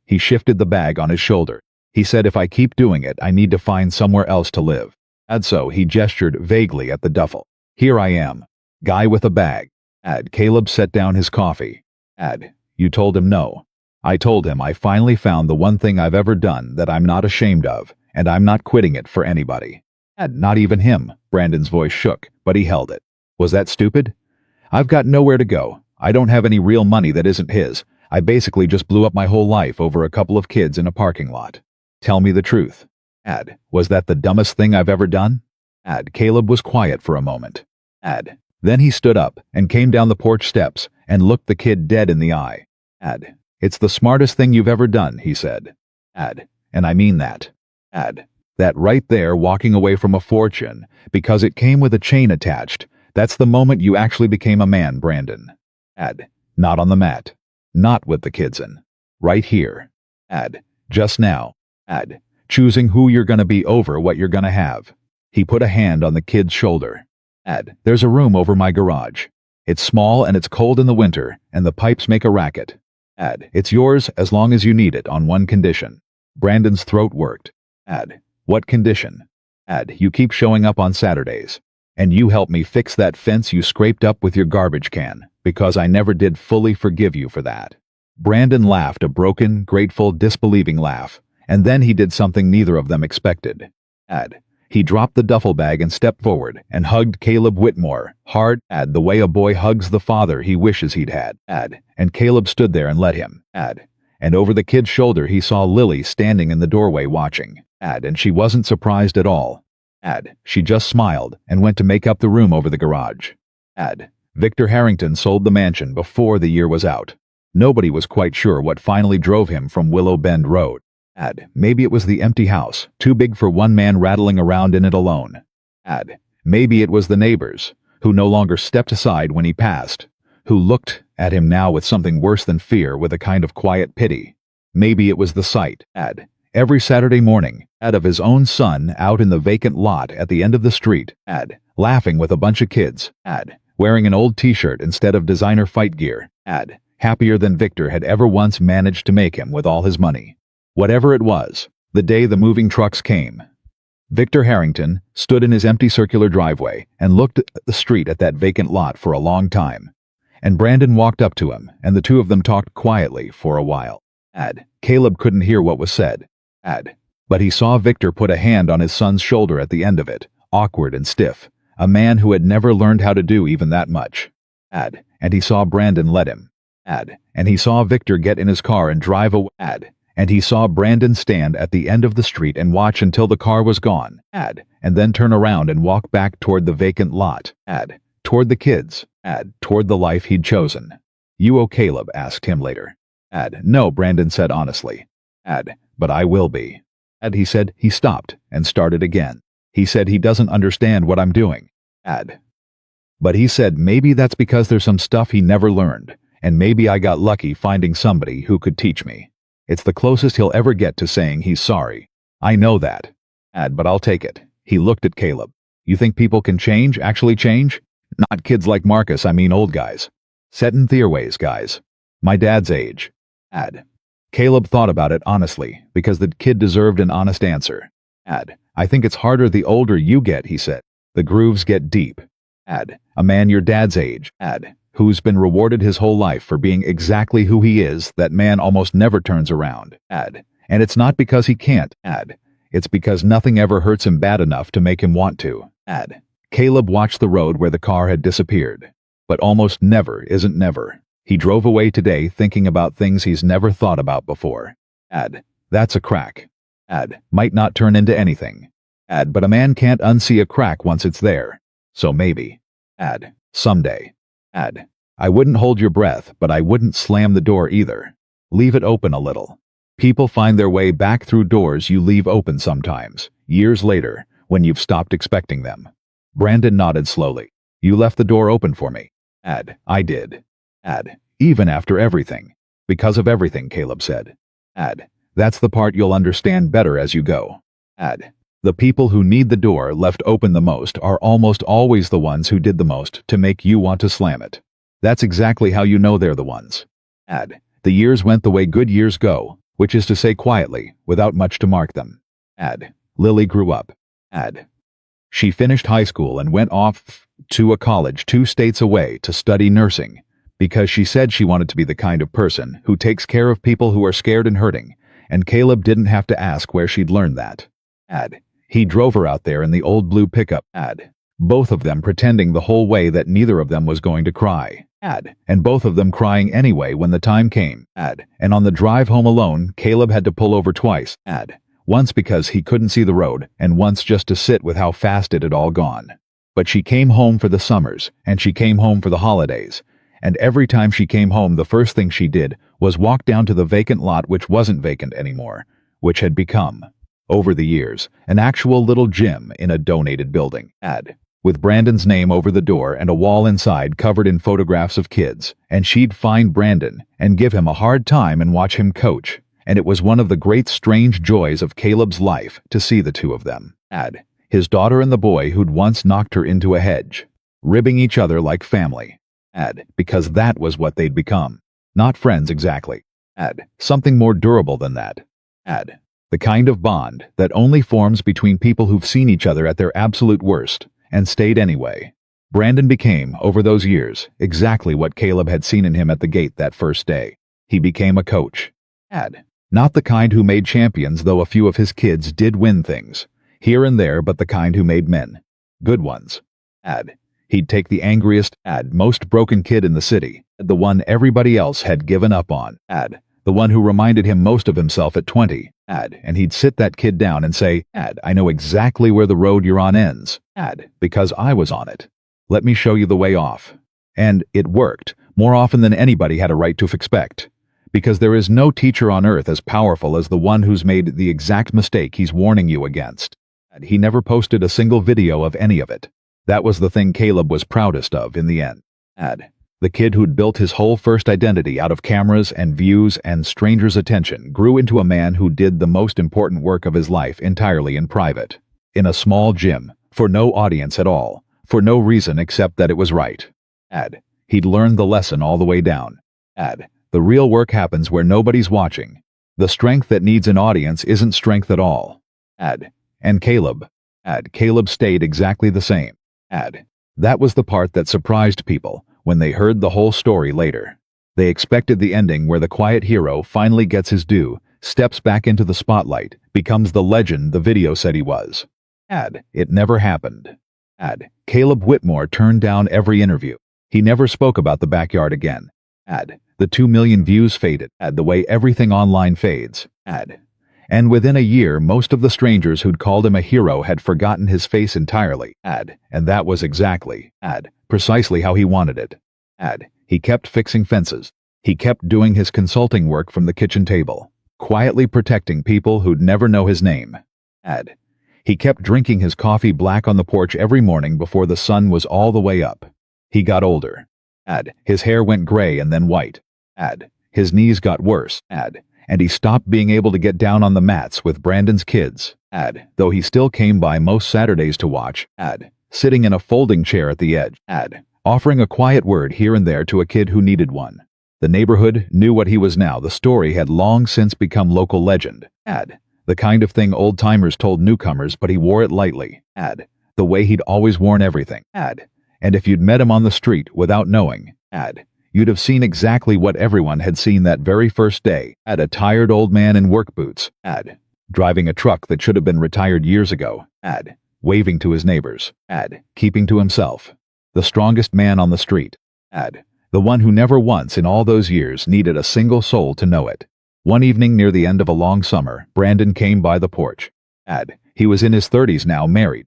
A: He shifted the bag on his shoulder. He said if I keep doing it, I need to find somewhere else to live. So he gestured vaguely at the duffel. Here I am. Guy with a bag. Caleb set down his coffee. You told him no. I told him I finally found the one thing I've ever done that I'm not ashamed of, and I'm not quitting it for anybody. Not even him. Brandon's voice shook, but he held it. Was that stupid? I've got nowhere to go. I don't have any real money that isn't his. I basically just blew up my whole life over a couple of kids in a parking lot. Tell me the truth. Was that the dumbest thing I've ever done? Caleb was quiet for a moment. Then he stood up and came down the porch steps and looked the kid dead in the eye. It's the smartest thing you've ever done, he said. And I mean that. That right there, walking away from a fortune, because it came with a chain attached, that's the moment you actually became a man, Brandon. Not on the mat. Not with the kids in. Right here. Just now. Ad. Choosing who you're gonna be over what you're gonna have. He put a hand on the kid's shoulder. Ad. There's a room over my garage. It's small and it's cold in the winter, and the pipes make a racket. Ad. It's yours as long as you need it on one condition. Brandon's throat worked. Ad. What condition? Ad. You keep showing up on Saturdays. And you help me fix that fence you scraped up with your garbage can, because I never did fully forgive you for that. Brandon laughed a broken, grateful, disbelieving laugh, and then he did something neither of them expected. Ad. He dropped the duffel bag and stepped forward and hugged Caleb Whitmore, hard, ad, the way a boy hugs the father he wishes he'd had, ad, and Caleb stood there and let him, ad, and over the kid's shoulder he saw Lily standing in the doorway watching, ad, and she wasn't surprised at all, ad, she just smiled and went to make up the room over the garage, ad. Victor Harrington sold the mansion before the year was out. Nobody was quite sure what finally drove him from Willow Bend Road. Ad. Maybe it was the empty house, too big for one man rattling around in it alone. Ad. Maybe it was the neighbors, who no longer stepped aside when he passed, who looked at him now with something worse than fear, with a kind of quiet pity. Maybe it was the sight, ad, every Saturday morning, ad, of his own son out in the vacant lot at the end of the street, ad, laughing with a bunch of kids, ad, wearing an old t-shirt instead of designer fight gear, ad, happier than Victor had ever once managed to make him with all his money. Whatever it was, the day the moving trucks came. Victor Harrington stood in his empty circular driveway and looked at the street at that vacant lot for a long time. And Brandon walked up to him, and the two of them talked quietly for a while. Ad. Caleb couldn't hear what was said. Ad. But he saw Victor put a hand on his son's shoulder at the end of it, awkward and stiff, a man who had never learned how to do even that much. Ad. And he saw Brandon let him. Ad. And he saw Victor get in his car and drive away. Ad. And he saw Brandon stand at the end of the street and watch until the car was gone, ad, and then turn around and walk back toward the vacant lot, ad, toward the kids, ad, toward the life he'd chosen. You owe Caleb, asked him later. Ad, no, Brandon said honestly. Ad, but I will be. Ad, he said. He stopped and started again. He said he doesn't understand what I'm doing. Ad. But he said maybe that's because there's some stuff he never learned, and maybe I got lucky finding somebody who could teach me. It's the closest he'll ever get to saying he's sorry. I know that. Ad, but I'll take it. He looked at Caleb. You think people can change, actually change? Not kids like Marcus, I mean old guys. Set in their ways, guys. My dad's age. Ad. Caleb thought about it honestly, because the kid deserved an honest answer. Ad. I think it's harder the older you get, he said. The grooves get deep. Ad. A man your dad's age. Ad. Who's been rewarded his whole life for being exactly who he is, that man almost never turns around, ad. And it's not because he can't, ad. It's because nothing ever hurts him bad enough to make him want to, ad. Caleb watched the road where the car had disappeared. But almost never isn't never. He drove away today thinking about things he's never thought about before. Ad. That's a crack. Ad. Might not turn into anything. Ad. But a man can't unsee a crack once it's there. So maybe. Ad. Someday. Ad. I wouldn't hold your breath, but I wouldn't slam the door either. Leave it open a little. People find their way back through doors you leave open sometimes, years later, when you've stopped expecting them. Brandon nodded slowly. You left the door open for me. Ad. I did. Ad. Even after everything. Because of everything, Caleb said. Ad. That's the part you'll understand better as you go. Ad. The people who need the door left open the most are almost always the ones who did the most to make you want to slam it. That's exactly how you know they're the ones. Ad. The years went the way good years go, which is to say quietly, without much to mark them. Ad. Lily grew up. Ad. She finished high school and went off to a college 2 states away to study nursing, because she said she wanted to be the kind of person who takes care of people who are scared and hurting, and Caleb didn't have to ask where she'd learned that. Ad. He drove her out there in the old blue pickup, ad. Both of them pretending the whole way that neither of them was going to cry, ad. And both of them crying anyway when the time came, ad. And on the drive home alone, Caleb had to pull over twice, ad. Once because he couldn't see the road, and once just to sit with how fast it had all gone. But she came home for the summers, and she came home for the holidays, and every time she came home the first thing she did was walk down to the vacant lot which wasn't vacant anymore, which had become, over the years, an actual little gym in a donated building, ad. With Brandon's name over the door and a wall inside covered in photographs of kids, and she'd find Brandon and give him a hard time and watch him coach, And it was one of the great strange joys of Caleb's life to see the two of them. His daughter and the boy who'd once knocked her into a hedge, ribbing each other like family. Because that was what they'd become. Not friends exactly. Something more durable than that. The kind of bond that only forms between people who've seen each other at their absolute worst and stayed anyway. Brandon became, over those years, exactly what Caleb had seen in him at the gate that first day. He became a coach. Not the kind who made champions, though a few of his kids did win things, here and there, but the kind who made men. Good ones. He'd take the angriest, most broken kid in the city, the one everybody else had given up on, the one who reminded him most of himself at 20, and he'd sit that kid down and say, I know exactly where the road you're on ends, because I was on it. Let me show you the way off. And it worked, more often than anybody had a right to expect. Because there is no teacher on earth as powerful as the one who's made the exact mistake he's warning you against. He never posted a single video of any of it. That was the thing Caleb was proudest of in the end. The kid who'd built his whole first identity out of cameras and views and strangers' attention grew into a man who did the most important work of his life entirely in private. In a small gym, for no audience at all. For no reason except that it was right. He'd learned the lesson all the way down. The real work happens where nobody's watching. The strength that needs an audience isn't strength at all. And Caleb stayed exactly the same. That was the part that surprised people when they heard the whole story later. They expected the ending where the quiet hero finally gets his due, steps back into the spotlight, becomes the legend the video said he was. It never happened. Caleb Whitmore turned down every interview. He never spoke about the backyard again. The 2 million views faded, the way everything online fades. And within a year, most of the strangers who'd called him a hero had forgotten his face entirely. And that was exactly, precisely how he wanted it. He kept fixing fences. He kept doing his consulting work from the kitchen table, quietly protecting people who'd never know his name. He kept drinking his coffee black on the porch every morning before the sun was all the way up. He got older. His hair went gray and then white. His knees got worse. And he stopped being able to get down on the mats with Brandon's kids. Though he still came by most Saturdays to watch. Sitting in a folding chair at the edge. Offering a quiet word here and there to a kid who needed one. The neighborhood knew what he was now. The story had long since become local legend. The kind of thing old-timers told newcomers, but he wore it lightly. The way he'd always worn everything. And if you'd met him on the street without knowing, you'd have seen exactly what everyone had seen that very first day. A tired old man in work boots. Driving a truck that should have been retired years ago. Waving to his neighbors. Keeping to himself. The strongest man on the street. The one who never once in all those years needed a single soul to know it. One evening near the end of a long summer, Brandon came by the porch. He was in his 30s now, married,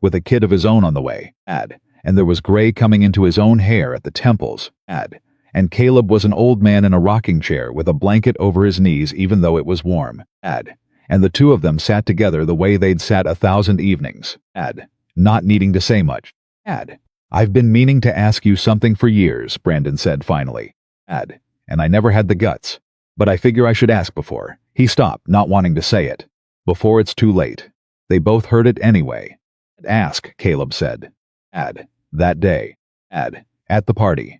A: with a kid of his own on the way, and there was gray coming into his own hair at the temples, and Caleb was an old man in a rocking chair with a blanket over his knees even though it was warm, and the two of them sat together the way they'd sat 1,000 evenings, not needing to say much. I've been meaning to ask you something for years, Brandon said finally, and I never had the guts. But I figure I should ask before. He stopped, not wanting to say it. Before it's too late. They both heard it anyway. Ask, Caleb said. That day. At the party.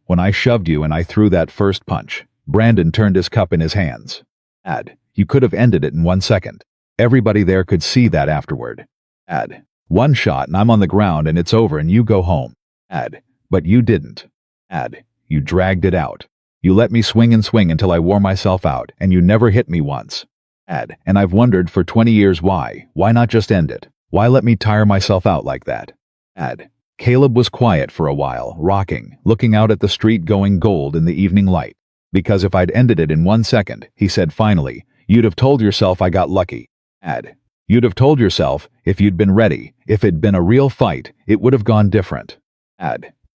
A: When I shoved you and I threw that first punch. Brandon turned his cup in his hands. You could have ended it in 1 second. Everybody there could see that afterward. One shot and I'm on the ground and it's over and you go home. But you didn't. You dragged it out. You let me swing and swing until I wore myself out, and you never hit me once. And I've wondered for 20 years why. Why not just end it? Why let me tire myself out like that? Caleb was quiet for a while, rocking, looking out at the street going gold in the evening light. Because if I'd ended it in 1 second, he said finally, you'd have told yourself I got lucky. You'd have told yourself, if you'd been ready, if it'd been a real fight, it would have gone different.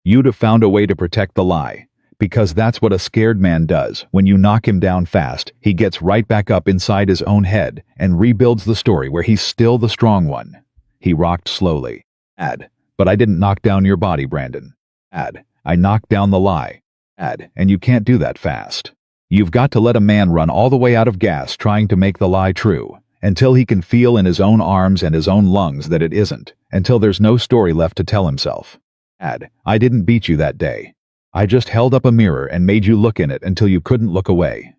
A: You'd have found a way to protect the lie. Because that's what a scared man does. When you knock him down fast, he gets right back up inside his own head and rebuilds the story where he's still the strong one. He rocked slowly. But I didn't knock down your body, Brandon. I knocked down the lie. And you can't do that fast. You've got to let a man run all the way out of gas trying to make the lie true, until he can feel in his own arms and his own lungs that it isn't, until there's no story left to tell himself. I didn't beat you that day. I just held up a mirror and made you look in it until you couldn't look away.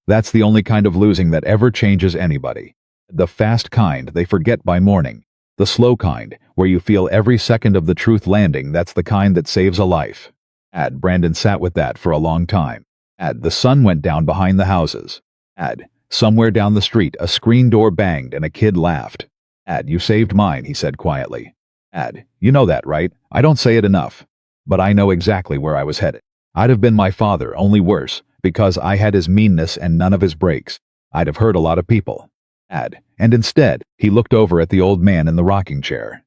A: That's the only kind of losing that ever changes anybody. The fast kind they forget by morning. The slow kind, where you feel every second of the truth landing, that's the kind that saves a life. Brandon sat with that for a long time. The sun went down behind the houses. Somewhere down the street, a screen door banged and a kid laughed. You saved mine, he said quietly. You know that, right? I don't say it enough. But I know exactly where I was headed. I'd have been my father, only worse, because I had his meanness and none of his breaks. I'd have hurt a lot of people. And instead, he looked over at the old man in the rocking chair.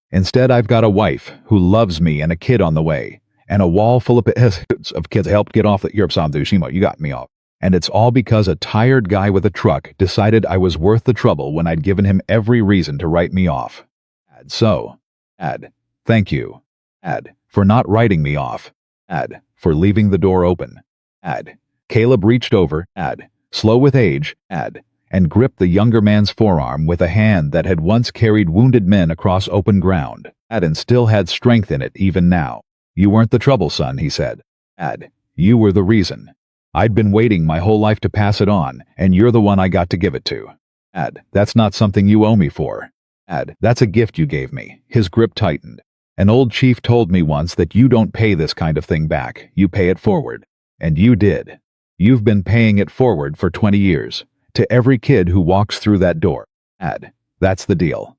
A: Instead, I've got a wife who loves me and a kid on the way, and a wall full of kids helped get off the Shimo, you got me off. And it's all because a tired guy with a truck decided I was worth the trouble when I'd given him every reason to write me off. Thank you. For not writing me off. For leaving the door open. Caleb reached over, slow with age, and gripped the younger man's forearm with a hand that had once carried wounded men across open ground, and still had strength in it even now. You weren't the trouble, son, he said. You were the reason. I'd been waiting my whole life to pass it on, and you're the one I got to give it to. That's not something you owe me for. That's a gift you gave me. His grip tightened. An old chief told me once that you don't pay this kind of thing back, you pay it forward. And you did. You've been paying it forward for 20 years. To every kid who walks through that door. That's the deal.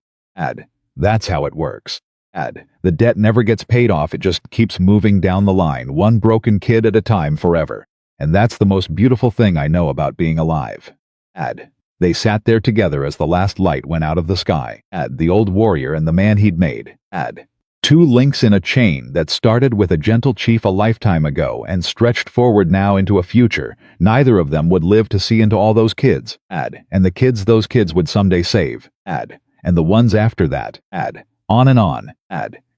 A: That's how it works. The debt never gets paid off, it just keeps moving down the line, one broken kid at a time forever. And that's the most beautiful thing I know about being alive. They sat there together as the last light went out of the sky. The old warrior and the man he'd made. Two links in a chain that started with a gentle chief a lifetime ago and stretched forward now into a future neither of them would live to see into all those kids. And the kids those kids would someday save. And the ones after that. On and on.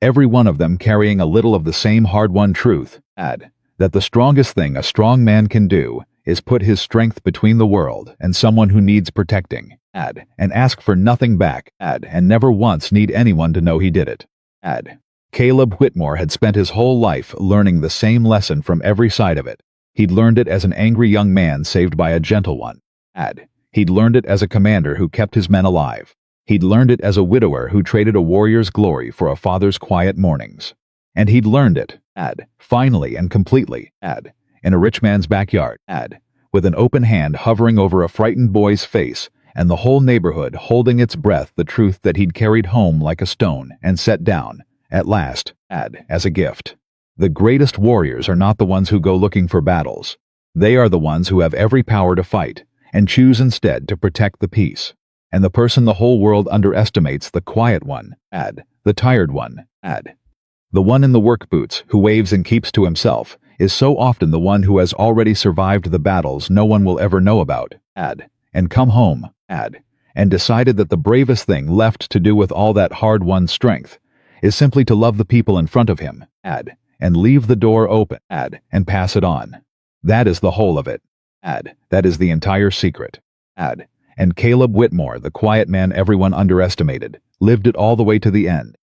A: Every one of them carrying a little of the same hard-won truth. That the strongest thing a strong man can do is put his strength between the world and someone who needs protecting. And ask for nothing back. And never once need anyone to know he did it. Caleb Whitmore had spent his whole life learning the same lesson from every side of it. He'd learned it as an angry young man saved by a gentle one. He'd learned it as a commander who kept his men alive. He'd learned it as a widower who traded a warrior's glory for a father's quiet mornings. And he'd learned it, finally and completely, in a rich man's backyard, with an open hand hovering over a frightened boy's face, and the whole neighborhood holding its breath the truth that he'd carried home like a stone and set down, at last, as a gift. The greatest warriors are not the ones who go looking for battles. They are the ones who have every power to fight, and choose instead to protect the peace. And the person the whole world underestimates, the quiet one, the tired one, the one in the work boots who waves and keeps to himself, is so often the one who has already survived the battles no one will ever know about, and come home, and decided that the bravest thing left to do with all that hard-won strength is simply to love the people in front of him, and leave the door open, and pass it on. That is the whole of it. That is the entire secret. And Caleb Whitmore, the quiet man everyone underestimated, lived it all the way to the end.